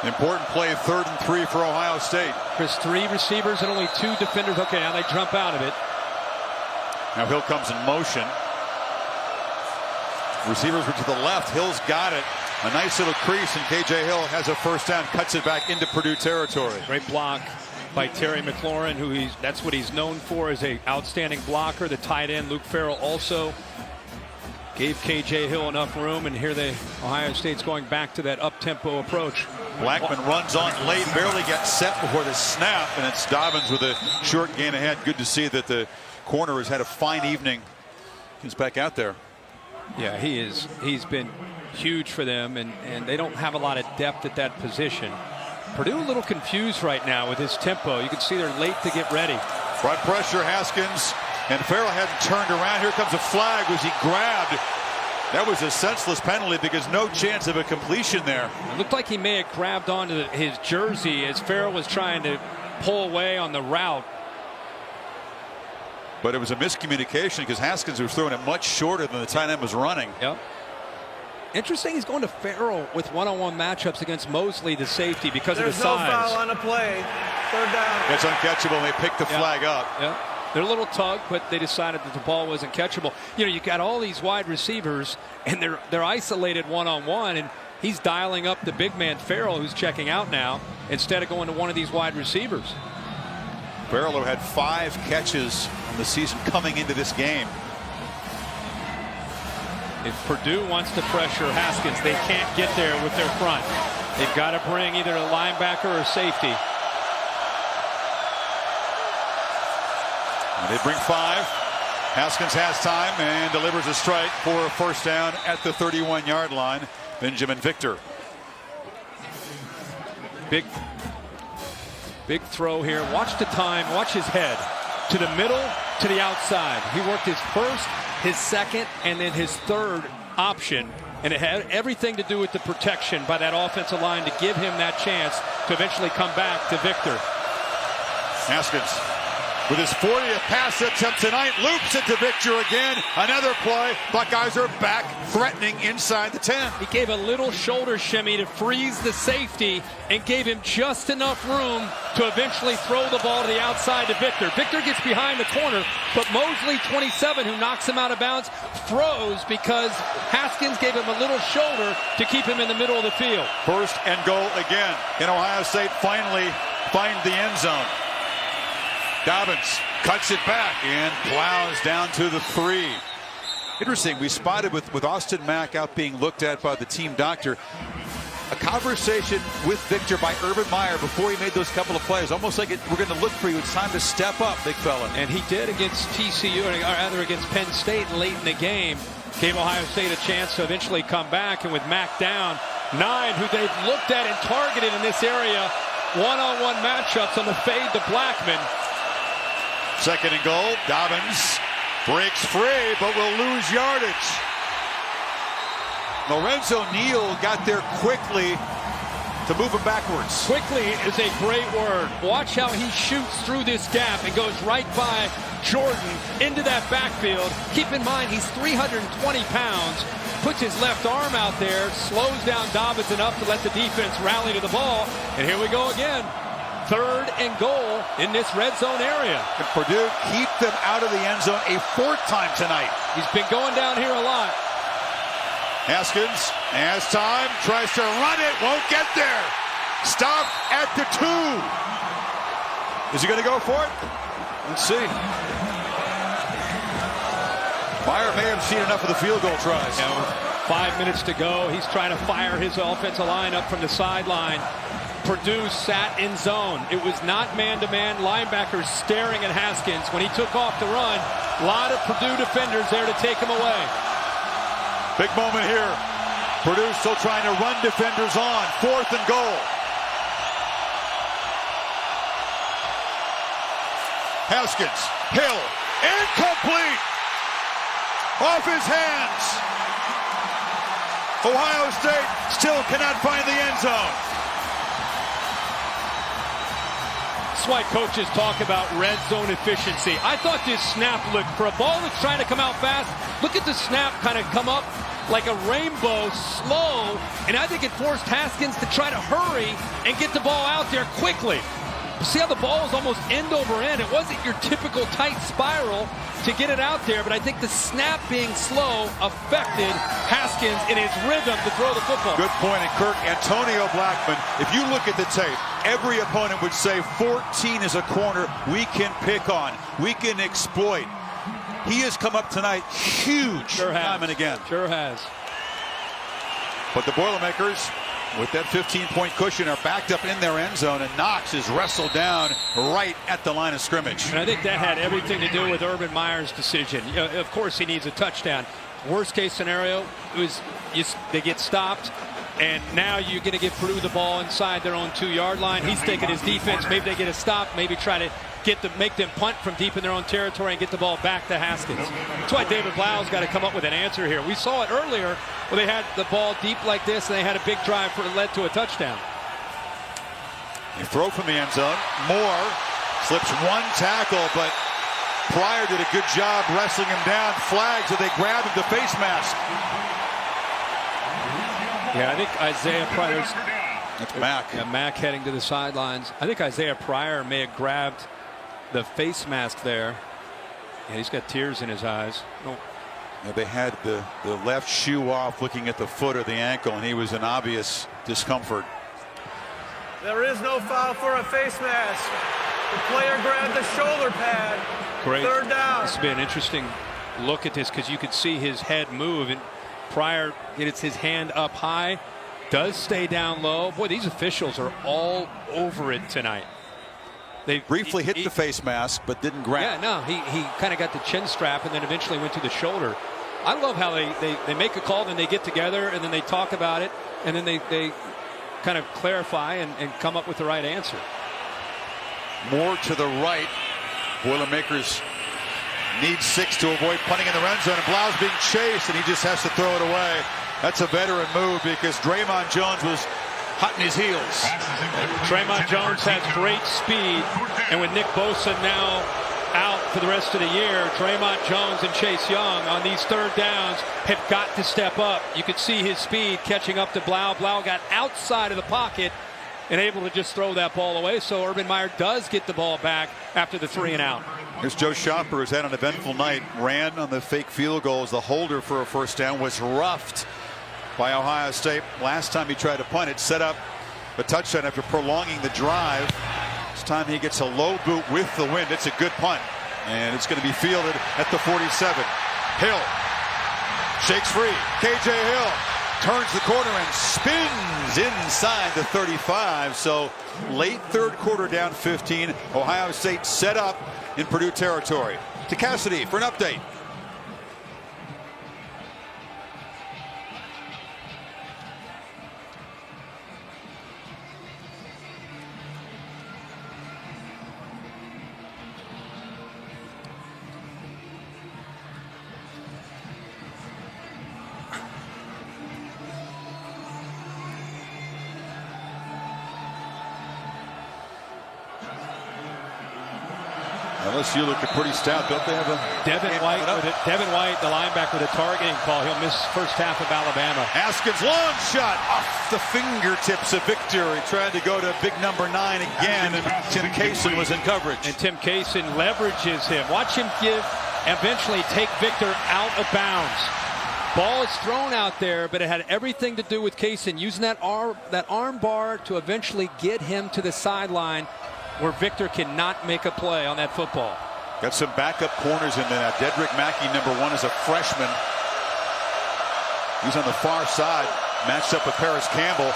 B: Important play, 3rd and 3 for Ohio State.
C: Chris, 3 receivers and only 2 defenders. Okay, now they jump out of it.
B: Now Hill comes in motion. Receivers were to the left. Hill's got it. A nice little crease, and K.J. Hill has a first down, cuts it back into Purdue territory.
C: Great block by Terry McLaurin, that's what he's known for, as an outstanding blocker. The tight end, Luke Farrell, also gave K.J. Hill enough room, and here Ohio State's going back to that up-tempo approach.
B: Blackman runs on late, barely gets set before the snap, and it's Dobbins with a short gain ahead. Good to see that the corner has had a fine evening. He's back out there.
C: Yeah, he's been huge for them, and they don't have a lot of depth at that position. Purdue a little confused right now with his tempo. You can see they're late to get ready.
B: Front pressure, Haskins, and Farrell hadn't turned around. Here comes a flag. Was he grabbed? That was a senseless penalty because no chance of a completion there.
C: It looked like he may have grabbed onto his jersey as Farrell was trying to pull away on the route.
B: But it was a miscommunication because Haskins was throwing it much shorter than the tight end was running.
C: Yep. Interesting, he's going to Farrell with one-on-one matchups against Mosley, the safety, because of his size.
M: There's no foul on the play. 3rd down.
B: It's uncatchable, and they picked the flag up.
C: Yeah. They're a little tug, but they decided that the ball wasn't catchable. You know, you got all these wide receivers, and they're isolated one-on-one, and he's dialing up the big man Farrell, who's checking out now, instead of going to one of these wide receivers.
B: Farrell, who had 5 catches on the season coming into this game.
C: If Purdue wants to pressure Haskins, they can't get there with their front. They've got to bring either a linebacker or safety.
B: And they bring 5. Haskins has time and delivers a strike for a first down at the 31-yard line. Benjamin Victor.
C: Big throw here. Watch the time. Watch his head. To the middle, to the outside. He worked his first, his second, and then his third option. And it had everything to do with the protection by that offensive line to give him that chance to eventually come back to Victor.
B: Haskins with his 40th pass attempt tonight, loops it to Victor again. Another play. Buckeyes are back, threatening inside the 10.
C: He gave a little shoulder shimmy to freeze the safety and gave him just enough room to eventually throw the ball to the outside to Victor. Victor gets behind the corner, but Mosley, 27, who knocks him out of bounds, froze because Haskins gave him a little shoulder to keep him in the middle of the field.
B: First and goal again. And Ohio State finally find the end zone. Dobbins cuts it back and plows down to the 3. Interesting, we spotted with Austin Mack out being looked at by the team doctor, a conversation with Victor by Urban Meyer before he made those couple of plays. Almost like we're going to look for you. It's time to step up, big fella.
C: And he did against TCU, or rather against Penn State late in the game. Gave Ohio State a chance to eventually come back, and with Mack down, 9, who they've looked at and targeted in this area, one-on-one matchups on the fade to Blackman.
B: 2nd and goal. Dobbins breaks free, but will lose yardage. Lorenzo Neal got there quickly to move him backwards.
C: Quickly is a great word. Watch how he shoots through this gap and goes right by Jordan into that backfield. Keep in mind, he's 320 pounds. Puts his left arm out there, slows down Dobbins enough to let the defense rally to the ball. And here we go again. 3rd and goal in this red zone area.
B: And Purdue keep them out of the end zone a 4th time tonight.
C: He's been going down here a lot.
B: Haskins has time, tries to run it, won't get there. Stop at the 2. Is he going to go for it? Let's see. Meyer may have seen enough of the field goal tries.
C: 5 minutes to go. He's trying to fire his offensive line up from the sideline. Purdue sat in zone. It was not man-to-man. Linebackers staring at Haskins. When he took off to run, a lot of Purdue defenders there to take him away.
B: Big moment here. Purdue still trying to run defenders on. 4th and goal. Haskins, Hill, incomplete! Off his hands. Ohio State still cannot find the end zone.
C: That's why coaches talk about red zone efficiency. I thought this snap looked, for a ball that's trying to come out fast, look at the snap kind of come up like a rainbow, slow, and I think it forced Haskins to try to hurry and get the ball out there quickly. See how the ball was almost end over end. It wasn't your typical tight spiral to get it out there, but I think the snap being slow affected Haskins in his rhythm to throw the football.
B: Good point, and Kirk, Antonio Blackman, if you look at the tape, every opponent would say 14 is a corner we can pick on, we can exploit. He has come up tonight huge time and again.
C: Sure has.
B: But the Boilermakers, with that 15-point cushion, are backed up in their end zone, and Knox is wrestled down right at the line of scrimmage.
C: And I think that had everything to do with Urban Meyer's decision. You know, of course, he needs a touchdown. Worst case scenario was they get stopped, and now you're going to give Purdue the ball inside their own 2-yard line. He's taking his defense. Maybe they get a stop. Maybe try to make them punt from deep in their own territory and get the ball back to Haskins. That's why David Blough's got to come up with an answer here. We saw it earlier where they had the ball deep like this and they had a big drive that led to a touchdown.
B: They throw from the end zone. Moore slips one tackle, but Pryor did a good job wrestling him down. Flags, and they grab him the face mask.
C: Yeah, I think Isaiah Pryor's...
B: That's Mack.
C: Yeah, Mack heading to the sidelines. I think Isaiah Pryor may have grabbed the face mask there. Yeah, he's got tears in his eyes. Oh.
B: Yeah, they had the left shoe off, looking at the foot or the ankle, and he was in obvious discomfort.
M: There is no foul for a face mask. The player grabbed the shoulder pad.
C: Great.
M: 3rd down.
C: This would be an interesting look at this because you could see his head move, and Pryor gets his hand up high, does stay down low. Boy, these officials are all over it tonight.
B: They briefly hit the face mask, but didn't grab.
C: Yeah, no, he kind of got the chin strap and then eventually went to the shoulder. I love how they make a call, then they get together, and then they talk about it, and then they kind of clarify and come up with the right answer.
B: Moore to the right. Boilermakers need 6 to avoid punting in the red zone, and Blough's being chased, and he just has to throw it away. That's a veteran move because Draymond Jones was hot in his heels.
C: Draymond Jones has great speed, and with Nick Bosa now out for the rest of the year, Draymond Jones and Chase Young on these 3rd downs have got to step up. You could see his speed catching up to Blough. Blough got outside of the pocket and able to just throw that ball away. So Urban Meyer does get the ball back after the 3 and out.
B: Here's Joe Schopper, who's had an eventful night. Ran on the fake field goal as the holder for a 1st down, was roughed by Ohio State. Last time he tried to punt it, set up a touchdown after prolonging the drive. This time he gets a low boot with the wind. It's a good punt, and it's going to be fielded at the 47. Hill shakes free. KJ Hill turns the corner and spins inside the 35. So late 3rd quarter, down 15. Ohio State set up in Purdue territory. To Cassidy for an update. LSU looking pretty stout. Don't they have a
C: Devin White, the linebacker, with a targeting call. He'll miss 1st half of Alabama.
B: Haskins, long shot off the fingertips of Victor. He tried to go to big number 9 again, and Tim Kaysen was in coverage.
C: And Tim Kaysen leverages him. Watch him eventually take Victor out of bounds. Ball is thrown out there, but it had everything to do with Kaysen using that arm bar to eventually get him to the sideline, where Victor cannot make a play on that football.
B: Got some backup corners in there. Dedrick Mackey, number 1, is a freshman. He's on the far side, matched up with Paris Campbell.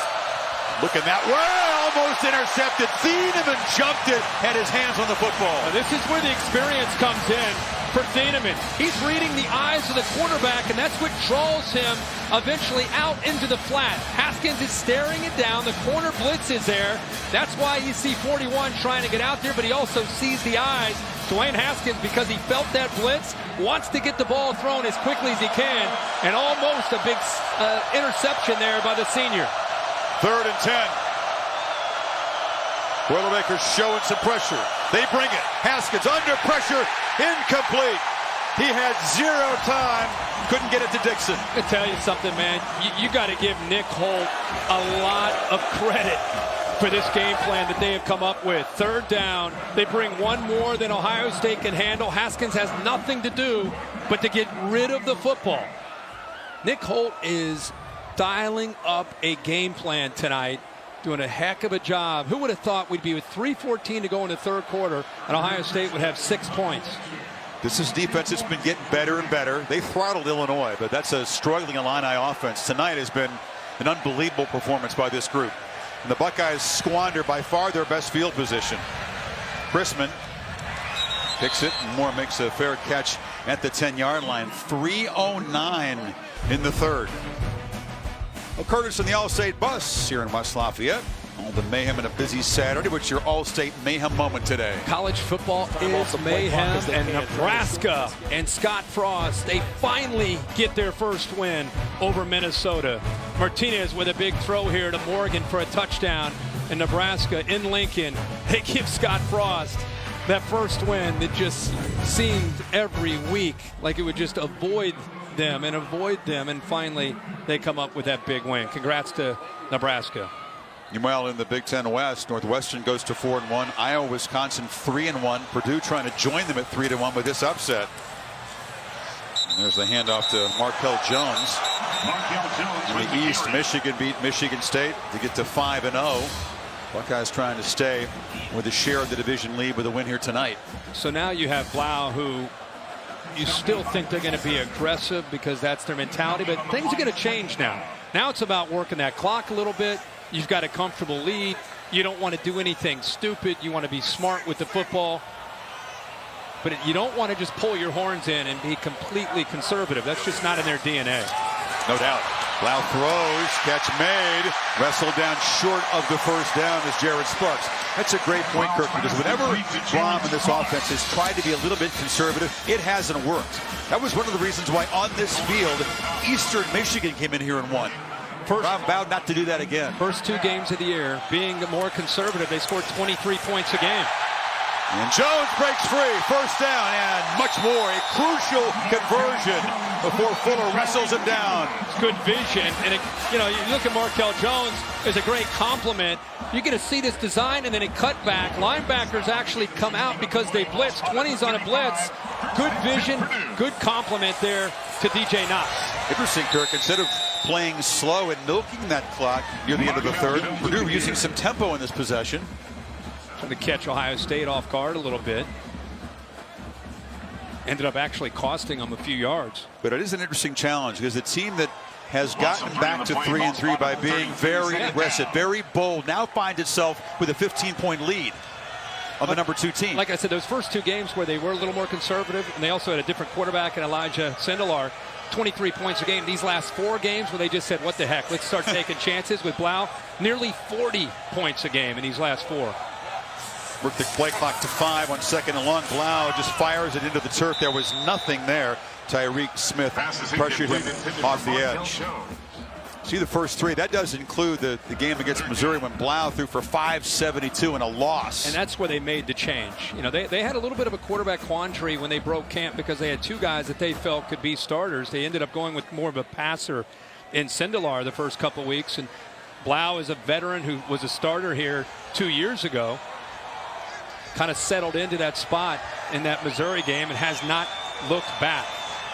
B: Looking that way, almost intercepted. Thieneman jumped it, had his hands on the football.
C: Now, this is where the experience comes in. for Thieneman. He's reading the eyes of the quarterback, and that's what draws him eventually out into the flat. Haskins is staring it down. The corner blitz is there. That's why you see 41 trying to get out there, but he also sees the eyes. Dwayne Haskins, because he felt that blitz, wants to get the ball thrown as quickly as he can, and almost a big interception there by the senior.
B: 3rd and 10. Boilermakers showing some pressure. They bring it. Haskins under pressure. Incomplete. He had 0 time. Couldn't get it to Dixon.
C: I tell you something, man. You got to give Nick Holt a lot of credit for this game plan that they have come up with. 3rd down. They bring one more than Ohio State can handle. Haskins has nothing to do but to get rid of the football. Nick Holt is dialing up a game plan tonight, doing a heck of a job. Who would have thought we'd be with 3:14 to go in the 3rd quarter and Ohio State would have 6 points?
B: This is defense that's been getting better and better. They throttled Illinois, but that's a struggling Illini offense. Tonight has been an unbelievable performance by this group. And the Buckeyes squander by far their best field position. Chrisman picks it, and Moore makes a fair catch at the 10-yard line. 3:09 in the 3rd. Well, Curtis and the All-State bus here in West Lafayette. All the mayhem and a busy Saturday. What's your All-State mayhem moment today?
C: College football is mayhem, and Nebraska and Scott Frost, they finally get their first win over Minnesota. Martinez with a big throw here to Morgan for a touchdown. And Nebraska in Lincoln, they give Scott Frost that first win that just seemed every week like it would just avoid them, and finally they come up with that big win. Congrats to Nebraska.
B: Meanwhile, in the Big Ten West, Northwestern goes to 4-1. Iowa, Wisconsin 3-1. Purdue trying to join them at 3-1 with this upset. And there's the handoff to Markel Jones. In the East, Michigan beat Michigan State to get to 5-0. Buckeyes trying to stay with a share of the division lead with a win here tonight.
C: So now you have Blough, who you still think they're going to be aggressive because that's their mentality, but things are going to change now. Now it's about working that clock a little bit. You've got a comfortable lead. You don't want to do anything stupid. You want to be smart with the football. But you don't want to just pull your horns in and be completely conservative. That's just not in their DNA.
B: No doubt. Blough throws, catch made, wrestled down short of the first down is Jared Sparks. That's a great point, Kirk, because whenever Blough in this offense has tried to be a little bit conservative, it hasn't worked. That was one of the reasons why on this field, Eastern Michigan came in here and won. Brown vowed not to do that again.
C: First 2 games of the year, being more conservative, they scored 23 points a game.
B: And Jones breaks free, first down, and much more. A crucial conversion before Fuller wrestles him down.
C: It's good vision, and you look at Markel Jones as a great compliment. You're going to see this design, and then a cutback. Linebackers actually come out because they blitz. 20's on a blitz. Good vision, good compliment there to DJ Knox.
B: Interesting, Kirk. Instead of playing slow and milking that clock near the end of the 3rd, Purdue using some tempo in this possession.
C: Trying to catch Ohio State off guard a little bit. Ended up actually costing them a few yards.
B: But it is an interesting challenge because the team that has gotten back to 3-3 by being very aggressive, very bold, now finds itself with a 15-point lead on the number 2 team.
C: Like I said, those first 2 games where they were a little more conservative, and they also had a different quarterback in Elijah Sindelar, 23 points a game. These last 4 games where they just said, what the heck, let's start taking chances with Blough. Nearly 40 points a game in these last 4.
B: Work the play clock to 5 on 2nd and long. Blough just fires it into the turf. There was nothing there. Tyreek Smith pressured him off the edge. See the first 3. That does include the game against Missouri when Blough threw for 572 and a loss.
C: And that's where they made the change. They had a little bit of a quarterback quandary when they broke camp because they had 2 guys that they felt could be starters. They ended up going with more of a passer in Sindelar the first couple weeks. And Blough is a veteran who was a starter here 2 years ago. Kind of settled into that spot in that Missouri game and has not looked back.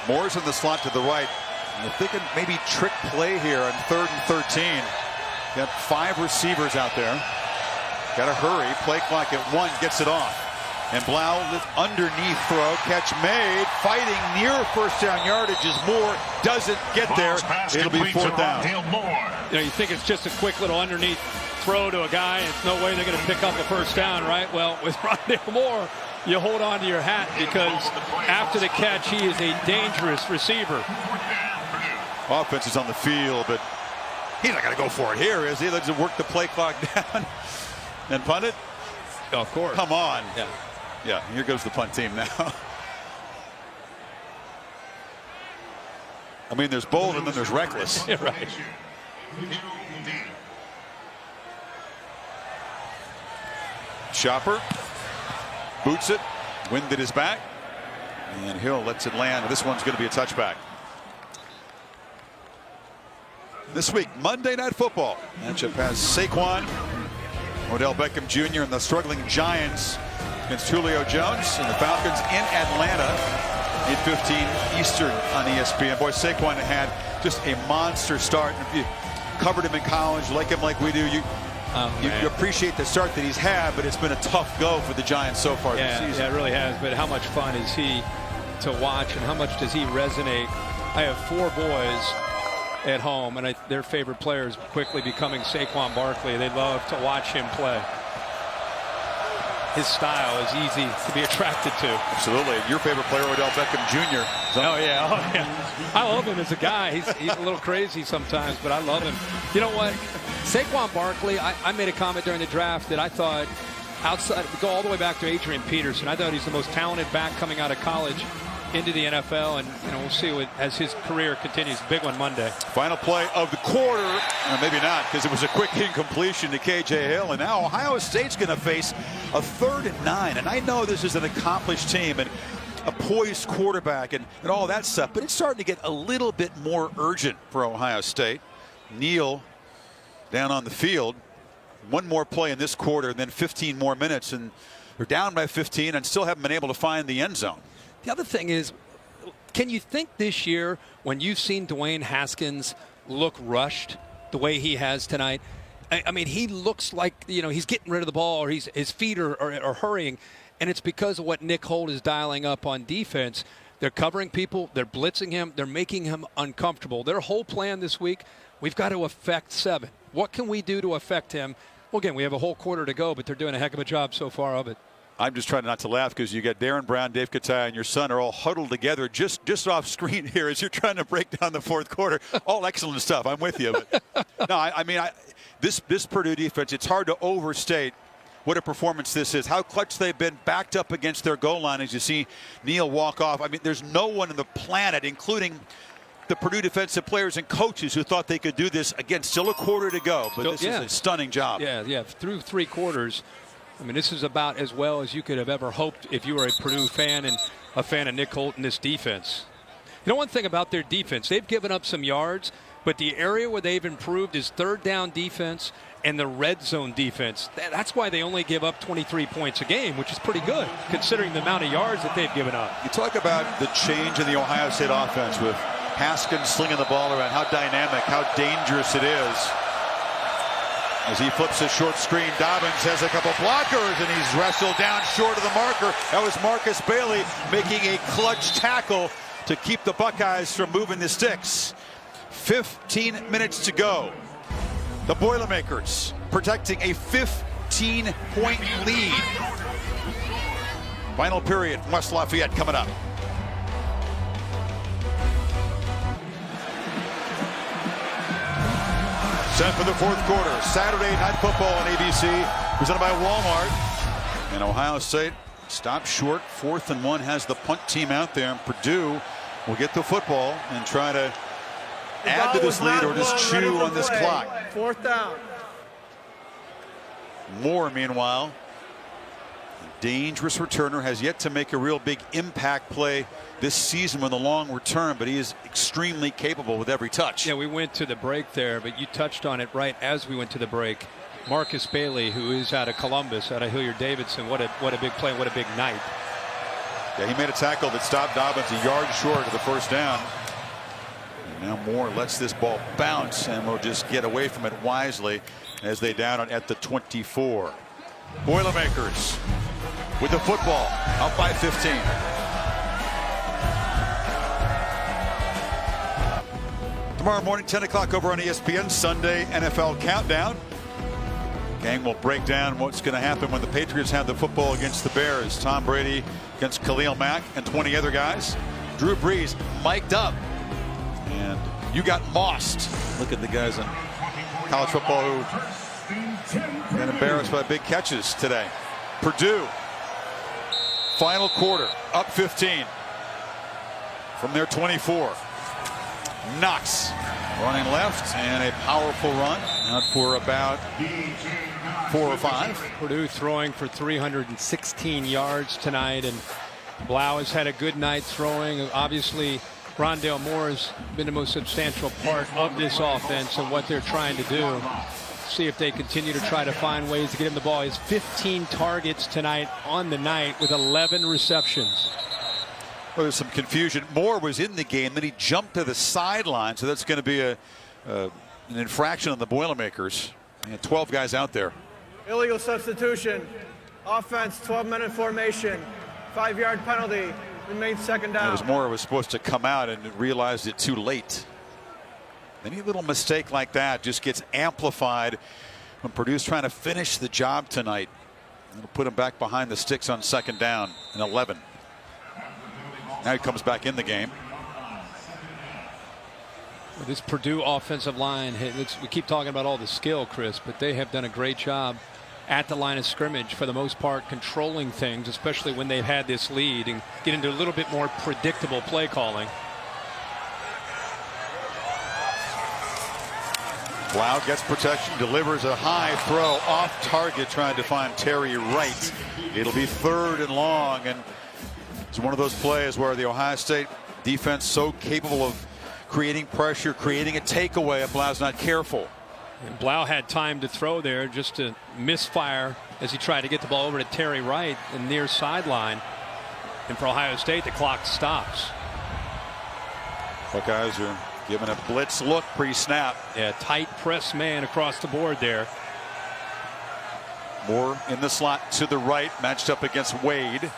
B: Moore's in the slot to the right. And they're thinking maybe trick play here on 3rd and 13. Got 5 receivers out there. Got to hurry. Play clock at 1. Gets it off. And Blough underneath throw. Catch made. Fighting near first down yardage as Moore doesn't get there. It'll be 4th down.
C: You think it's just a quick little underneath throw to a guy, and there's no way they're going to pick up a first down, right? Well, with Rondale Moore, you hold on to your hat because after the catch, he is a dangerous receiver.
B: Offense is on the field, but he's not going to go for it here, is he? Let's work the play clock down and punt it.
C: Oh, of course.
B: Come on.
C: Yeah.
B: Yeah, here goes the punt team now. I mean, there's bold and then there's reckless.
C: Yeah, right.
B: Chopper boots it, wind at his back, and Hill lets it land. This one's going to be a touchback. This week, Monday Night Football. Matchup has Saquon, Odell Beckham Jr. and the struggling Giants against Julio Jones and the Falcons in Atlanta. 8:15 Eastern on ESPN. Boy, Saquon had just a monster start. If you covered him in college, like him like we do, you appreciate the start that he's had, but it's been a tough go for the Giants so far this season.
C: Yeah, it really has. But how much fun is he to watch, and how much does he resonate? I have 4 boys at home, and their favorite player is quickly becoming Saquon Barkley. They love to watch him play. His style is easy to be attracted to.
B: Absolutely. Your favorite player, Odell Beckham Jr.
C: Oh, yeah. I love him as a guy. He's a little crazy sometimes, but I love him. You know what? Saquon Barkley, I made a comment during the draft that I thought outside, go all the way back to Adrian Peterson. I thought he's the most talented back coming out of college into the NFL, and we'll see as his career continues. Big one Monday.
B: Final play of the quarter, or maybe not, because it was a quick incompletion to KJ Hill, and now Ohio State's going to face a 3rd and 9. And I know this is an accomplished team and a poised quarterback and all that stuff, but it's starting to get a little bit more urgent for Ohio State. Neal down on the field. One more play in this quarter, and then 15 more minutes, and they're down by 15 and still haven't been able to find the end zone.
C: The other thing is, can you think this year, when you've seen Dwayne Haskins look rushed the way he has tonight? I mean, he looks like, he's getting rid of the ball, or his feet are hurrying, and it's because of what Nick Holt is dialing up on defense. They're covering people, they're blitzing him, they're making him uncomfortable. Their whole plan this week, we've got to affect 7. What can we do to affect him? Well, again, we have a whole quarter to go, but they're doing a heck of a job so far of it.
B: I'm just trying not to laugh because you got Darren Brown, Dave Katai, and your son are all huddled together just off screen here as you're trying to break down the 4th quarter. All excellent stuff. I'm with you. But no, I mean, this Purdue defense, it's hard to overstate what a performance this is. How clutch they've been backed up against their goal line as you see Neal walk off. I mean, there's no one on the planet, including the Purdue defensive players and coaches, who thought they could do this. Again, still a quarter to go, but this is a stunning job.
C: Yeah, through 3 quarters. I mean, this is about as well as you could have ever hoped if you were a Purdue fan and a fan of Nick Holt and this defense. You know, one thing about their defense, they've given up some yards, but the area where they've improved is 3rd down defense and the red zone defense. That's why they only give up 23 points a game, which is pretty good considering the amount of yards that they've given up.
B: You talk about the change in the Ohio State offense with Haskins slinging the ball around, how dynamic, how dangerous it is. As he flips a short screen, Dobbins has a couple blockers, and he's wrestled down short of the marker. That was Marcus Bailey making a clutch tackle to keep the Buckeyes from moving the sticks. 15 minutes to go. The Boilermakers protecting a 15-point lead. Final period, West Lafayette coming up. Set for the 4th quarter. Saturday Night Football on ABC, presented by Walmart. And Ohio State stopped short. 4th and 1 has the punt team out there. And Purdue will get the football and try to add to this lead or just chew on this clock.
M: 4th down.
B: Moore, meanwhile, a dangerous returner, has yet to make a real big impact play this season with a long return, but he is extremely capable with every touch.
C: Yeah, we went to the break there, but you touched on it right as we went to the break. Marcus Bailey, who is out of Columbus, out of Hilliard-Davidson, what a big play, what a big night.
B: Yeah, he made a tackle that stopped Dobbins a yard short of the 1st down. And now Moore lets this ball bounce and will just get away from it wisely as they down it at the 24. Boilermakers with the football, up by 15. Tomorrow morning, 10 o'clock over on ESPN, Sunday NFL Countdown. Gang will break down what's going to happen when the Patriots have the football against the Bears. Tom Brady against Khalil Mack and 20 other guys. Drew Brees mic'd up. And you got mossed. Look at the guys in college football who got embarrassed by big catches today. Purdue, final quarter, up 15 from their 24. Knox running left and a powerful run out for about 4 or 5.
C: Purdue throwing for 316 yards tonight, and Blough has had a good night throwing. Obviously, Rondale Moore has been the most substantial part of this offense and what they're trying to do. See if they continue to try to find ways to get him the ball. He has 15 targets tonight on the night with 11 receptions.
B: Well, there's some confusion. Moore was in the game, then he jumped to the sideline, so that's going to be an infraction on the Boilermakers. And 12 guys out there.
M: Illegal substitution. Offense, 12-minute formation. 5-yard penalty. Remains second down.
B: It was Moore was supposed to come out and realized it too late. Any little mistake like that just gets amplified when Purdue's trying to finish the job tonight. It'll put him back behind the sticks on second down and 11. Now he comes back in the game.
C: Well, this Purdue offensive line, we keep talking about all the skill, Chris, but they have done a great job at the line of scrimmage for the most part, controlling things, especially when they've had this lead, and get into a little bit more predictable play calling.
B: Blough gets protection, delivers a high throw off target, trying to find Terry Wright. It'll be 3rd and long, and it's one of those plays where the Ohio State defense so capable of creating pressure, creating a takeaway if Blough's not careful.
C: And Blough had time to throw there, just to misfire as he tried to get the ball over to Terry Wright in near sideline. And for Ohio State, the clock stops.
B: Buckeyes are giving a blitz look pre-snap.
C: Yeah, tight press man across the board there.
B: Moore in the slot to the right, matched up against Wade.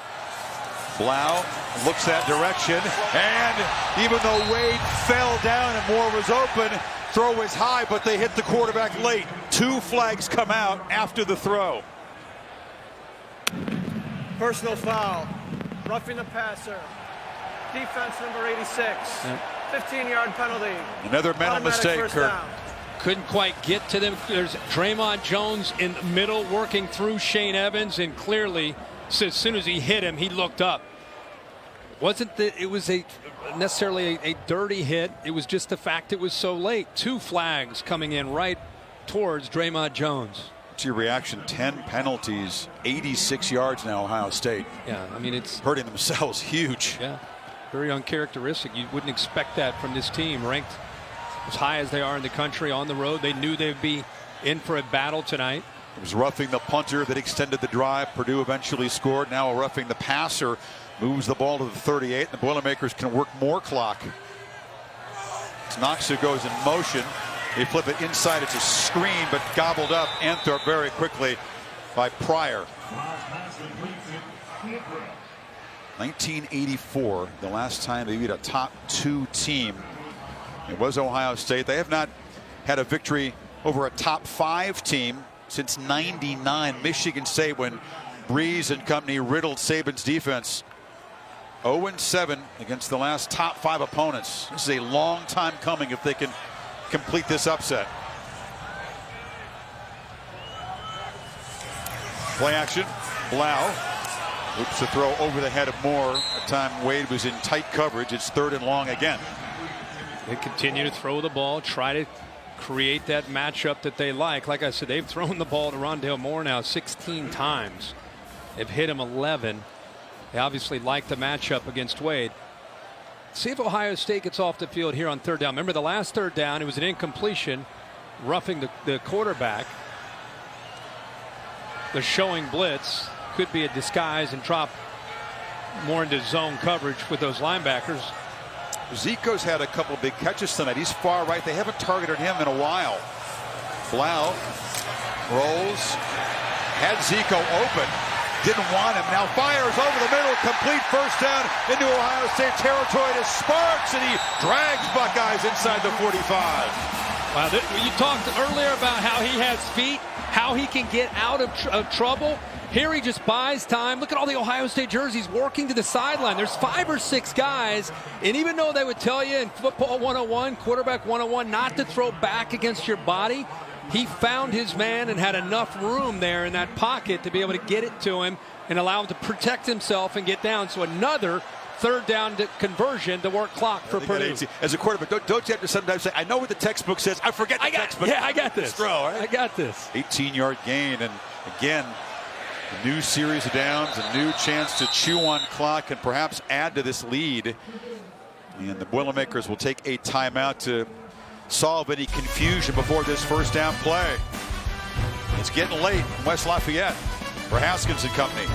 B: Blough looks that direction, and even though Wade fell down and Moore was open, throw was high, but they hit the quarterback late. 2 flags come out after the throw.
M: Personal foul. Roughing the passer. Defense number 86. 15-yard penalty.
B: Another mental mistake, Kurt.
C: Couldn't quite get to them. There's Draymond Jones in the middle working through Shane Evans, and clearly, so as soon as he hit him, he looked up. Wasn't that it was necessarily a dirty hit. It was just the fact it was so late. 2 flags coming in right towards Draymond Jones.
B: What's your reaction? 10 penalties, 86 yards now, Ohio State.
C: Yeah, I mean, it's
B: hurting themselves huge.
C: Yeah, very uncharacteristic. You wouldn't expect that from this team, ranked as high as they are in the country on the road. They knew they'd be in for a battle tonight.
B: It was roughing the punter that extended the drive. Purdue eventually scored. Now a roughing the passer moves the ball to the 38. The Boilermakers can work more clock. It's Knox who goes in motion. They flip it inside. It's a screen, but gobbled up Anthrop very quickly by Pryor. 1984, the last time they beat a top 2 team. It was Ohio State. They have not had a victory over a top 5 team since '99. Michigan State, when Breeze and company riddled Saban's defense. 0-7 against the last top 5 opponents. This is a long time coming if they can complete this upset. Play action. Blough loops the throw over the head of Moore. At the time Wade was in tight coverage. It's 3rd and long again.
C: They continue to throw the ball, try to create that matchup that they like. Like I said, they've thrown the ball to Rondale Moore now 16 times. They've hit him 11. They obviously like the matchup against Wade. See if Ohio State gets off the field here on 3rd down. Remember the last 3rd down, it was an incompletion, roughing the quarterback. They're showing blitz. Could be a disguise and drop more into zone coverage with those linebackers.
B: Zico's had a couple big catches tonight. He's far right. They haven't targeted him in a while. Blough rolls. Had Zico open. Didn't want him. Now fires over the middle. Complete first down into Ohio State territory to Sparks, and he drags Buckeyes inside the 45.
C: Wow, you talked earlier about how he has feet. how he can get out of trouble. Here he just buys time. Look at all the Ohio State jerseys working to the sideline. There's 5 or 6 guys, and even though they would tell you in football 101, quarterback 101, not to throw back against your body, he found his man and had enough room there in that pocket to be able to get it to him and allow him to protect himself and get down. So another third down conversion to work clock for Purdue.
B: As a quarterback, don't you have to sometimes say, I know what the textbook says. I forget the textbook.
C: Yeah, I got this.
B: Throw, right?
C: I got this.
B: 18-yard gain. And again, a new series of downs, a new chance to chew on clock and perhaps add to this lead. And the Boilermakers will take a timeout to solve any confusion before this first down play. It's getting late in West Lafayette for Haskins and company.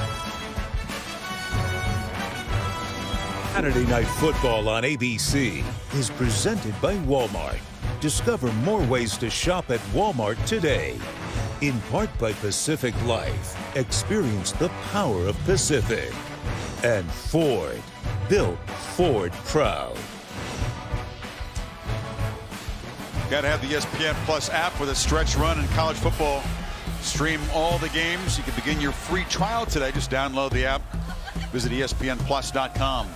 A: Saturday Night Football on ABC is presented by Walmart. Discover more ways to shop at Walmart today. In part by Pacific Life. Experience the power of Pacific. And Ford. Built Ford proud.
B: Got to have the ESPN Plus app with a stretch run in college football. Stream all the games. You can begin your free trial today. Just download the app. Visit ESPNplus.com.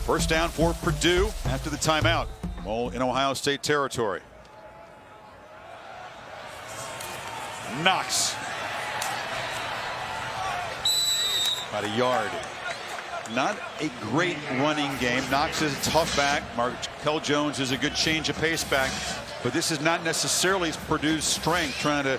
B: First down for Purdue after the timeout. All in Ohio State territory. Knox. About a yard. Not a great running game. Knox is a tough back. Markel Jones is a good change of pace back. But this is not necessarily Purdue's strength, trying to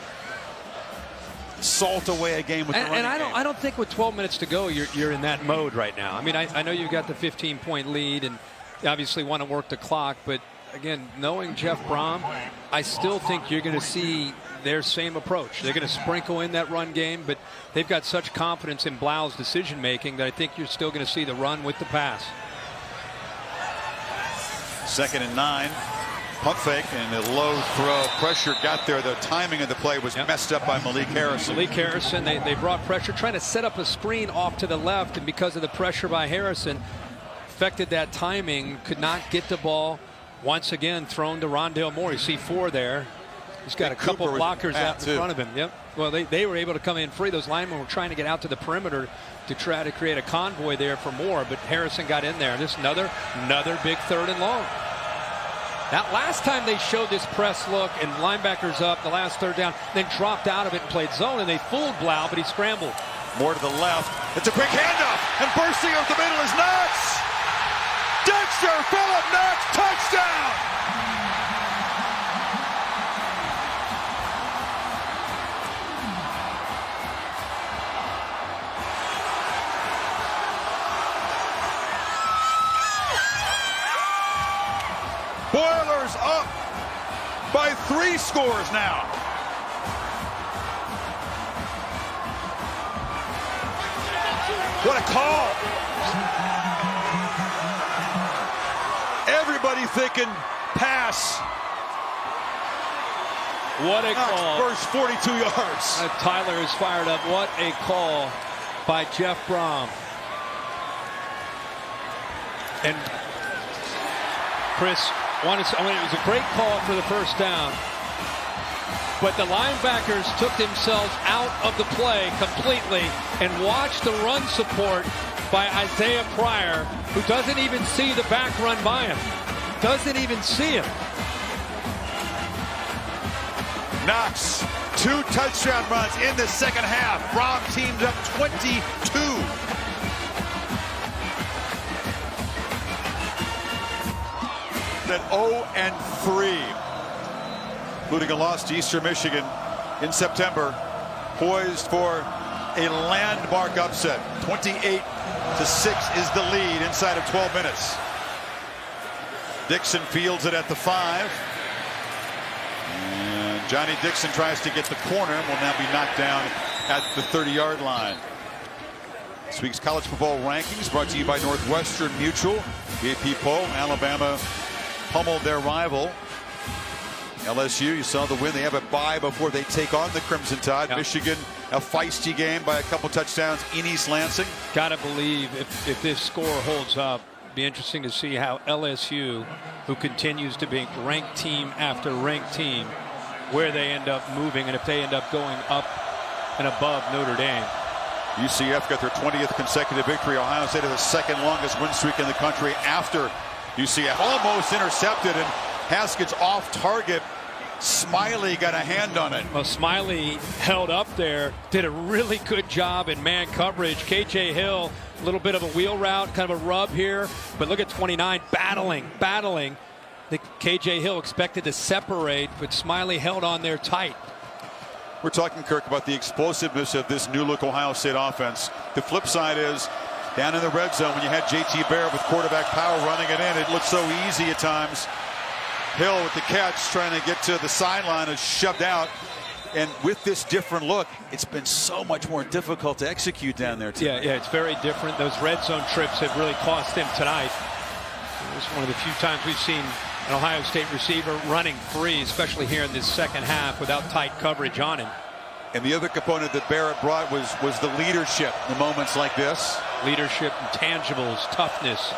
B: salt away a game with the running game.
C: I don't think with 12 minutes to go you're in that mode right now. I mean, I know you've got the 15-point lead and you obviously want to work the clock. But, again, knowing Jeff Brom, I still think you're going to see their same approach. They're going to sprinkle in that run game, but they've got such confidence in Blough's decision-making that I think you're still going to see the run with the pass.
B: 2nd and 9. Pump fake and a low throw. Pressure got there. The timing of the play was messed up by Malik Harrison.
C: Malik Harrison, they brought pressure, trying to set up a screen off to the left, and because of the pressure by Harrison, affected that timing, could not get the ball. Once again, thrown to Rondale Moore. You see 4 there. He's got a couple blockers out in front of him. Yep. Well, they were able to come in free. Those linemen were trying to get out to the perimeter to try to create a convoy there for Moore, but Harrison got in there. This another big 3rd and long. Now, last time they showed this press look and linebackers up, the last 3rd down, then dropped out of it and played zone, and they fooled Blough, but he scrambled.
B: More to the left. It's a quick handoff, and bursting up the middle is Knox. Dexter Phillip Knox, touchdown! Boilers up by 3 scores now. What a call. Everybody thinking pass.
C: What a call.
B: First 42 yards.
C: Tyler is fired up. What a call by Jeff Brom. And Chris, it was a great call for the first down, but the linebackers took themselves out of the play completely and watched the run support by Isaiah Pryor, who doesn't even see the back run by him. Doesn't even see him.
B: Knox, 2 touchdown runs in the second half. Brom teams up 22. At 0-3, including a loss to Eastern Michigan in September, poised for a landmark upset. 28-6 is the lead inside of 12 minutes. Dixon fields it at the 5. And Johnny Dixon tries to get the corner and will now be knocked down at the 30-yard line. This week's college football rankings brought to you by Northwestern Mutual. AP poll, Alabama pummeled their rival LSU. You saw the win. They have a bye before they take on the Crimson Tide. Yep. Michigan, a feisty game by a couple touchdowns in East Lansing.
C: Gotta believe if this score holds up, be interesting to see how LSU, who continues to be ranked team after ranked team, where they end up moving and if they end up going up and above Notre Dame.
B: UCF got their 20th consecutive victory. Ohio State has the second longest win streak in the country after UCF. Almost intercepted, and Haskins off target. Smiley got a hand on it.
C: Well, Smiley held up there, did a really good job in man coverage. KJ Hill, a little bit of a wheel route, kind of a rub here. But look at 29, battling. The KJ Hill expected to separate, but Smiley held on there tight.
B: We're talking, Kirk, about the explosiveness of this new-look Ohio State offense. The flip side is, down in the red zone, when you had J.T. Barrett with quarterback power running it in, it looked so easy at times. Hill with the catch, trying to get to the sideline, is shoved out. And with this different look, it's been so much more difficult to execute down there tonight.
C: Yeah, it's very different. Those red zone trips have really cost him tonight. It was one of the few times we've seen an Ohio State receiver running free, especially here in this second half without tight coverage on him.
B: And the other component that Barrett brought was the leadership in moments like this.
C: Leadership, intangibles, toughness.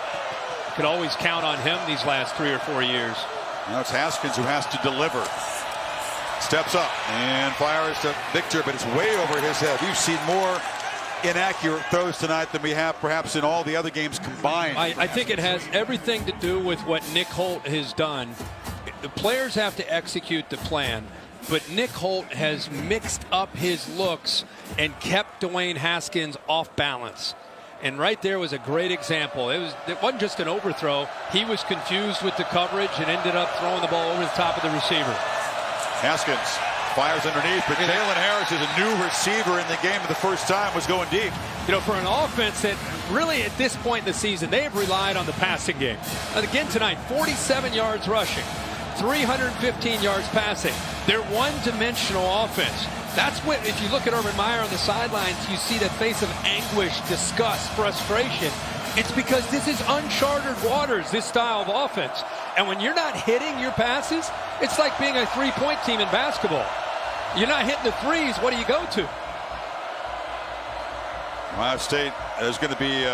C: You could always count on him these last 3 or 4 years.
B: Now it's Haskins who has to deliver. Steps up and fires to Victor, but it's way over his head. We've seen more inaccurate throws tonight than we have perhaps in all the other games combined.
C: I think it has everything to do with what Nick Holt has done. The players have to execute the plan, but Nick Holt has mixed up his looks and kept Dwayne Haskins off balance. And right there was a great example. It wasn't just an overthrow. He was confused with the coverage and ended up throwing the ball over the top of the receiver.
B: Haskins fires underneath, but Jalen Harris is a new receiver in the game for the first time, was going deep.
C: You know, for an offense that really at this point in the season, they have relied on the passing game. And again tonight, 47 yards rushing, 315 yards passing. They're one-dimensional offense. That's what, if you look at Urban Meyer on the sidelines, you see that face of anguish, disgust, frustration. It's because this is uncharted waters, this style of offense. And when you're not hitting your passes, it's like being a three-point team in basketball. You're not hitting the threes, what do you go to?
B: Ohio State is going to be,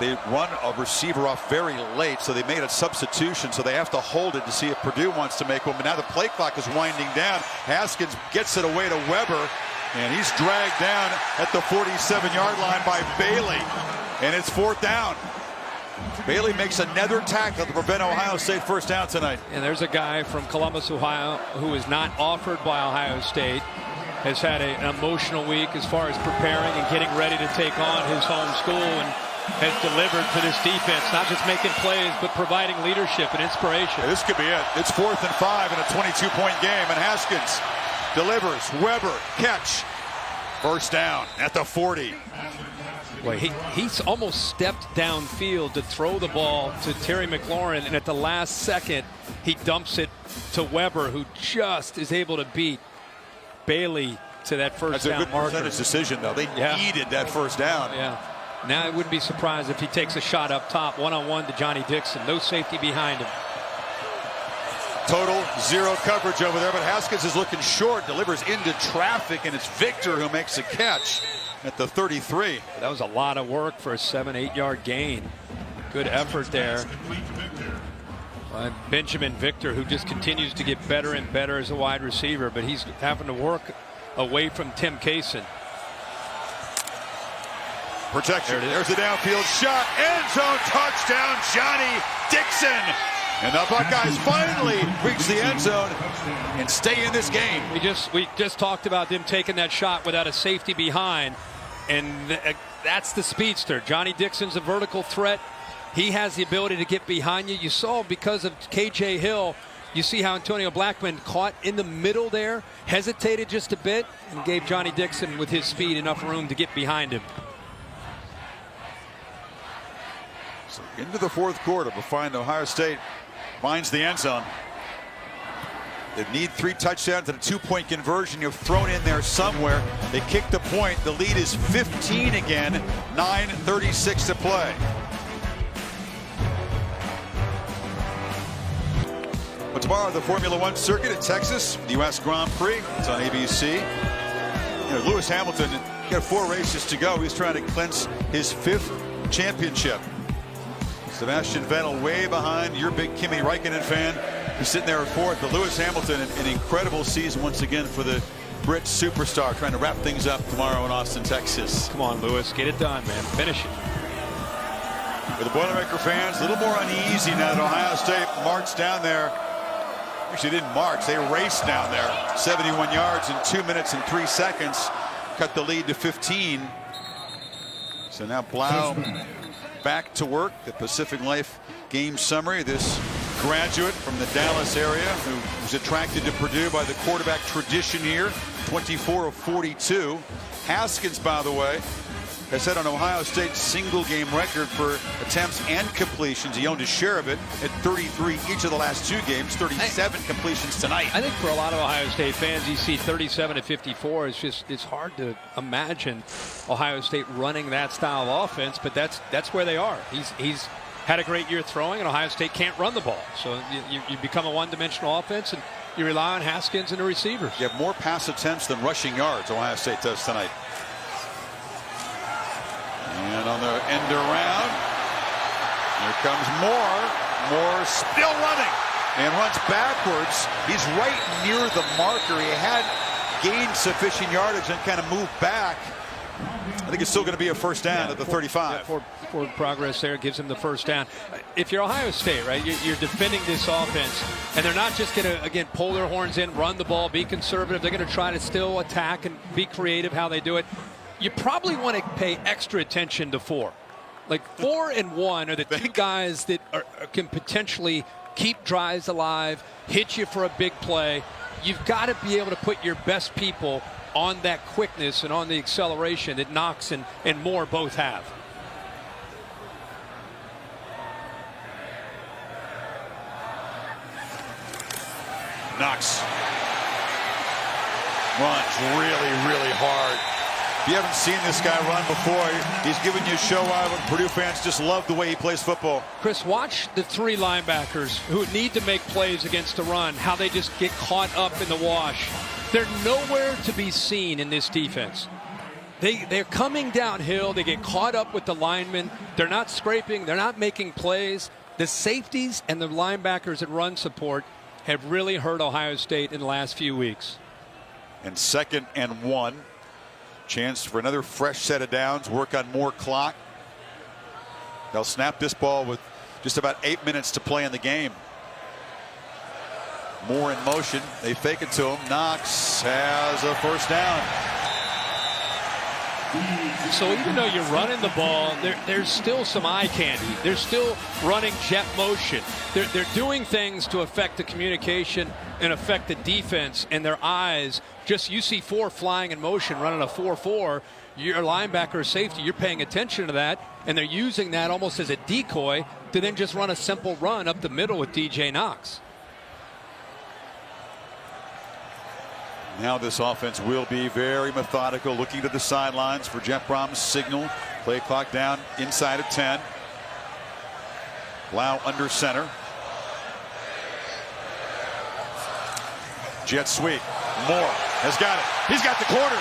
B: they run a receiver off very late, so they made a substitution, so they have to hold it to see if Purdue wants to make one. But now the play clock is winding down. Haskins gets it away to Weber, and he's dragged down at the 47-yard line by Bailey. And it's 4th down. Bailey makes another tackle to prevent Ohio State first down tonight.
C: And there's a guy from Columbus, Ohio, who is not offered by Ohio State. Has had an emotional week as far as preparing and getting ready to take on his home school, and has delivered for this defense, not just making plays, but providing leadership and inspiration.
B: This could be it. It's 4th and 5 in a 22-point game, and Haskins delivers. Weber, catch. First down at the 40.
C: Well, he's almost stepped downfield to throw the ball to Terry McLaurin, and at the last second, he dumps it to Weber, who just is able to beat Bailey to that first down marker.
B: That's a good percentage decision, though. They needed that first down.
C: Yeah. Now I wouldn't be surprised if he takes a shot up top, one-on-one to Johnny Dixon. No safety behind him.
B: Total zero coverage over there, but Haskins is looking short, delivers into traffic, and it's Victor who makes a catch at the 33.
C: That was a lot of work for a 7-8 yard gain. Good effort there. Benjamin Victor, who just continues to get better and better as a wide receiver, but he's having to work away from Tim Kaysen.
B: Protection. There's the downfield shot. End zone touchdown, Johnny Dixon. And the Buckeyes finally reach the end zone and stay in this game.
C: We just talked about them taking that shot without a safety behind, and that's the speedster. Johnny Dixon's a vertical threat. He has the ability to get behind you. You saw because of KJ Hill, you see how Antonio Blackman caught in the middle there, hesitated just a bit, and gave Johnny Dixon with his speed enough room to get behind him.
B: So into the 4th quarter, we'll find Ohio State finds the end zone. They need 3 touchdowns and a 2-point conversion. You've thrown in there somewhere. They kick the point. The lead is 15 again. 9:36 to play. But tomorrow, the Formula One circuit at Texas, the U.S. Grand Prix. It's on ABC. You know, Lewis Hamilton got 4 races to go. He's trying to clinch his 5th championship. Sebastian Vettel way behind. You're a big Kimi Räikkönen fan. He's sitting there at fourth. But Lewis Hamilton, an incredible season once again for the Brit superstar, trying to wrap things up tomorrow in Austin, Texas.
C: Come on, Lewis. Get it done, man. Finish it.
B: For the Boilermaker fans, a little more uneasy now that Ohio State marched down there. Actually, didn't march. They raced down there. 71 yards in 2 minutes and 3 seconds. Cut the lead to 15. So now Blough back to work. The Pacific Life game summary. This graduate from the Dallas area who was attracted to Purdue by the quarterback tradition here. 24 of 42. Haskins, by the way, has set an Ohio State single game record for attempts and completions. He owned his share of it at 33 each of the last 2 games, 37 completions tonight.
C: I think for a lot of Ohio State fans, you see 37 to 54. It's hard to imagine Ohio State running that style of offense, but that's where they are. He's had a great year throwing, and Ohio State can't run the ball. So you become a one-dimensional offense, and you rely on Haskins and the receivers.
B: You have more pass attempts than rushing yards, Ohio State does tonight. And on the end around, here comes Moore. Moore still running and runs backwards. He's right near the marker. He had gained sufficient yardage and kind of moved back. I think it's still going to be a first down at the 35.
C: Forward progress there gives him the first down. If you're Ohio State, right, you're defending this offense, and they're not just going to, again, pull their horns in, run the ball, be conservative. They're going to try to still attack and be creative how they do it. You probably want to pay extra attention to 4. Like 4 and 1 are the 2 guys that can potentially keep drives alive, hit you for a big play. You've got to be able to put your best people on that quickness and on the acceleration that Knox and Moore both have.
B: Knox runs really hard. If you haven't seen this guy run before, he's giving you a show out. Purdue fans just love the way he plays football.
C: Chris, watch the 3 linebackers who need to make plays against the run, how they just get caught up in the wash. They're nowhere to be seen in this defense. They're coming downhill. They get caught up with the linemen. They're not scraping. They're not making plays. The safeties and the linebackers at run support have really hurt Ohio State in the last few weeks.
B: And 2nd and 1. Chance for another fresh set of downs. Work on more clock. They'll snap this ball with just about 8 minutes to play in the game. Moore in motion. They fake it to him. Knox has a first down.
C: So even though you're running the ball, there's still some eye candy. They're still running jet motion. They're doing things to affect the communication and affect the defense and their eyes. Just you see 4 flying in motion running a 4-4. Your linebacker or safety, you're paying attention to that, and they're using that almost as a decoy to then just run a simple run up the middle with DJ Knox.
B: Now this offense will be very methodical, looking to the sidelines for Jeff Brom's signal. Play clock down inside of 10. Blough under center. Jet sweep. Moore has got it. He's got the corner.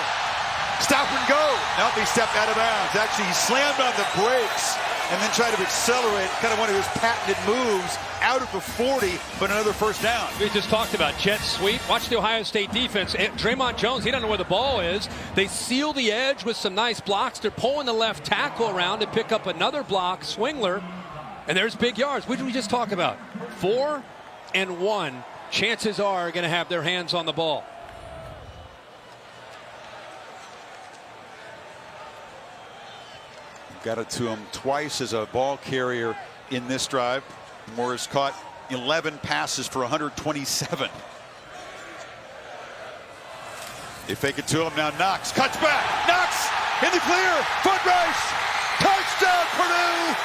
B: Stop and go. Nope, he stepped out of bounds. Actually, he slammed on the brakes and then tried to accelerate, kind of one of his patented moves, out of the 40, but another first down.
C: We just talked about jet sweep. Watch the Ohio State defense. Draymond Jones, he doesn't know where the ball is. They seal the edge with some nice blocks. They're pulling the left tackle around to pick up another block, Swingler, and there's big yards. What did we just talk about? 4 and 1. Chances are going to have their hands on the ball.
B: Got it to him twice as a ball carrier in this drive. Moore has caught 11 passes for 127. They fake it to him now. Knox cuts back. Knox in the clear. Foot race. Touchdown Purdue.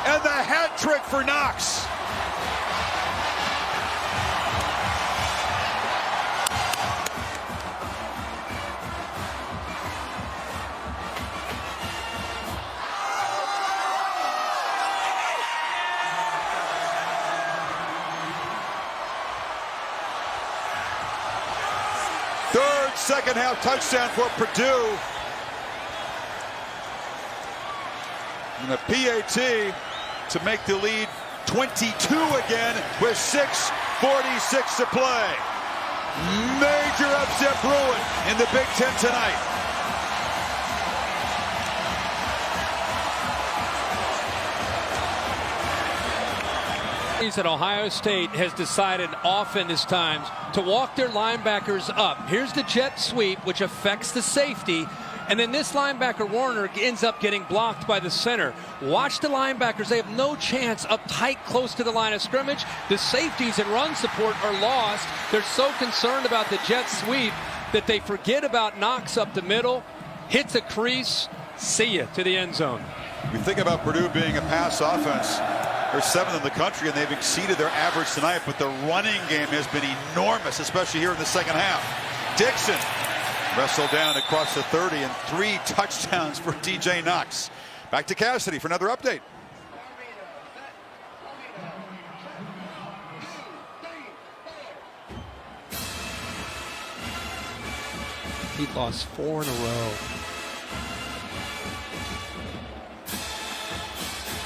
B: And the hat trick for Knox. Late second half touchdown for Purdue. And a PAT to make the lead 22 again with 6:46 to play. Major upset brewing in the Big Ten tonight.
C: That Ohio State has decided often this time to walk their linebackers up. Here's the jet sweep, which affects the safety. And then this linebacker, Warner, ends up getting blocked by the center. Watch the linebackers. They have no chance up tight, close to the line of scrimmage. The safeties and run support are lost. They're so concerned about the jet sweep that they forget about Knox up the middle. Hits a crease. See ya to the end zone.
B: We think about Purdue being a pass offense. They're 7th in the country, and they've exceeded their average tonight, but the running game has been enormous, especially here in the second half. Dixon wrestled down across the 30, and 3 touchdowns for DJ Knox. Back to Cassidy for another update.
C: He lost 4 in a row.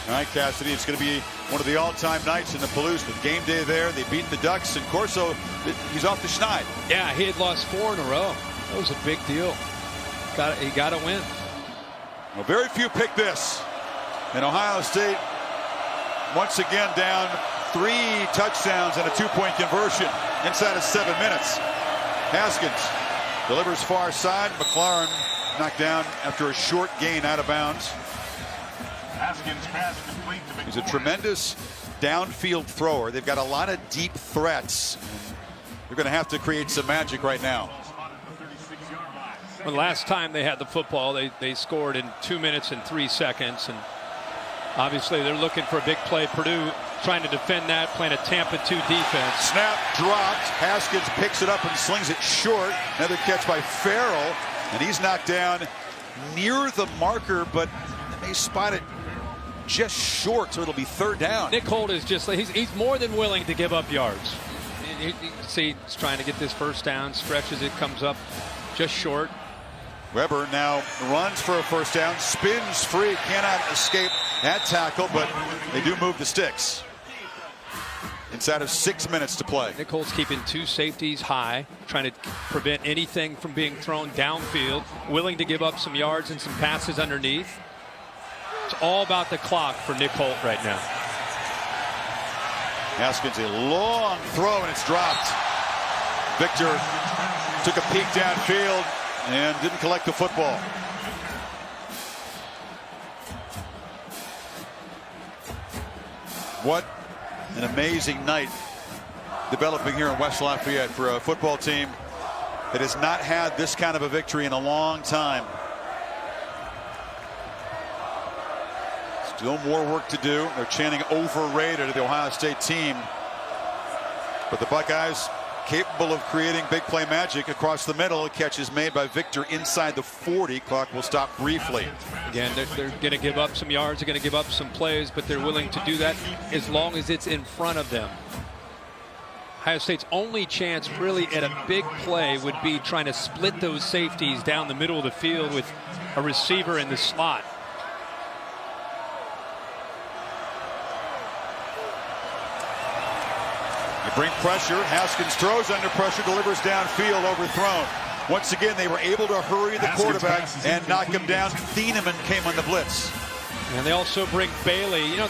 B: All right, Cassidy, it's going to be one of the all-time nights in the Palouse with game day there. They beat the Ducks, and Corso, he's off the schneid.
C: Yeah, he had lost 4 in a row. That was a big deal. He got to win.
B: Well, very few pick this. And Ohio State, once again, down 3 touchdowns and a 2-point conversion inside of 7 minutes. Haskins delivers far side. McLaurin knocked down after a short gain out of bounds.
G: Haskins pass complete to
B: He's a tremendous downfield thrower. They've got a lot of deep threats. They're going to have to create some magic right now.
C: Well, last time they had the football, they scored in 2 minutes and 3 seconds. And obviously they're looking for a big play. Purdue trying to defend that, playing a Tampa 2 defense.
B: Snap dropped. Haskins picks it up and slings it short. Another catch by Farrell. And he's knocked down near the marker, but they spot it just short, so it'll be 3rd down.
C: Nick Holt is just, he's more than willing to give up yards. You see, he's trying to get this first down, stretches it, comes up just short.
B: Weber now runs for a first down, spins free, cannot escape that tackle, but they do move the sticks. Inside of 6 minutes to play.
C: Nick Holt's keeping 2 safeties high, trying to prevent anything from being thrown downfield, willing to give up some yards and some passes underneath. It's all about the clock for Nick Holt right now.
B: Haskins, a long throw, and it's dropped. Victor took a peek downfield and didn't collect the football. What an amazing night developing here in West Lafayette for a football team that has not had this kind of a victory in a long time. Still more work to do. They're chanting overrated at the Ohio State team. But the Buckeyes capable of creating big play magic across the middle. A catch is made by Victor inside the 40. Clock will stop briefly.
C: Again, they're going to give up some yards. They're going to give up some plays, but they're willing to do that as long as it's in front of them. Ohio State's only chance really at a big play would be trying to split those safeties down the middle of the field with a receiver in the slot.
B: They bring pressure. Haskins throws under pressure, delivers downfield, overthrown. Once again, they were able to hurry the quarterback and knock him down. Thieneman came on the blitz.
C: And they also bring Bailey. You know,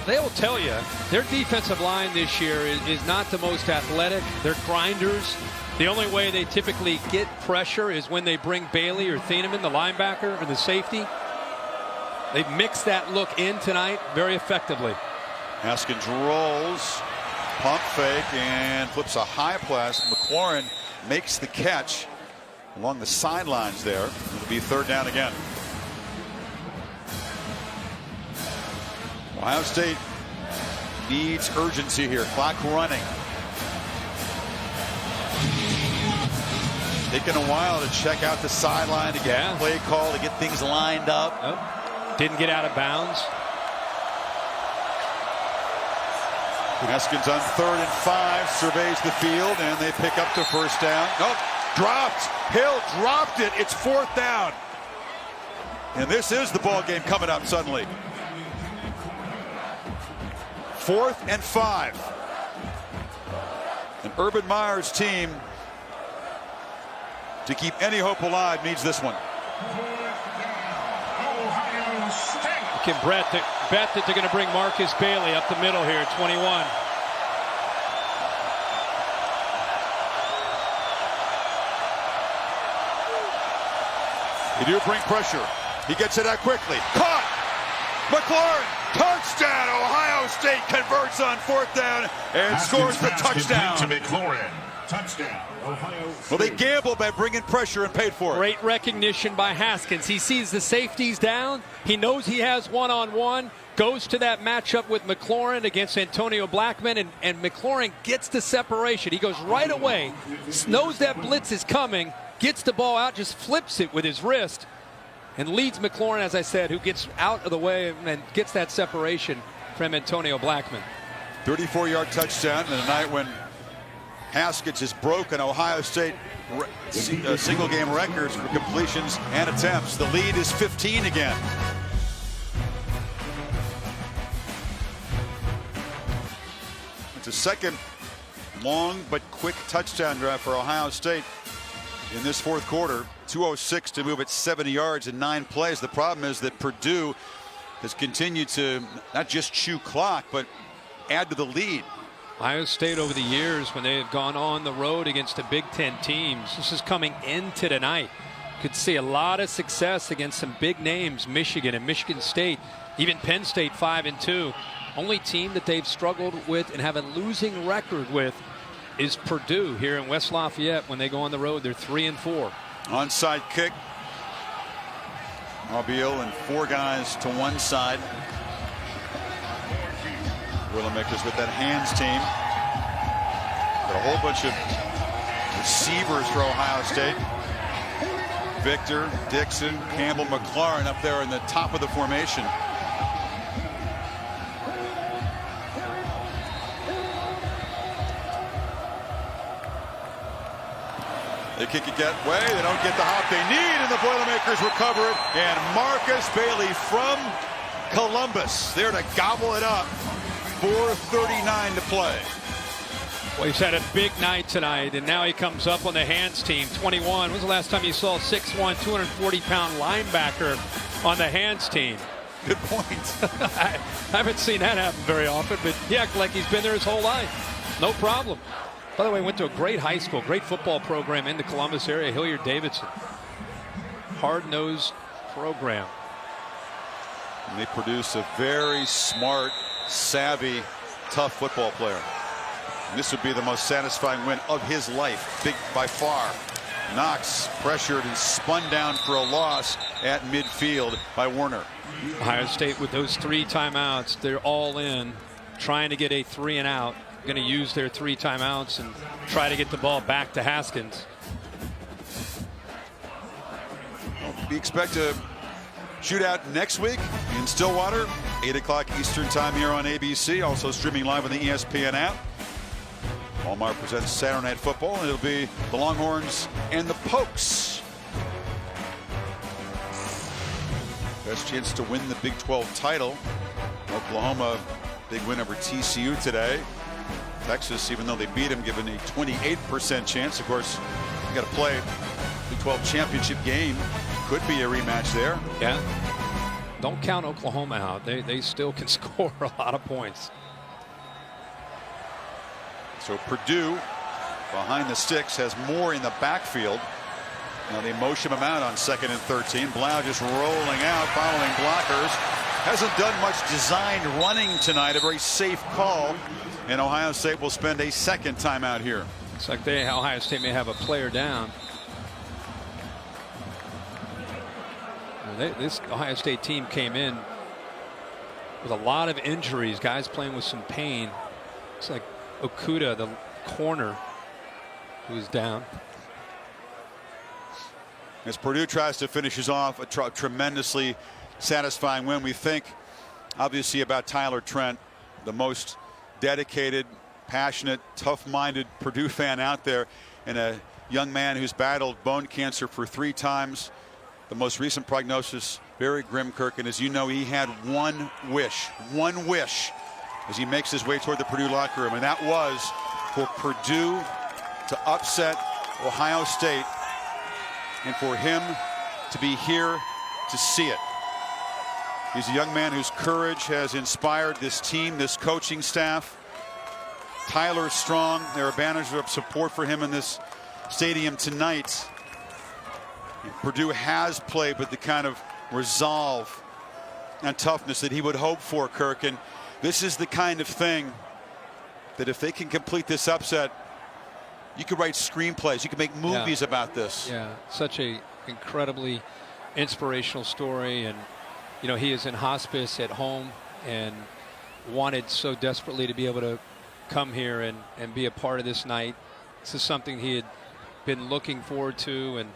C: they'll tell you their defensive line this year is not the most athletic. They're grinders. The only way they typically get pressure is when they bring Bailey or Thieneman, the linebacker or the safety. They mix that look in tonight very effectively.
B: Haskins rolls, pump fake, and flips a high pass. McLaurin makes the catch along the sidelines there. It'll be 3rd down again. Ohio State needs urgency here. Clock running. Taking a while to check out the sideline, to get a play call, to get things lined up.
C: Oh, didn't get out of bounds.
B: Haskins on 3rd and 5 surveys the field, and they pick up the first down. Nope. Dropped. Hill dropped it. It's 4th down. And this is the ball game coming up suddenly. 4th and 5. And Urban Meyer's team, to keep any hope alive, needs this one.
C: Can bet that they're going to bring Marcus Bailey up the middle here, 21.
B: They do bring pressure. He gets it out quickly. Caught! McLaurin! Touchdown! Ohio State converts on 4th down and scores the touchdown.
G: To McLaurin. Touchdown.
B: Well, they gambled by bringing pressure and paid for it.
C: Great recognition by Haskins. He sees the safeties down. He knows he has one-on-one. Goes to that matchup with McLaurin against Antonio Blackman, and McLaurin gets the separation. He goes right away, knows that blitz is coming, gets the ball out, just flips it with his wrist, and leads McLaurin, as I said, who gets out of the way and gets that separation from Antonio Blackman.
B: 34-yard touchdown in a night when Haskins has broken Ohio State single-game records for completions and attempts. The lead is 15 again. It's a second long but quick touchdown drive for Ohio State in this 4th quarter. 2:06 to move it 70 yards in 9 plays. The problem is that Purdue has continued to not just chew clock, but add to the lead.
C: Ohio State over the years, when they have gone on the road against the Big Ten teams, this is coming into tonight. Could see a lot of success against some big names, Michigan and Michigan State, even Penn State 5-2. Only team that they've struggled with and have a losing record with is Purdue here in West Lafayette. When they go on the road, they're 3-4.
B: Onside kick. Mobile and 4 guys to one side. Willimakers with that hands team. Got a whole bunch of receivers for Ohio State. Victor, Dixon, Campbell, McLaurin up there in the top of the formation. They kick it get way. They don't get the hop they need, and the Boilermakers recover it. And Marcus Bailey from Columbus there to gobble it up. 4:39 to play.
C: Well, he's had a big night tonight, and now he comes up on the hands team. 21. When was the last time you saw a 6'1", 240-pound linebacker on the hands team?
B: Good point.
C: I haven't seen that happen very often, but he acts like he's been there his whole life. No problem. By the way, went to a great high school, great football program in the Columbus area, Hilliard-Davidson. Hard-nosed program.
B: And they produce a very smart, savvy, tough football player. And this would be the most satisfying win of his life, big by far. Knox pressured and spun down for a loss at midfield by Warner.
C: Ohio State with those 3 timeouts, they're all in, trying to get a 3-and-out. Going to use their 3 timeouts and try to get the ball back to Haskins.
B: We expect a shootout next week in Stillwater, 8 o'clock Eastern time here on ABC, also streaming live on the ESPN app. Walmart presents Saturday Night Football, and it'll be the Longhorns and the Pokes. Best chance to win the Big 12 title. Oklahoma, big win over TCU today. Texas, even though they beat them, given a 28% chance. Of course, you got to play Big 12 championship game. Could be a rematch there.
C: Yeah. Don't count Oklahoma out. They still can score a lot of points.
B: So Purdue, behind the sticks, has more in the backfield. Now they motion him out on 2nd and 13. Blough just rolling out, following blockers. Hasn't done much designed running tonight. A very safe call. And Ohio State will spend a 2nd timeout here.
C: It's like Ohio State may have a player down. This Ohio State team came in with a lot of injuries, guys playing with some pain. It's like Okuda, the corner, who's down.
B: As Purdue tries to finish us off, a tremendously satisfying win. We think obviously about Tyler Trent, the most dedicated, passionate, tough-minded Purdue fan out there, and a young man who's battled bone cancer for 3 times. The most recent prognosis, very grim, Kirk. And as you know, he had one wish as he makes his way toward the Purdue locker room. And that was for Purdue to upset Ohio State and for him to be here to see it. He's a young man whose courage has inspired this team, this coaching staff. Tyler Strong, there are banners of support for him in this stadium tonight. Purdue has played with the kind of resolve and toughness that he would hope for, Kirk. And this is the kind of thing that if they can complete this upset, you could write screenplays. You could make movies about this.
C: Yeah, such a incredibly inspirational story. And, you know, he is in hospice at home and wanted so desperately to be able to come here and be a part of this night. This is something he had been looking forward to and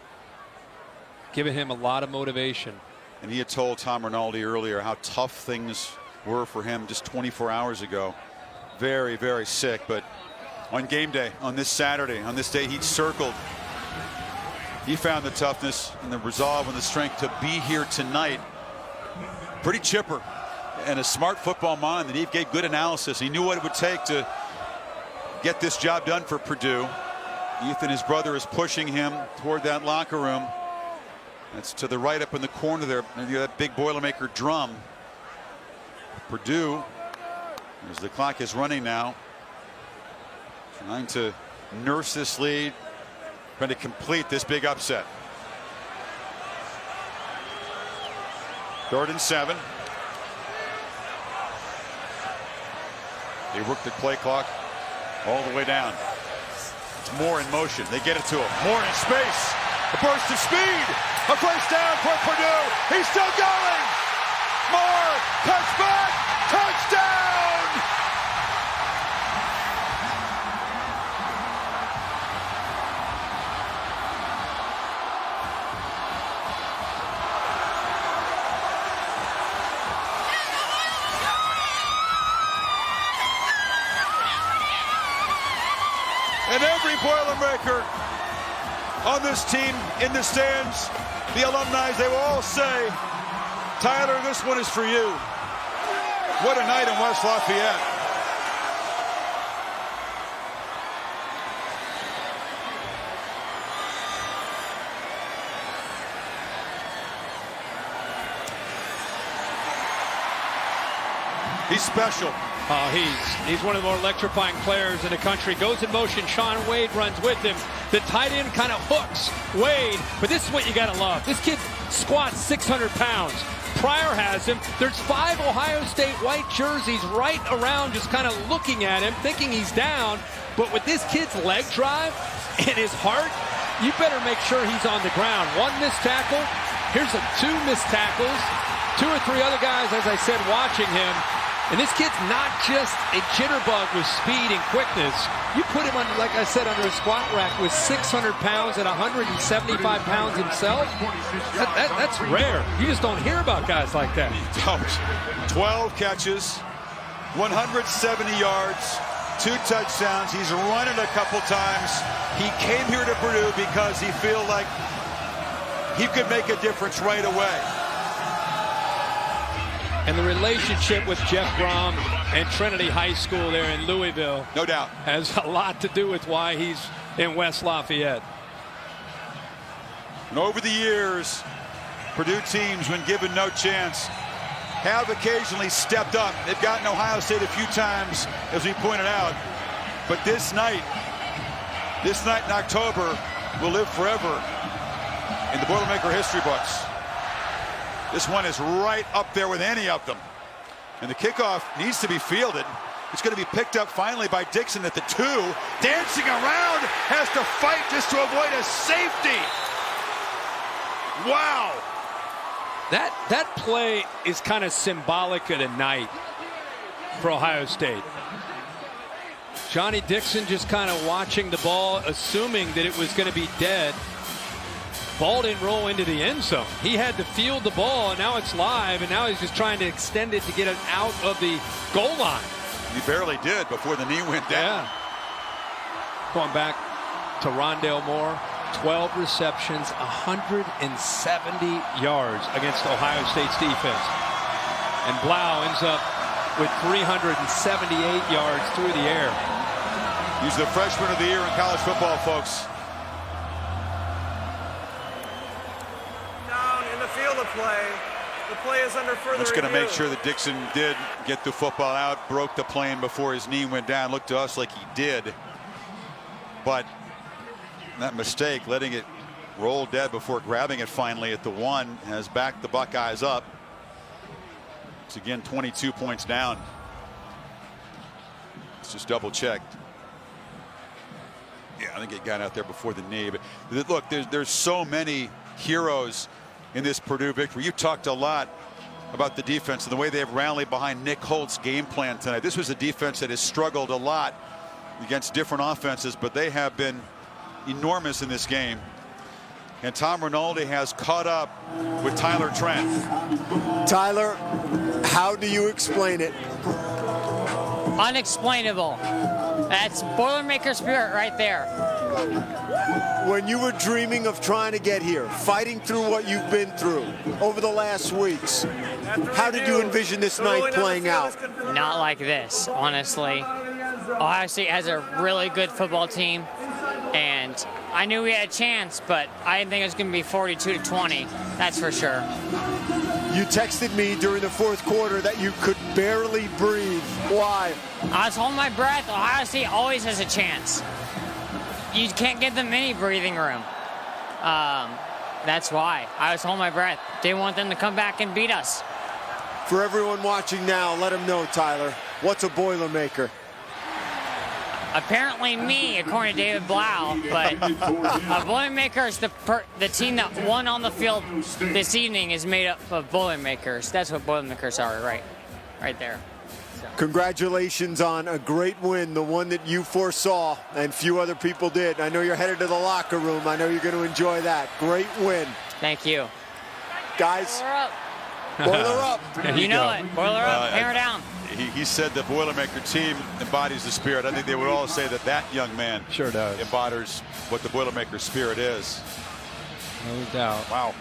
C: given him a lot of motivation.
B: And he had told Tom Rinaldi earlier how tough things were for him just 24 hours ago. Very, very sick. But on game day, on this Saturday, on this day he'd circled, he found the toughness and the resolve and the strength to be here tonight. Pretty chipper and a smart football mind that he gave good analysis. He knew what it would take to get this job done for Purdue. Ethan, his brother, is pushing him toward that locker room. That's to the right up in the corner there, near that big Boilermaker drum. Purdue, as the clock is running now, trying to nurse this lead, trying to complete this big upset. 3rd and 7. They work the play clock all the way down. It's Moore in motion. They get it to him. Moore in space. A burst of speed. A first down for Purdue. He's still going. Moore. Touchback. Touchdown. And every Boilermaker on this team in the stands, the alumni, they will all say, Tyler, this one is for you. What a night in West Lafayette. He's special.
C: He's one of the more electrifying players in the country. Goes in motion. Sean Wade runs with him. The tight end kind of hooks Wade. But this is what you got to love. This kid squats 600 pounds. Pryor has him. There's 5 Ohio State white jerseys right around just kind of looking at him, thinking he's down. But with this kid's leg drive and his heart, you better make sure he's on the ground. 1 missed tackle. Here's 2 missed tackles. 2 or 3 other guys, as I said, watching him. And this kid's not just a jitterbug with speed and quickness. You put him, on, like I said, under a squat rack with 600 pounds and 175 pounds himself. That's rare. You just don't hear about guys like that.
B: 12 catches, 170 yards, 2 touchdowns. He's run it a couple times. He came here to Purdue because he felt like he could make a difference right away.
C: And the relationship with Jeff Brom and Trinity High School there in Louisville,
B: no doubt,
C: has a lot to do with why he's in West Lafayette.
B: And over the years, Purdue teams, when given no chance, have occasionally stepped up. They've gotten Ohio State a few times, as we pointed out. But this night in October will live forever in the Boilermaker history books. This one is right up there with any of them. And the kickoff needs to be fielded. It's going to be picked up finally by Dixon at the 2. Dancing around, has to fight just to avoid a safety. Wow.
C: That play is kind of symbolic of the night for Ohio State. Johnny Dixon just kind of watching the ball, assuming that it was going to be dead. Ball didn't roll into the end zone. He had to field the ball, and now it's live, and now he's just trying to extend it to get it out of the goal line.
B: He barely did before the knee went down.
C: Yeah. Going back to Rondale Moore. 12 receptions, 170 yards against Ohio State's defense. And Blough ends up with 378 yards through the air.
B: He's the freshman of the year in college football, folks.
M: Down in the field of play. The play is under further
B: That's going to
M: review.
B: make sure that Dixon did get the football out, broke the plane before his knee went down. Looked to us like he did. But that mistake, letting it roll dead before grabbing it finally at the 1, has backed the Buckeyes up. It's again 22 points down. It's just double checked. Yeah, I think it got out there before the knee. But look, there's so many heroes in this Purdue victory. You talked a lot about the defense and the way they've rallied behind Nick Holt's game plan tonight. This was a defense that has struggled a lot against different offenses, but they have been enormous in this game. And Tom Rinaldi has caught up with Tyler Trent.
P: Tyler, how do you explain it?
Q: Unexplainable. That's Boilermaker spirit right there.
P: When you were dreaming of trying to get here, fighting through what you've been through over the last weeks, how did you envision this night playing out?
Q: Not like this, honestly. Ohio State has a really good football team, and I knew we had a chance, but I didn't think it was going to be 42-20. That's for sure.
P: You texted me during the fourth quarter that you could barely breathe. Why?
Q: I was holding my breath. Ohio State always has a chance. You can't give them any breathing room. That's why. I was holding my breath. Didn't want them to come back and beat us.
P: For everyone watching now, let them know, Tyler, what's a Boilermaker?
Q: Apparently me, according to David Blough, but a Boilermaker is the team that won on the field this evening is made up of Boilermakers. That's what Boilermakers are, right there. So.
P: Congratulations on a great win, the one that you foresaw and few other people did. I know you're headed to the locker room. I know you're going to enjoy that. Great win.
Q: Thank you.
P: Guys, boiler up.
Q: You know it. Boiler up, hammer down.
B: He said the Boilermaker team embodies the spirit. I think they would all say that that young man
C: sure does
B: embodies what the Boilermaker spirit is.
C: No doubt.
B: Wow.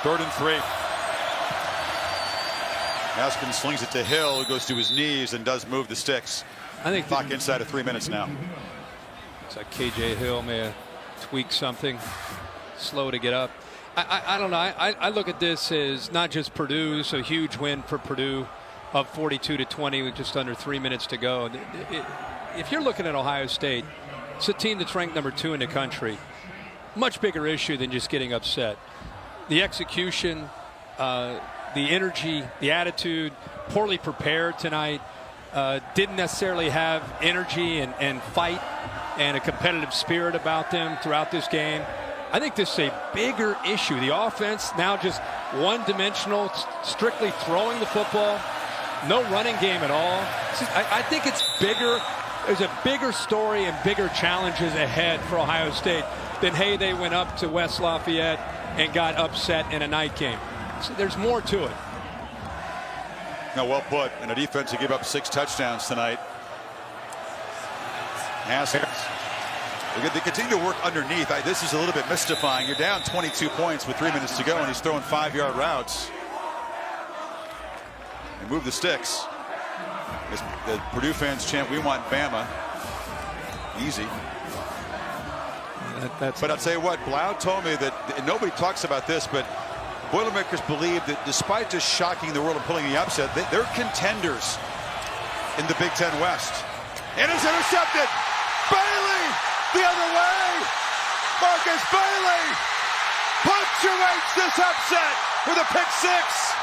B: 3rd and 3. Haskins slings it to Hill, who goes to his knees and does move the sticks.
C: I think
B: clock inside of 3 minutes now.
C: It's like KJ Hill may have tweaked something, slow to get up. I don't know. I look at this as not just Purdue, so huge win for Purdue of 42-20 with just under 3 minutes to go. If you're looking at Ohio State, it's a team that's ranked number 2 in the country. Much bigger issue than just getting upset. The execution, the energy, the attitude, poorly prepared tonight. Didn't necessarily have energy and fight and a competitive spirit about them throughout this game. I think this is a bigger issue. The offense now just one-dimensional, strictly throwing the football, no running game at all. I think it's bigger. There's a bigger story and bigger challenges ahead for Ohio State than, hey, they went up to West Lafayette and got upset in a night game. So there's more to it.
B: No, well put. And a defense to give up 6 touchdowns tonight. Haskins. They continue to work underneath. This is a little bit mystifying. You're down 22 points with 3 minutes to go, and he's throwing 5-yard routes. And move the sticks. As the Purdue fans chant, "We want Bama." Easy. But I'll tell you what, Blough told me that, and nobody talks about this, but Boilermakers believe that despite just shocking the world and pulling the upset, they're contenders in the Big Ten West. And it's intercepted. Bailey the other way. Marcus Bailey punctuates this upset with a pick 6.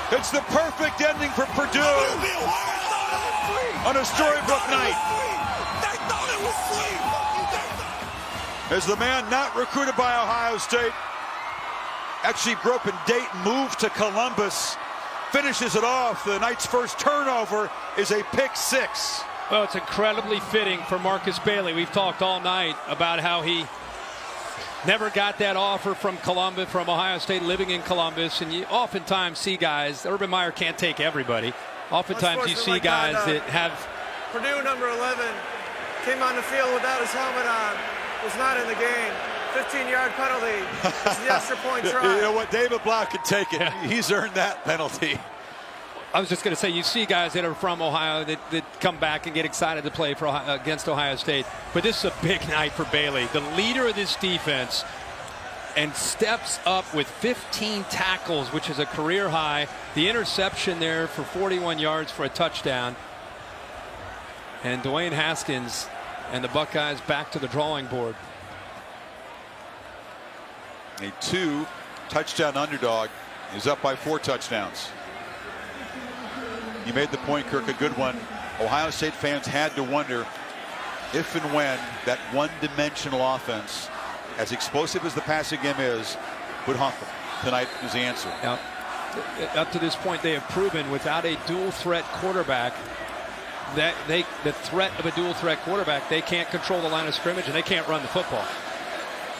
B: It's the perfect ending for Purdue on a storybook night. As the man not recruited by Ohio State actually grew up in Dayton, moved to Columbus, finishes it off. The night's first turnover is a pick 6.
C: Well, it's incredibly fitting for Marcus Bailey. We've talked all night about how he never got that offer from Columbus, from Ohio State, living in Columbus. And you oftentimes see guys, Urban Meyer can't take everybody. Oftentimes you see guys that have...
M: Purdue number 11 came on the field without his helmet on, was not in the game. 15-yard penalty. It's the extra point try.
B: You know what? David Blough can take it. He's earned that penalty.
C: I was just going to say, you see guys that are from Ohio that come back and get excited to play for against Ohio State. But this is a big night for Bailey, the leader of this defense, and steps up with 15 tackles, which is a career high. The interception there for 41 yards for a touchdown. And Dwayne Haskins and the Buckeyes back to the drawing board.
B: A 2-touchdown underdog is up by 4 touchdowns. You made the point, Kirk, a good one. Ohio State fans had to wonder if and when that one-dimensional offense, as explosive as the passing game is, would haunt them. Tonight is the answer.
C: Now, up to this point, they have proven without a dual-threat quarterback that the threat of a dual-threat quarterback, they can't control the line of scrimmage and they can't run the football.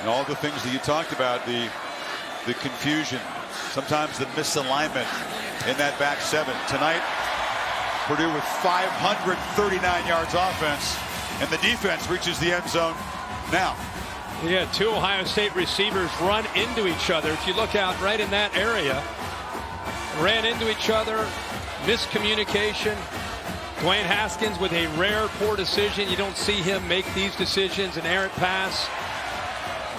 B: And all the things that you talked about, the confusion, sometimes the misalignment in that back seven. Tonight, Purdue with 539 yards offense, and the defense reaches the end zone now.
C: Yeah, 2 Ohio State receivers run into each other. If you look out right in that area, ran into each other, miscommunication. Dwayne Haskins with a rare poor decision. You don't see him make these decisions, an errant pass.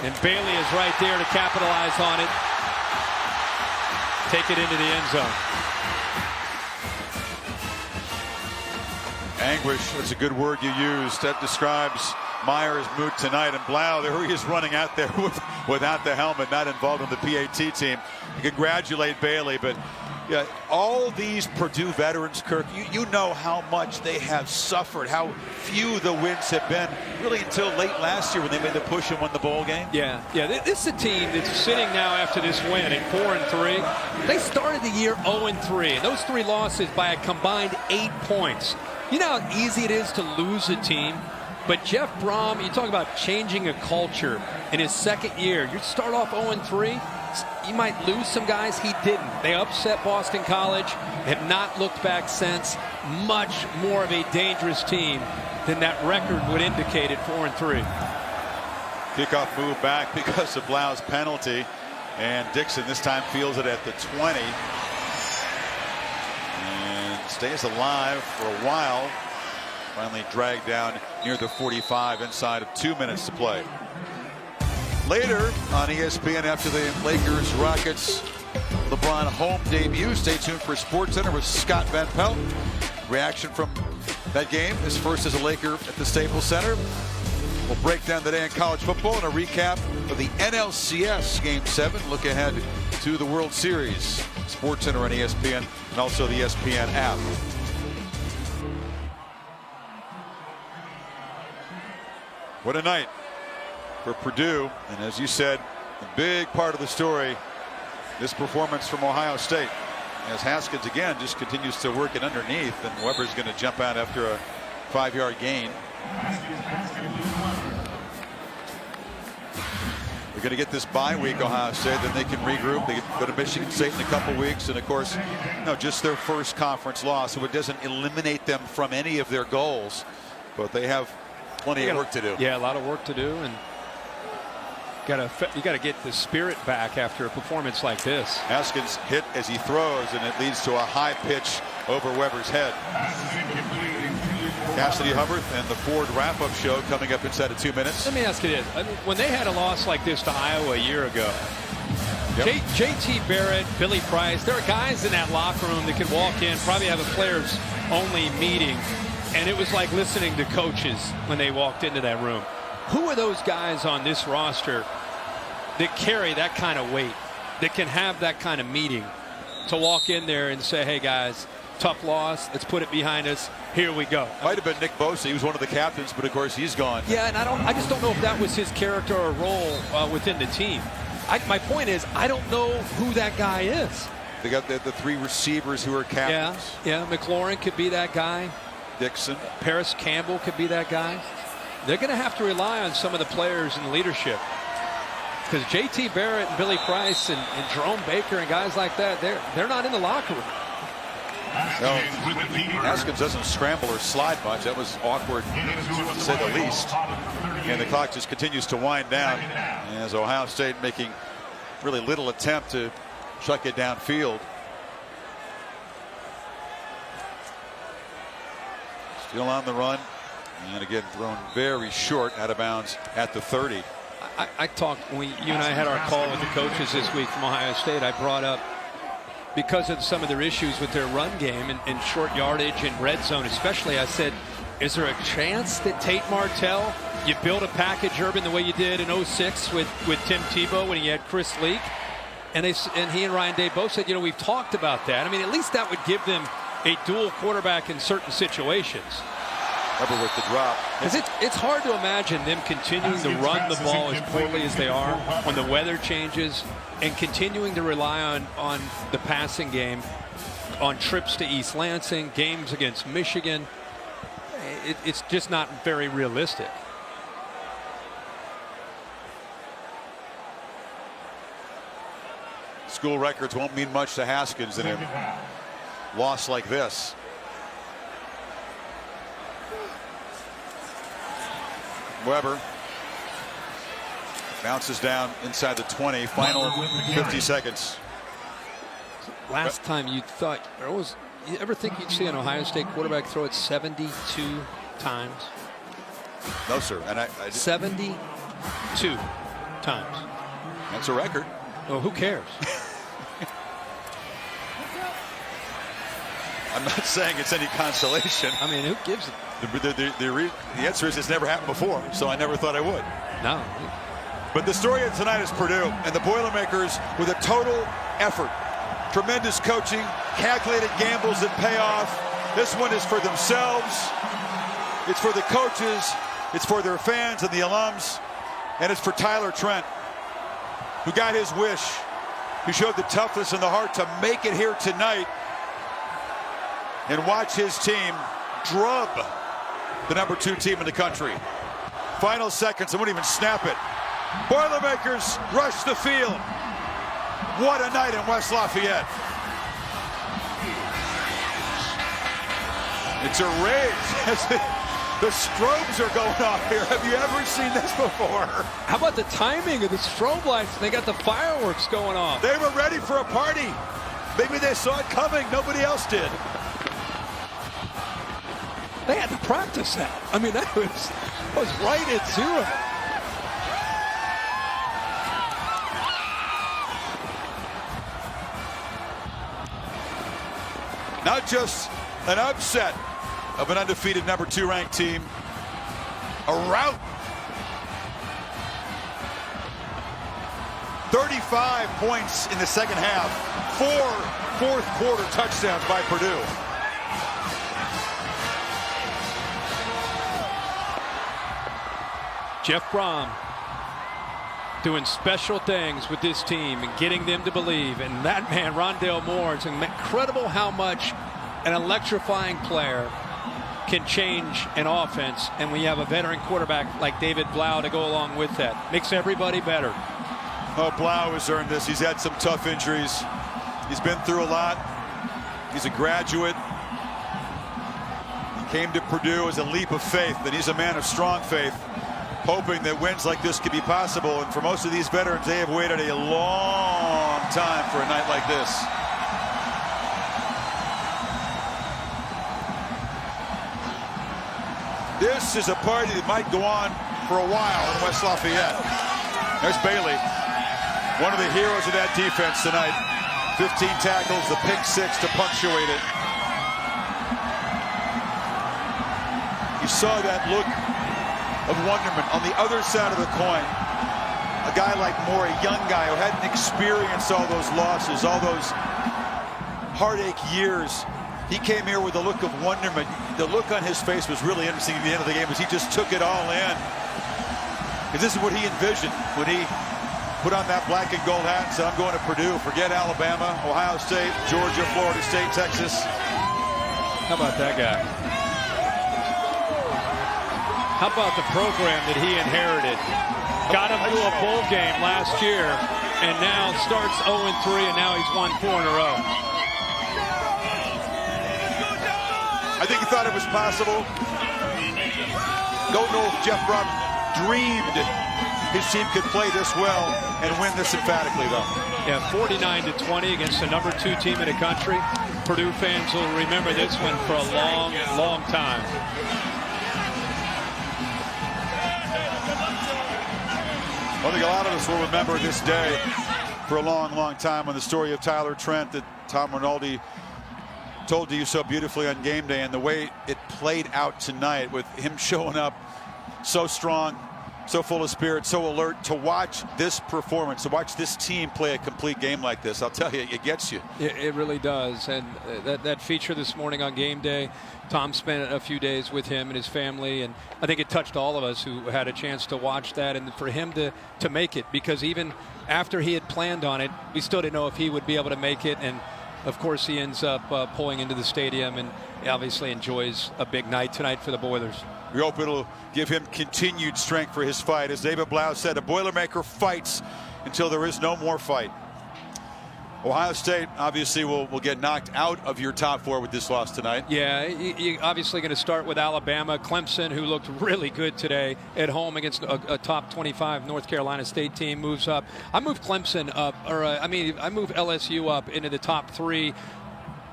C: And Bailey is right there to capitalize on it. Take it into the end zone.
B: Anguish, that's a good word you used. That describes Meyer's mood tonight. And Blough, there he is running out there without the helmet, not involved in the PAT team. You congratulate Bailey, but yeah, all these Purdue veterans, Kirk, you know how much they have suffered, how few the wins have been, really until late last year when they made the push and won the bowl game.
C: Yeah. This is a team that's sitting now after this win at 4-3. They started the year 0-3, and those 3 losses by a combined 8 points. You know how easy it is to lose a team, but Jeff Brom, you talk about changing a culture in his second year. You start off 0-3. You might lose some guys. He didn't. They upset Boston College, have not looked back since. Much more of a dangerous team than that record would indicate at 4-3.
B: Kickoff move back because of Blough's penalty, and Dixon this time feels it at the 20 and stays alive for a while. Finally dragged down near the 45 inside of 2 minutes to play. Later on ESPN, after the Lakers-Rockets LeBron home debut, stay tuned for SportsCenter with Scott Van Pelt. Reaction from that game, his first as a Laker at the Staples Center. We'll break down the day in college football and a recap of the NLCS Game 7. Look ahead to the World Series. SportsCenter on ESPN and also the ESPN app. What a night for Purdue, and as you said, a big part of the story, this performance from Ohio State, as Haskins again just continues to work it underneath, and Weber's going to jump out after a 5-yard gain. They're going to get this bye week, Ohio State, then they can regroup. They go to Michigan State in a couple weeks, and of course, just their first conference loss, so it doesn't eliminate them from any of their goals, but they have plenty of work to do.
C: Yeah, a lot of work to do, and you got to get the spirit back after a performance like this.
B: Haskins hit as he throws, and it leads to a high pitch over Weber's head. Cassidy Hubbard and the Ford wrap-up show coming up inside of 2 minutes.
C: Let me ask you this. When they had a loss like this to Iowa a year ago, JT Barrett, Billy Price, there are guys in that locker room that could walk in, probably have a players-only meeting, and it was like listening to coaches when they walked into that room. Who are those guys on this roster that carry that kind of weight, that can have that kind of meeting to walk in there and say, hey, guys, tough loss. Let's put it behind us. Here we go.
B: Might have been Nick Bosa. He was one of the captains, but of course he's gone.
C: Yeah, and I just don't know if that was his character or role within the team. My point is, I don't know who that guy is.
B: They got the 3 receivers who are captains.
C: Yeah, McLaurin could be that guy.
B: Dixon.
C: Paris Campbell could be that guy. They're going to have to rely on some of the players in leadership, because J.T. Barrett and Billy Price and Jerome Baker and guys like that, they're not in the locker room.
B: No, Haskins doesn't scramble or slide much. That was awkward, to say the least. And the clock just continues to wind down as Ohio State making really little attempt to chuck it downfield. Still on the run, and again thrown very short, out of bounds at the 30.
C: I talked, when you and I had our call with the coaches this week from Ohio State, I brought up, because of some of their issues with their run game and short yardage and red zone especially, I said, is there a chance that Tate Martell, you build a package, Urban, the way you did in 06 with Tim Tebow when he had Chris Leak? And he and Ryan Day both said, you know, we've talked about that. I mean, at least that would give them a dual quarterback in certain situations.
B: Remember with the drop.
C: Because it's hard to imagine them continuing to run the ball as poorly as they are when the weather changes, and continuing to rely on the passing game, on trips to East Lansing, games against Michigan. It's just not very realistic.
B: School records won't mean much to Haskins in a loss like this. Weber bounces down inside the 20. Final 50 seconds.
C: Last time you thought, you ever think you'd see an Ohio State quarterback throw it 72 times?
B: No, sir. And I
C: 72 times.
B: That's a record.
C: Well, who cares?
B: I'm not saying it's any consolation.
C: I mean, who gives it?
B: The answer is it's never happened before, so I never thought I would.
C: No.
B: But the story of tonight is Purdue and the Boilermakers with a total effort. Tremendous coaching, calculated gambles that pay off. This one is for themselves. It's for the coaches. It's for their fans and the alums. And it's for Tyler Trent, who got his wish, who showed the toughness and the heart to make it here tonight and watch his team drub the #2 team in the country. Final seconds, I wouldn't even snap it. Boilermakers rush the field. What a night in West Lafayette. It's a rage. The strobes are going off here. Have you ever seen this before?
C: How about the timing of the strobe lights? They got the fireworks going off.
B: They were ready for a party. Maybe they saw it coming. Nobody else did.
C: They had to practice that. I mean, that was right at zero.
B: Not just an upset of an undefeated #2 ranked team, a rout. 35 points in the second half, 4 fourth quarter touchdowns by Purdue.
C: Jeff Brom doing special things with this team and getting them to believe. And that man, Rondale Moore, it's incredible how much an electrifying player can change an offense. And when you have a veteran quarterback like David Blough to go along with that, makes everybody better.
B: Oh, Blough has earned this. He's had some tough injuries. He's been through a lot. He's a graduate. He came to Purdue as a leap of faith, and he's a man of strong faith, hoping that wins like this could be possible. And for most of these veterans, they have waited a long time for a night like this. This is a party that might go on for a while in West Lafayette. There's Bailey, one of the heroes of that defense tonight. 15 tackles, the pick 6 to punctuate it. You saw that look of wonderment on the other side of the coin. A guy like Moore, a young guy who hadn't experienced all those losses, all those heartache years. He came here with a look of wonderment. The look on his face was really interesting at the end of the game as he just took it all in. Because this is what he envisioned when he put on that black and gold hat and said, I'm going to Purdue. Forget Alabama, Ohio State, Georgia, Florida State, Texas.
C: How about that guy? How about the program that he inherited? Got him to a bowl game last year, and now starts 0-3, and now he's won 4 in a row.
B: I think he thought it was possible. Don't know if Jeff Brohm dreamed his team could play this well and win this emphatically, though.
C: Yeah, 49-20 against the number 2 team in the country. Purdue fans will remember this one for a long, long time.
B: I think a lot of us will remember this day for a long, long time, on the story of Tyler Trent that Tom Rinaldi told to you so beautifully on game day, and the way it played out tonight with him showing up so strong, so full of spirit, so alert. To watch this performance, to watch this team play a complete game like this, I'll tell you, it gets you.
C: It really does. And that feature this morning on game day, Tom spent a few days with him and his family, and I think it touched all of us who had a chance to watch that, and for him to make it, because even after he had planned on it, we still didn't know if he would be able to make it. And of course he ends up pulling into the stadium, and obviously enjoys a big night tonight for the Boilers.
B: We hope it'll give him continued strength for his fight. As David Blough said, a Boilermaker fights until there is no more fight. Ohio State obviously will get knocked out of your top 4 with this loss tonight.
C: Yeah, you're obviously going to start with Alabama. Clemson, who looked really good today at home against a top 25 North Carolina State team, moves up. I moved Clemson up, I moved LSU up into the top 3.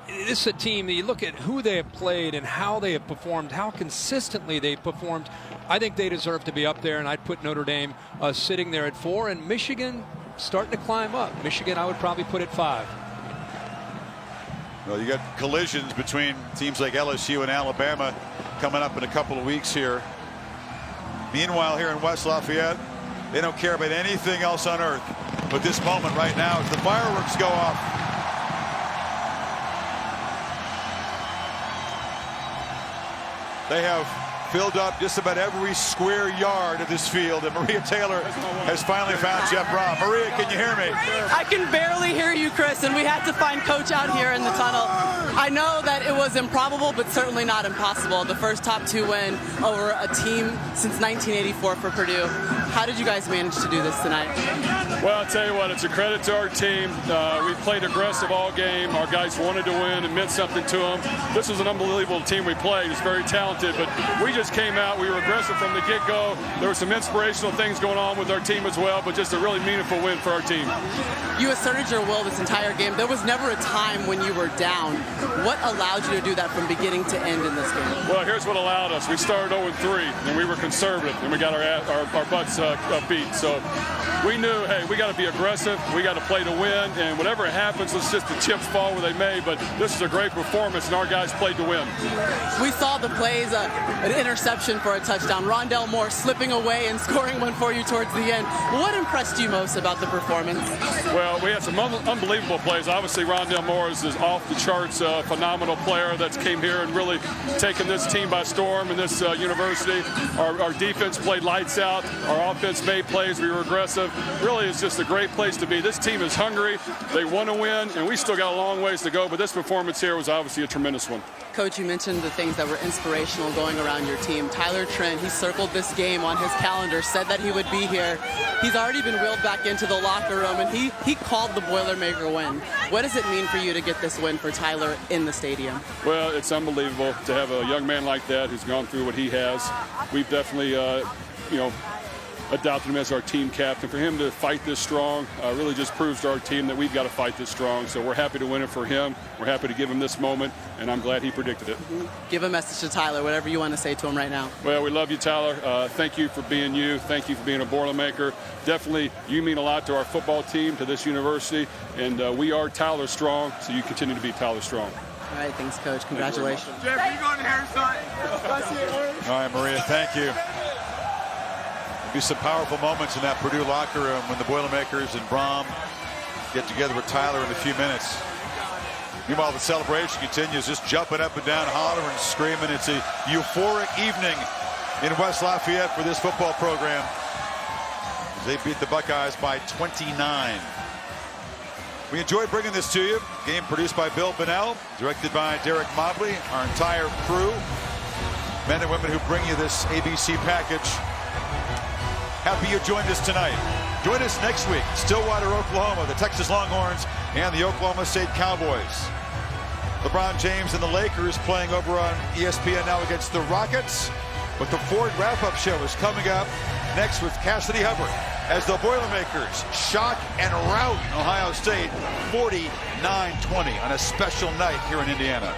C: This is a team that you look at who they have played and how they have performed, how consistently they performed. I think they deserve to be up there, and I'd put Notre Dame sitting there at 4, and Michigan starting to climb up. Michigan, I would probably put at 5.
B: Well, you got collisions between teams like LSU and Alabama coming up in a couple of weeks here. Meanwhile, here in West Lafayette, they don't care about anything else on earth but this moment right now as the fireworks go off. They have filled up just about every square yard of this field, and Maria Taylor has finally found Jeff Brohm. Maria, can you hear me?
L: I can barely hear you, Chris, and we had to find Coach out here in the tunnel. I know that it was improbable, but certainly not impossible. The first top 2 win over a team since 1984 for Purdue. How did you guys manage to do this tonight?
S: Well, I'll tell you what, it's a credit to our team. We played aggressive all game. Our guys wanted to win. It meant something to them. This was an unbelievable team we played. It's very talented, but we just came out. We were aggressive from the get-go. There were some inspirational things going on with our team as well, but just a really meaningful win for our team.
L: You asserted your will this entire game. There was never a time when you were down. What allowed you to do that from beginning to end in this game?
S: Well, here's what allowed us. We started 0-3, and we were conservative, and we got our butts beat. So we knew, hey, we got to be aggressive. We got to play to win, and whatever happens, let's just the chips fall where they may. But this is a great performance, and our guys played to win.
L: We saw the plays, an interception for a touchdown. Rondale Moore slipping away and scoring one for you towards the end. What impressed you most about the performance?
S: Well, we had some unbelievable plays. Obviously, Rondale Moore is off the charts, phenomenal player that's came here and really taken this team by storm in this university. Our defense played lights out. Our offense made plays. We were aggressive. Really, it's just a great place to be. This team is hungry. They want to win, and we still got a long ways to go, but this performance here was obviously a tremendous one.
L: Coach, you mentioned the things that were inspirational going around your team. Tyler Trent, he circled this game on his calendar, said that he would be here. He's already been wheeled back into the locker room, and he called the Boilermaker win. What does it mean for you to get this win for Tyler in the stadium?
S: Well, it's unbelievable to have a young man like that who's gone through what he has. We've definitely, adopted him as our team captain. For him to fight this strong really just proves to our team that we've got to fight this strong. So we're happy to win it for him. We're happy to give him this moment, and I'm glad he predicted it.
L: Give a message to Tyler, whatever you want to say to him right now.
S: Well, we love you, Tyler. Thank you for being you. Thank you for being a Boilermaker. Definitely, you mean a lot to our football team, to this university, and we are Tyler Strong, so you continue to be Tyler Strong.
L: All right, thanks, Coach. Congratulations.
G: Jeff, are you going to hairstyle?
B: All right, Maria, thank you. There'll be some powerful moments in that Purdue locker room when the Boilermakers and Brohm get together with Tyler in a few minutes. Meanwhile, the celebration continues, just jumping up and down, hollering, screaming. It's a euphoric evening in West Lafayette for this football program. They beat the Buckeyes by 29. We enjoyed bringing this to you. Game produced by Bill Bonnell, directed by Derek Mobley, our entire crew. men and women who bring you this ABC package. Happy you joined us tonight. Join us next week, Stillwater, Oklahoma, the Texas Longhorns and the Oklahoma State Cowboys. LeBron James and the Lakers playing over on ESPN now against the Rockets. But the Ford wrap-up show is coming up next with Cassidy Hubbard as the Boilermakers shock and rout Ohio State 49-20 on a special night here in Indiana.